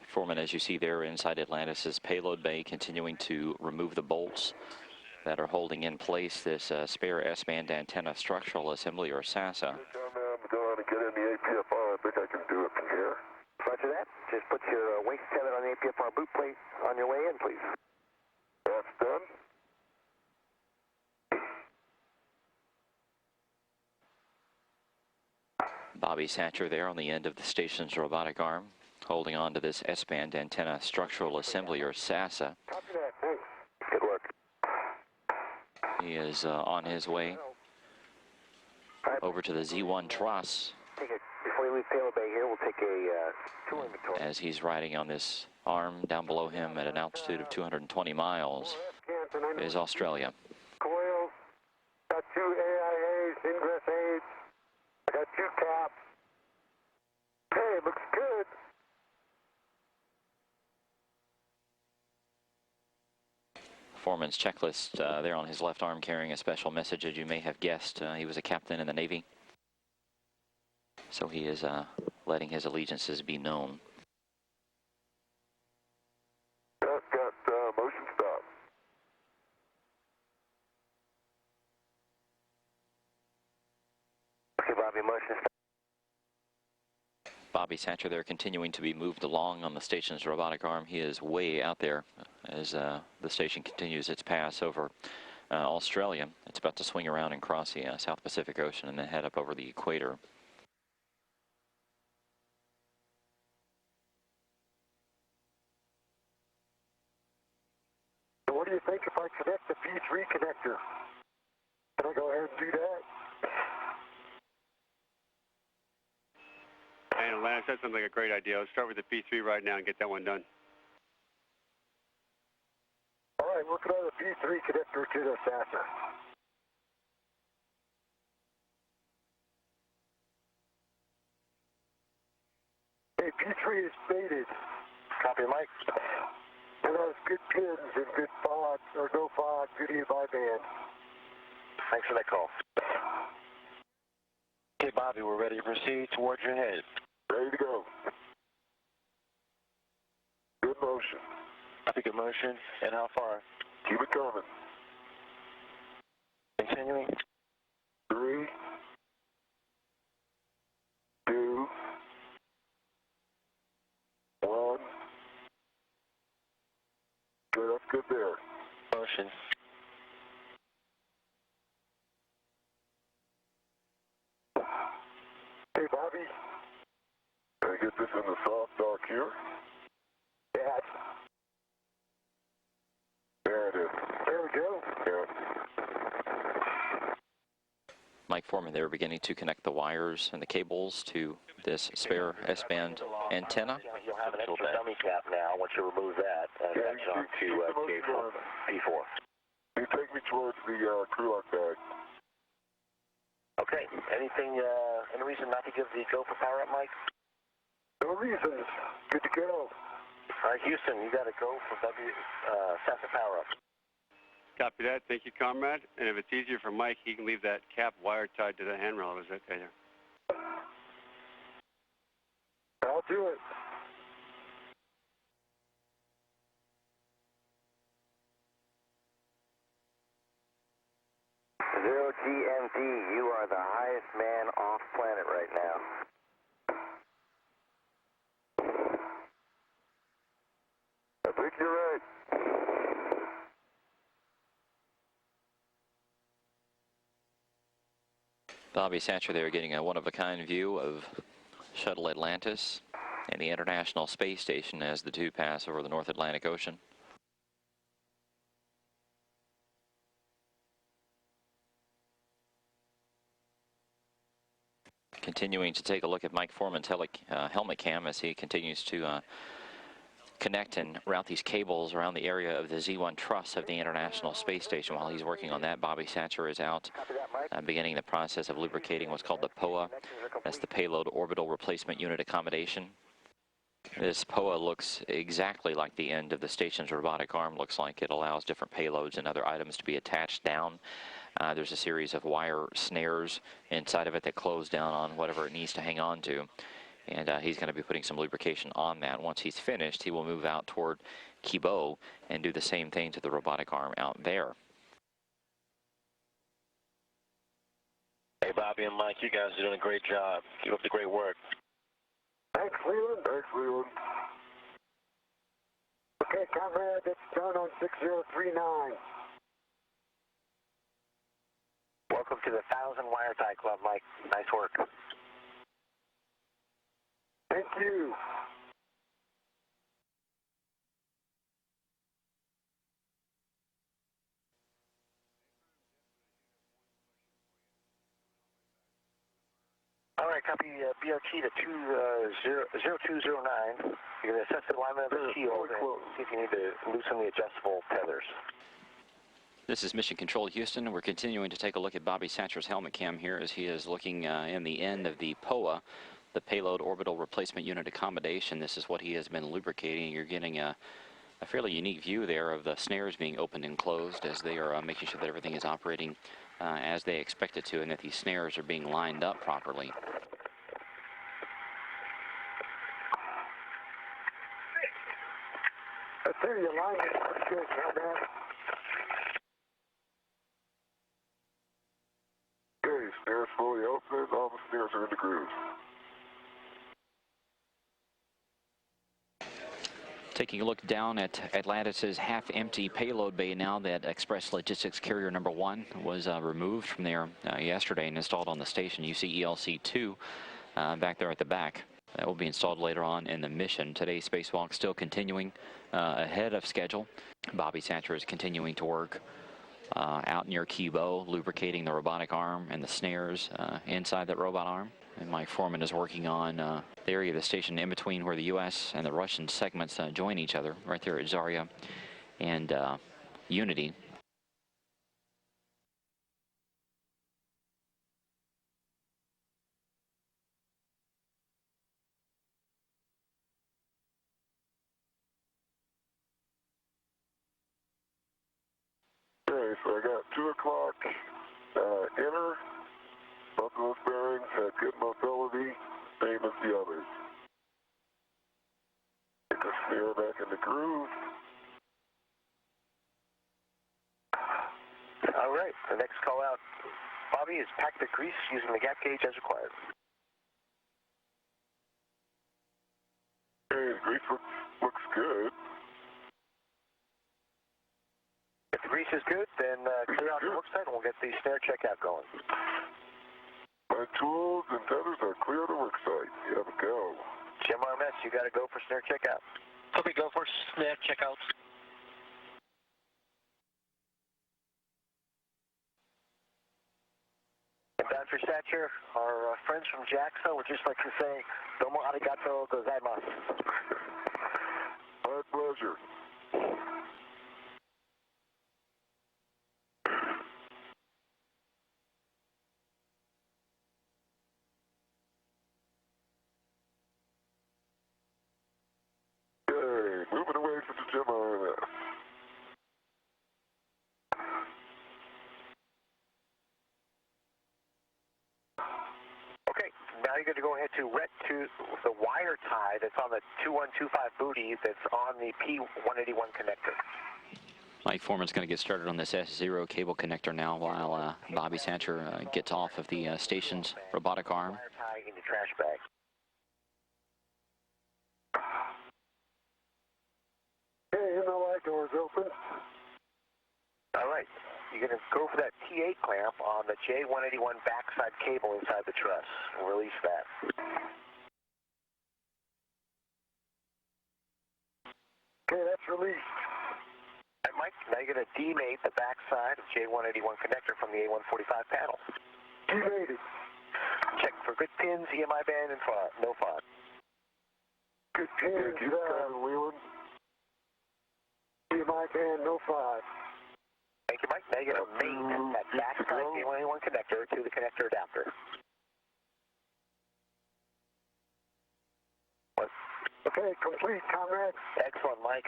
Foreman, as you see there inside Atlantis' payload bay, continuing to remove the bolts that are holding in place this spare S-band antenna structural assembly, or SASA. I'm going to get in the APFR. I think I can do it from here. Roger that. Just put your waist tether on the APFR boot plate on your way in, please. That's done. Bobby Satcher there on the end of the station's robotic arm, holding on to this S-band antenna structural assembly, or SASA. Copy that. Thanks. Good work. He is on his way over to the Z1 truss. Before you leave payload bay here, we'll take a tour inventory. As he's riding on this arm down below him at an altitude of 220 miles is Australia. Coils, got 2 AIAs, ingress aids. I got 2 caps. Hey, it looks good. Foreman's checklist there on his left arm, carrying a special message. As you may have guessed, he was a captain in the Navy, so he is letting his allegiances be known. Got motion stop. Okay, Bobby, motion stop. Bobby Satcher there continuing to be moved along on the station's robotic arm. He is way out there as the station continues its pass over Australia. It's about to swing around and cross the South Pacific Ocean and then head up over the equator. So what do you think if I connect the P3 connector? Can I go ahead and do that? And Atlantis, that sounds like a great idea. Let's start with the P3 right now and get that one done. All right, working on the P3 connector to the SASA. Hey, P3 is faded. Copy, Mike. It has good pins and good fog, or no fog, good band. Thanks for that call. Okay, Bobby, we're ready to proceed towards your head. Ready to go. Good motion. Copy, good motion. And how far? Keep it coming. Continuing. 3, 2, 1. Good, that's good there. Motion. Hey, Bobby. Can I get this in the soft dock here? Yeah. There it is. There we go. Yeah. Mike Foreman there beginning to connect the wires and the cables to this spare S-band antenna. You'll have an extra dummy cap now once you remove that. Yeah, that's on to P4. You take me towards the crew lock bag. Okay. Anything, any reason not to give the go for power up, Mike? No reason. Good to go. All right, Houston, you got to go for SASA power up. Copy that. Thank you, comrade. And if it's easier for Mike, he can leave that cap wire tied to the handrail. Is that there? I'll do it. Zero GMD, you are the highest man off planet right now. You're right. Bobby Satcher there getting a one-of-a-kind view of Shuttle Atlantis and the International Space Station as the two pass over the North Atlantic Ocean. Continuing to take a look at Mike Foreman's helmet cam as he continues to connect and route these cables around the area of the Z1 truss of the International Space Station. While he's working on that, Bobby Satcher is out beginning the process of lubricating what's called the POA. That's the Payload Orbital Replacement Unit Accommodation. This POA looks exactly like the end of the station's robotic arm looks like. It allows different payloads and other items to be attached down. There's a series of wire snares inside of it that close down on whatever it needs to hang on to. And he's going to be putting some lubrication on that. Once he's finished, he will move out toward Kibo and do the same thing to the robotic arm out there. Hey, Bobby and Mike, you guys are doing a great job. Keep up the great work. Thanks, Leland. Thanks, Leland. Okay, Conrad, it's done on 6039. Welcome to the 1,000 Wire Tie Club, Mike. Nice work. Thank you. All right, copy BRT to 0209. You're going to assess the alignment of the shield and see if you need to loosen the adjustable tethers. This is Mission Control Houston. We're continuing to take a look at Bobby Satcher's helmet cam here as he is looking in the end of the POA, the Payload Orbital Replacement Unit Accommodation. This is what he has been lubricating. You're getting a fairly unique view there of the snares being opened and closed as they are making sure that everything is operating as they expect it to and that these snares are being lined up properly. I tell you, your line is pretty good, Conrad. Okay, snares fully open. All the snares are in the grooves. Taking a look down at Atlantis' half-empty payload bay now that Express Logistics Carrier number 1 was removed from there yesterday and installed on the station. You see ELC-2 back there at the back. That will be installed later on in the mission. Today's spacewalk still continuing ahead of schedule. Bobby Satcher is continuing to work out near Kibo, lubricating the robotic arm and the snares inside that robot arm. And Mike Foreman is working on the area of the station in between where the U.S. and the Russian segments join each other, right there at Zarya and Unity. Okay, so I got 2 o'clock inner. Both of those bearings had good mobility, same as the others. Get the snare back in the groove. All right, the next call out, Bobby, is pack the grease using the gap gauge as required. Okay, the grease looks good. If the grease is good, then clear out the work site and we'll get the snare checkout going. My tools and tethers are clear to work site. You have a go. Jim RMS, you got to go for snare checkout. Okay, go for snare checkout. And Dr. Satcher, our friends from JAXA would just like to say, domo arigato gozaimasu. My pleasure. Okay, moving away from the Jim RMS. Okay, now you're going to go ahead to ret to the wire tie that's on the 2125 booty that's on the P181 connector. Mike Foreman's going to get started on this S0 cable connector now while Bobby Satcher gets off of the station's robotic arm. Wire tie in the trash bag. Okay, MLI doors open. All right. You're going to go for that T8 clamp on the J181 backside cable inside the truss. Release that. Okay, that's released. All right, Mike, now you're going to demate the backside of J181 connector from the A145 panel. Demated. Check for good pins, EMI band, and no fog. Good pins, Wheeling. EMI band, no fog. Thank you, Mike. Now you're going to mate that backside J181 connector to the connector adapter. Okay, complete, comrade. Excellent, Mike.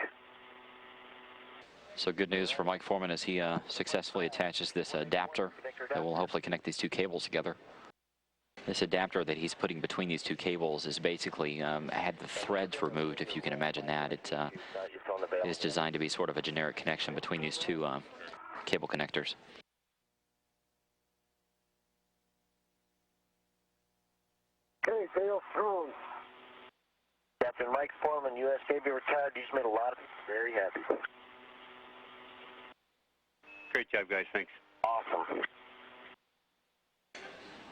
So good news for Mike Foreman as he successfully attaches this adapter that will hopefully connect these two cables together. This adapter that he's putting between these two cables is basically had the threads removed, if you can imagine that. It is designed to be sort of a generic connection between these two cable connectors. Okay, bail thrown. Captain Mike Foreman, U.S. Navy retired. He's made a lot of people very happy. Great job, guys. Thanks. Awesome.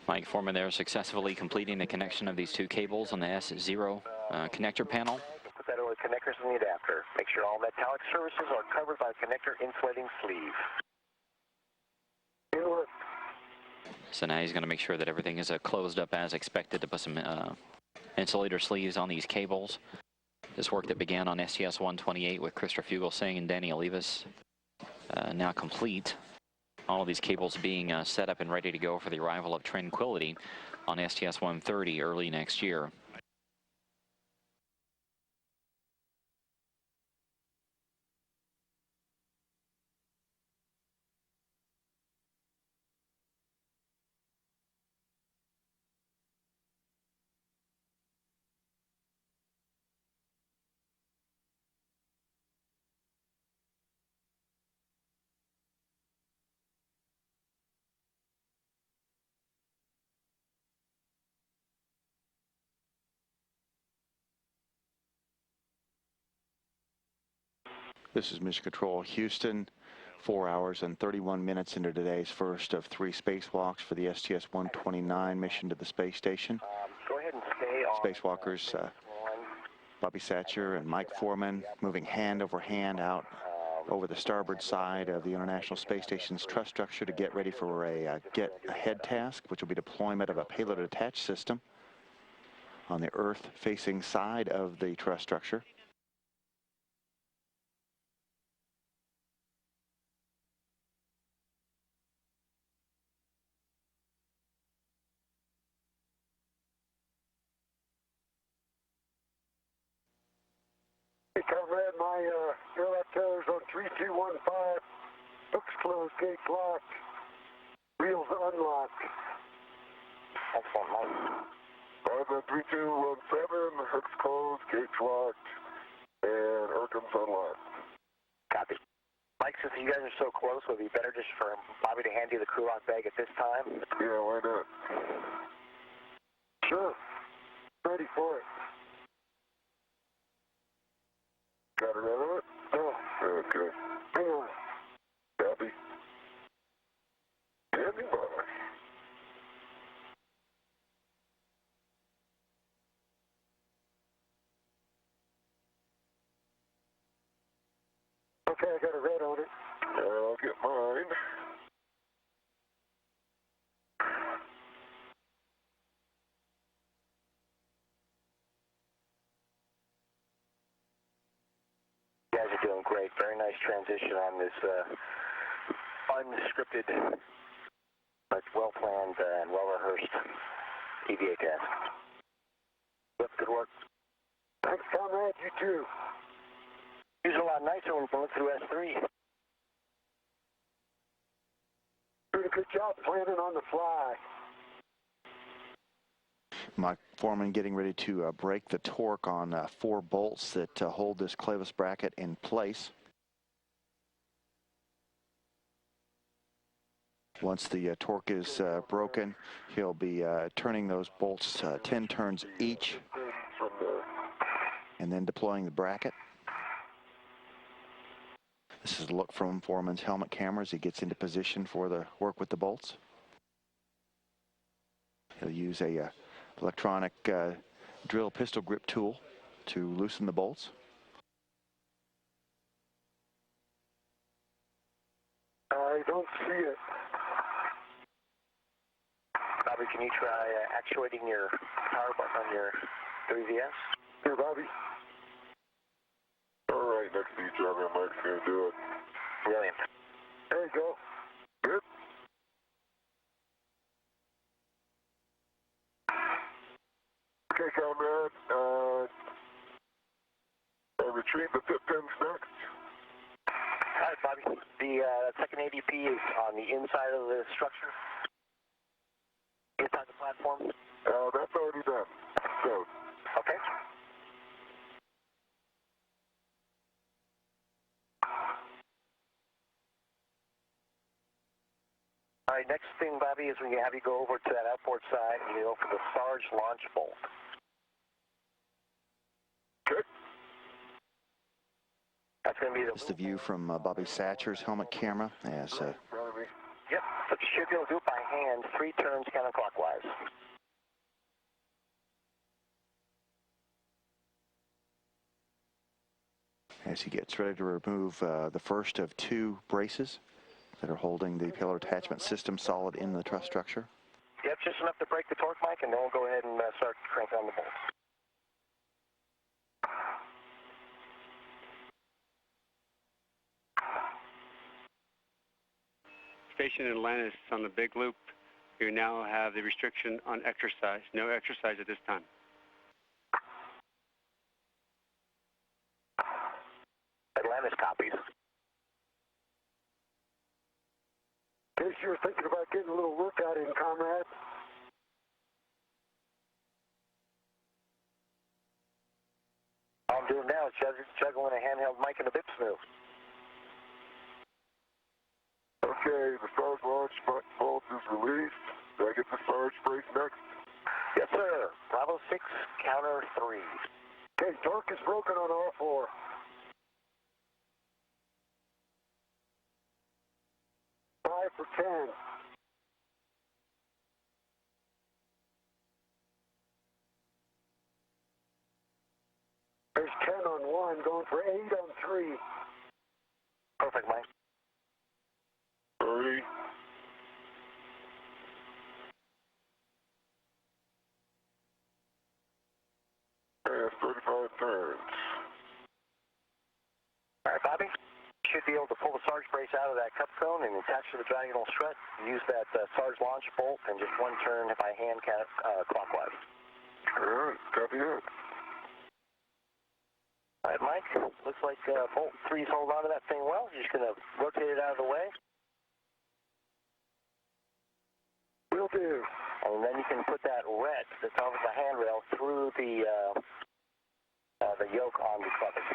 Mike Foreman there successfully completing the connection of these two cables on the S0 connector panel. Put that over the connectors and the adapter. Make sure all metallic surfaces are covered by connector insulating sleeve. So now he's going to make sure that everything is closed up as expected to put some insulator sleeves on these cables. This work that began on STS-128 with Chris Fugelsing and Danny Olivas now complete. All of these cables being set up and ready to go for the arrival of Tranquility on STS-130 early next year. This is Mission Control Houston, 4 hours and 31 minutes into today's first of 3 spacewalks for the STS-129 mission to the space station. Go ahead and stay on. Spacewalkers Bobby Satcher and Mike Foreman moving hand over hand out over the starboard side of the International Space Station's truss structure to get ready for a get ahead task, which will be deployment of a payload attached system on the Earth-facing side of the truss structure. Hey, comrade, my airlock tellers on 3215. Hooks closed, gates locked. Wheels unlocked. Excellent, Mike. On the 3217, hooks closed, gates locked, and Urcham's unlocked. Copy. Mike, since you guys are so close, would it be better just for Bobby to hand you the crew lock bag at this time? Yeah, why not? Sure. Ready for it. Got it out of it? Oh. Okay. Hang on. Copy. Standing by. Okay, I got a red on it. I'll get mine. You guys are doing great. Very nice transition on this unscripted, but well-planned and well-rehearsed EVA test. Yep, good work. Thanks, comrade. You too. These are a lot nicer when going through S3. Doing a good job planning on the fly. Mike Foreman getting ready to break the torque on 4 bolts that hold this clevis bracket in place. Once the torque is broken, he'll be turning those bolts 10 turns each and then deploying the bracket. This is a look from Foreman's helmet camera as he gets into position for the work with the bolts. He'll use a electronic drill pistol grip tool to loosen the bolts. I don't see it. Bobby, can you try actuating your power button on your 3VS? Here, Bobby. All right, next to each other, Mike's going to do it. Brilliant. There you go. Good. Okay, comrade. Retrieve the tip pins next. All right, Bobby. The second ADP is on the inside of the structure. Inside the platform. That's already done. So. Okay. All right, next thing, Bobby, is we have you go over to that outboard side and you go for the Sarge launch bolt. Good. That's going to be This is the view from Bobby Satcher's helmet camera. As, Yep, so you should be able to do it by hand, 3 turns counterclockwise. as he gets ready to remove the first of 2 braces that are holding the payload attachment system solid in the truss structure. Yep, just enough to break the torque, Mike, and then we'll go ahead and start cranking on the bolts. Station in Atlantis on the big loop, you now have the restriction on exercise. No exercise at this time. Atlantis copies. In case you were thinking about getting a little workout in, comrade. All I'm doing now is juggling a handheld mic and a bip move. Okay, the Sarge launch bolt is released. Do I get the Sarge brace next? Yes, sir. Bravo 6, counter 3. Okay, torque is broken on all 4. For 10. There's 10 on 1, going for 8 on 3. Perfect, Mike. 30. And 35 turns. All right, Bobby. Should be able to pull the Sarge brace out of that cup cone and attach to the diagonal strut. Use that Sarge launch bolt and just 1 turn by hand clockwise. All right, copy that. All right, Mike. Looks like bolt 3's holding on to that thing well. You're just going to rotate it out of the way. Will do. And then you can put that ret that's over the handrail through the yoke on the clutch.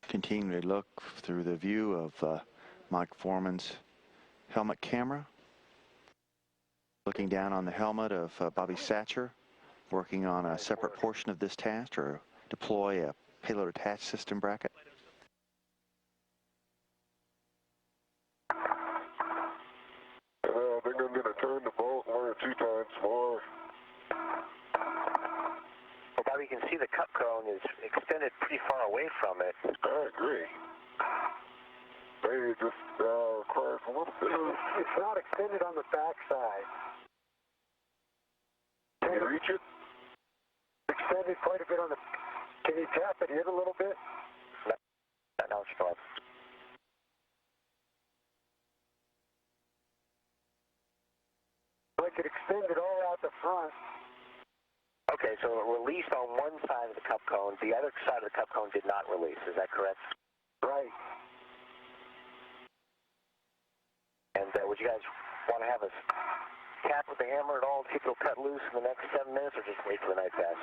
Continue to look through the view of Mike Foreman's helmet camera. Looking down on the helmet of Bobby Satcher, working on a separate portion of this task to deploy a payload attach system bracket. I think I'm going to turn the bolt 1 or 2 times more. Well, Bobby, you can see the cup cone is extended pretty far away from it. I agree. Maybe it just requires a little bit of... It's not extended on the back side. Can you reach it? Extended quite a bit on the... Can you tap it in a little bit? No, it's fine. Like it extended all out the front. Okay, so it released on one side of the cup cone. The other side of the cup cone did not release. Is that correct? Right. And would you guys want to have us tap with the hammer at all to see if it'll cut loose in the next 7 minutes, or just wait for the night pass?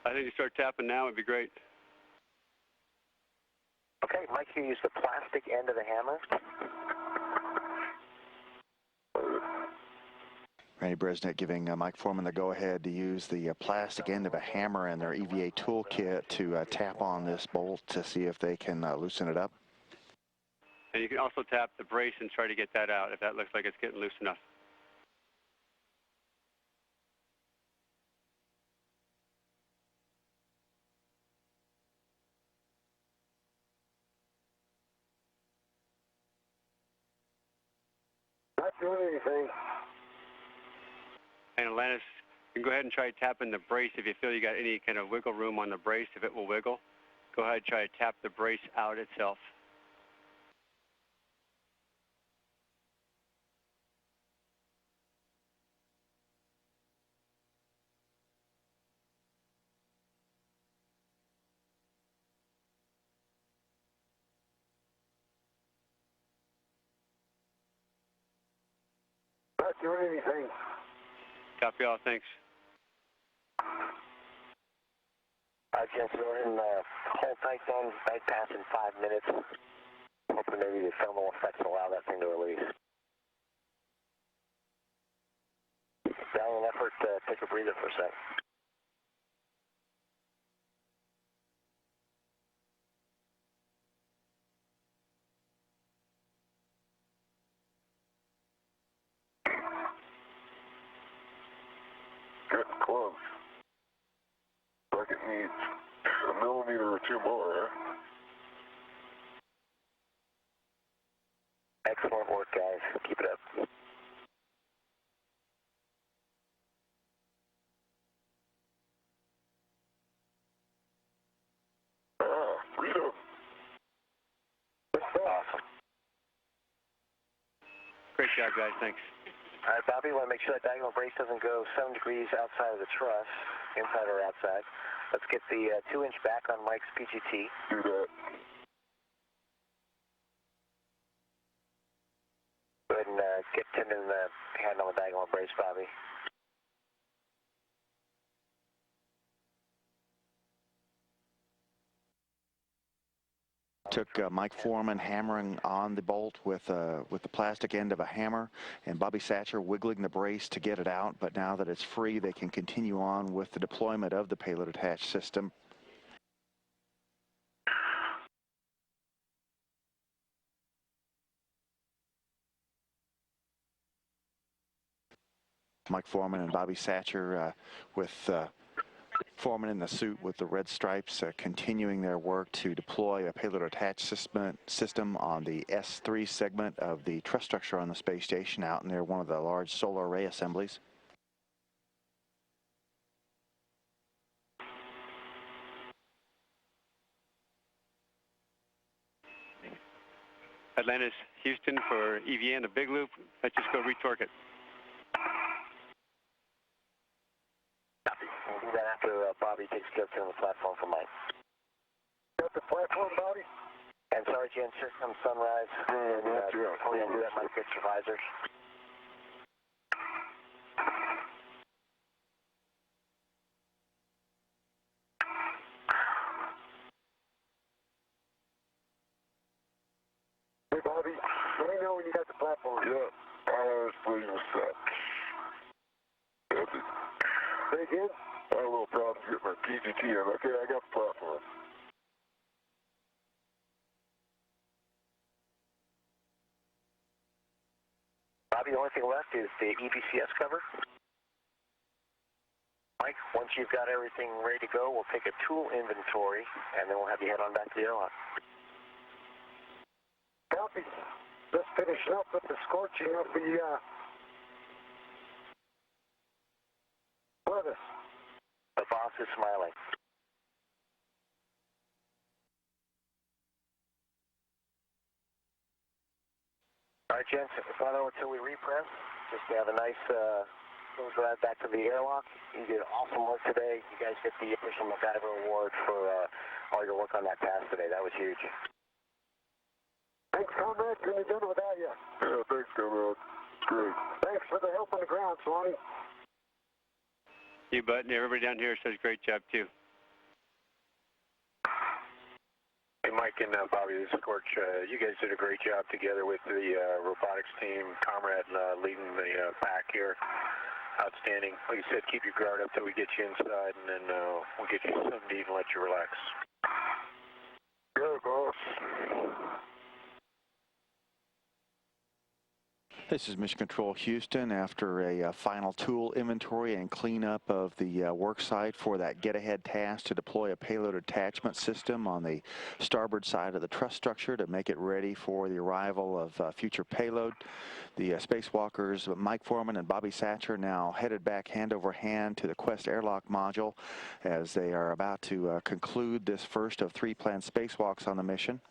I think you start tapping now would be great. Okay, Mike, you use the plastic end of the hammer. Randy Bresnik giving Mike Foreman the go-ahead to use the plastic end of a hammer in their EVA toolkit to tap on this bolt to see if they can loosen it up. And you can also tap the brace and try to get that out if that looks like it's getting loose enough. Not doing anything. And Atlantis, you can go ahead and try tapping the brace if you feel you got any kind of wiggle room on the brace, if it will wiggle. Go ahead and try to tap the brace out itself. Not doing anything. Copy all, thanks. Gents, go ahead and hold tight then. Bypass in 5 minutes. Hoping maybe the thermal effects allow that thing to release. Valiant effort, take a breather for a sec. Getting close. Like it needs a millimeter or two more, huh? Excellent work, guys. Keep it up. Freedom. Awesome. Great job, guys. Thanks. All right, Bobby, want to make sure that diagonal brace doesn't go 7 degrees outside of the truss, inside or outside. Let's get the 2-inch back on Mike's PGT. Do that. Go ahead and get tendon in the hand on the diagonal brace, Bobby. Took Mike Foreman hammering on the bolt with the plastic end of a hammer, and Bobby Satcher wiggling the brace to get it out. But now that it's free, they can continue on with the deployment of the payload attached system. Mike Foreman and Bobby Satcher with Foreman in the suit with the red stripes continuing their work to deploy a payload attached system on the S3 segment of the truss structure on the space station out near one of the large solar array assemblies. Atlantis, Houston for EVA and the big loop. Let's just go retorque it. We'll do that after Bobby takes care of the platform for Mike. Got the platform, Bobby? And sorry, gents, here comes sunrise. Before you do that, Mike, fix your visors. Hey, Bobby, let me know when you got the platform. Yeah, I was pleased with that. Say again? I had a little problem getting my PGT in. Okay, I got the platform. Bobby, the only thing left is the EBCS cover. Mike, once you've got everything ready to go, we'll take a tool inventory, and then we'll have you head on back to the airlock. Copy. Let's finish up with the scorching of the lettuce. The boss is smiling. All right, gents, not over until we repress. Just to have a nice close drive back to the airlock. You did awesome work today. You guys get the official MacGyver Award for all your work on that task today. That was huge. Thanks, comrade. Couldn't have done it without you. Yeah, thanks, comrade. It's great. Thanks for the help on the ground, Swanee. You, Bud, and everybody down here says great job, too. Hey, Mike and Bobby, this is Scorch. You guys did a great job together with the robotics team, comrade leading the pack here. Outstanding. Like you said, keep your guard up till we get you inside, and then we'll get you something to eat and let you relax. Go, boss. This is Mission Control Houston after a final tool inventory and cleanup of the work site for that get-ahead task to deploy a payload attachment system on the starboard side of the truss structure to make it ready for the arrival of future payload. The spacewalkers Mike Foreman and Bobby Satcher now headed back hand over hand to the Quest airlock module as they are about to conclude this first of 3 planned spacewalks on the mission.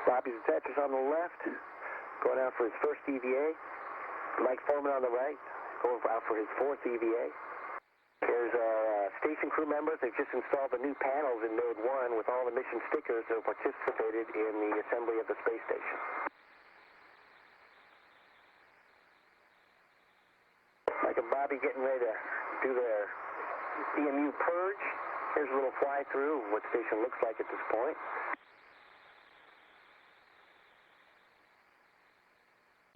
Bobby Satcher's on the left, going out for his first EVA. Mike Foreman on the right, going out for his 4th EVA. There's our station crew members. They've just installed the new panels in Node 1 with all the mission stickers that participated in the assembly of the space station. Mike and Bobby getting ready to do their EMU purge. Here's a little fly-through of what the station looks like at this point.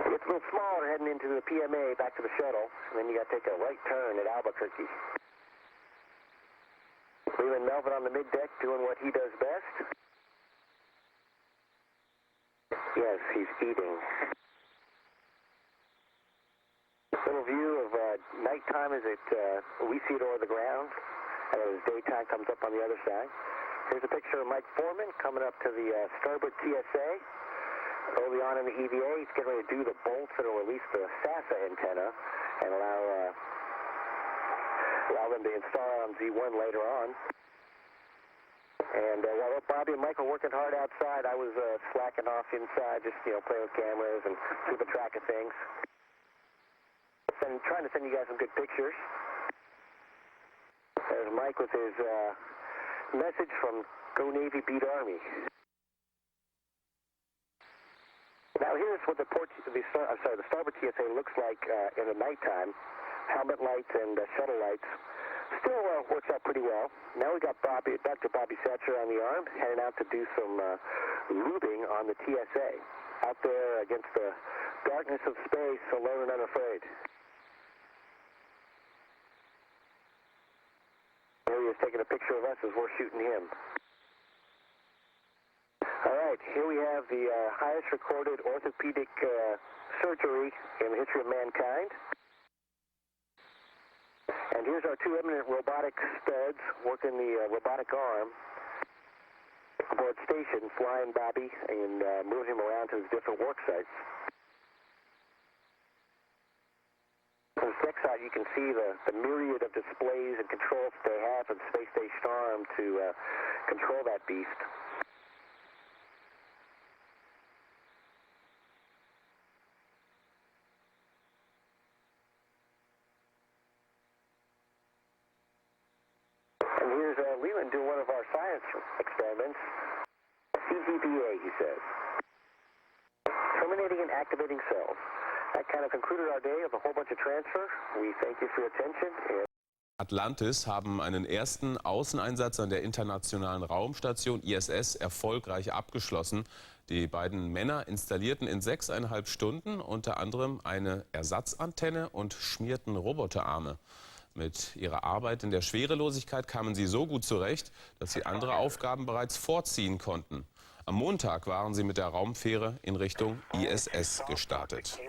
It's a little smaller heading into the PMA back to the shuttle, and then you got to take a right turn at Albuquerque. Leland Melvin on the middeck doing what he does best. Yes, he's eating. Little view of nighttime as we see it over the ground, and as daytime comes up on the other side. Here's a picture of Mike Foreman coming up to the starboard TSA. Early on in the EVA, he's getting ready to do the bolts that will release the SASA antenna and allow them to install on Z1 later on. And while Bobby and Mike were working hard outside, I was slacking off inside, just playing with cameras and keeping track of things. And trying to send you guys some good pictures. There's Mike with his message from Go Navy, Beat Army. Now here's what the starboard TSA looks like in the nighttime. Helmet lights and shuttle lights. Still works out pretty well. Now we got Dr. Bobby Satcher on the arm, heading out to do some lubing on the TSA. Out there against the darkness of space, alone and unafraid. Here he is taking a picture of us as we're shooting him. All right, here we have the highest recorded orthopedic surgery in the history of mankind. And here's our 2 eminent robotic studs working the robotic arm aboard station, flying Bobby and moving him around to his different work sites. From the deck side, you can see the myriad of displays and controls that they have for the space station arm to control that beast. And here's Leland doing one of our science experiments. CGBA, he says. Terminating and activating cells. That kind of concluded our day of a whole bunch of transfer. We thank you for your attention. Atlantis haben einen ersten Außeneinsatz an der Internationalen Raumstation ISS erfolgreich abgeschlossen. Die beiden Männer installierten in 6,5 Stunden unter anderem eine Ersatzantenne und schmierten Roboterarme. Mit ihrer Arbeit in der Schwerelosigkeit kamen sie so gut zurecht, dass sie andere Aufgaben bereits vorziehen konnten. Am Montag waren sie mit der Raumfähre in Richtung ISS gestartet.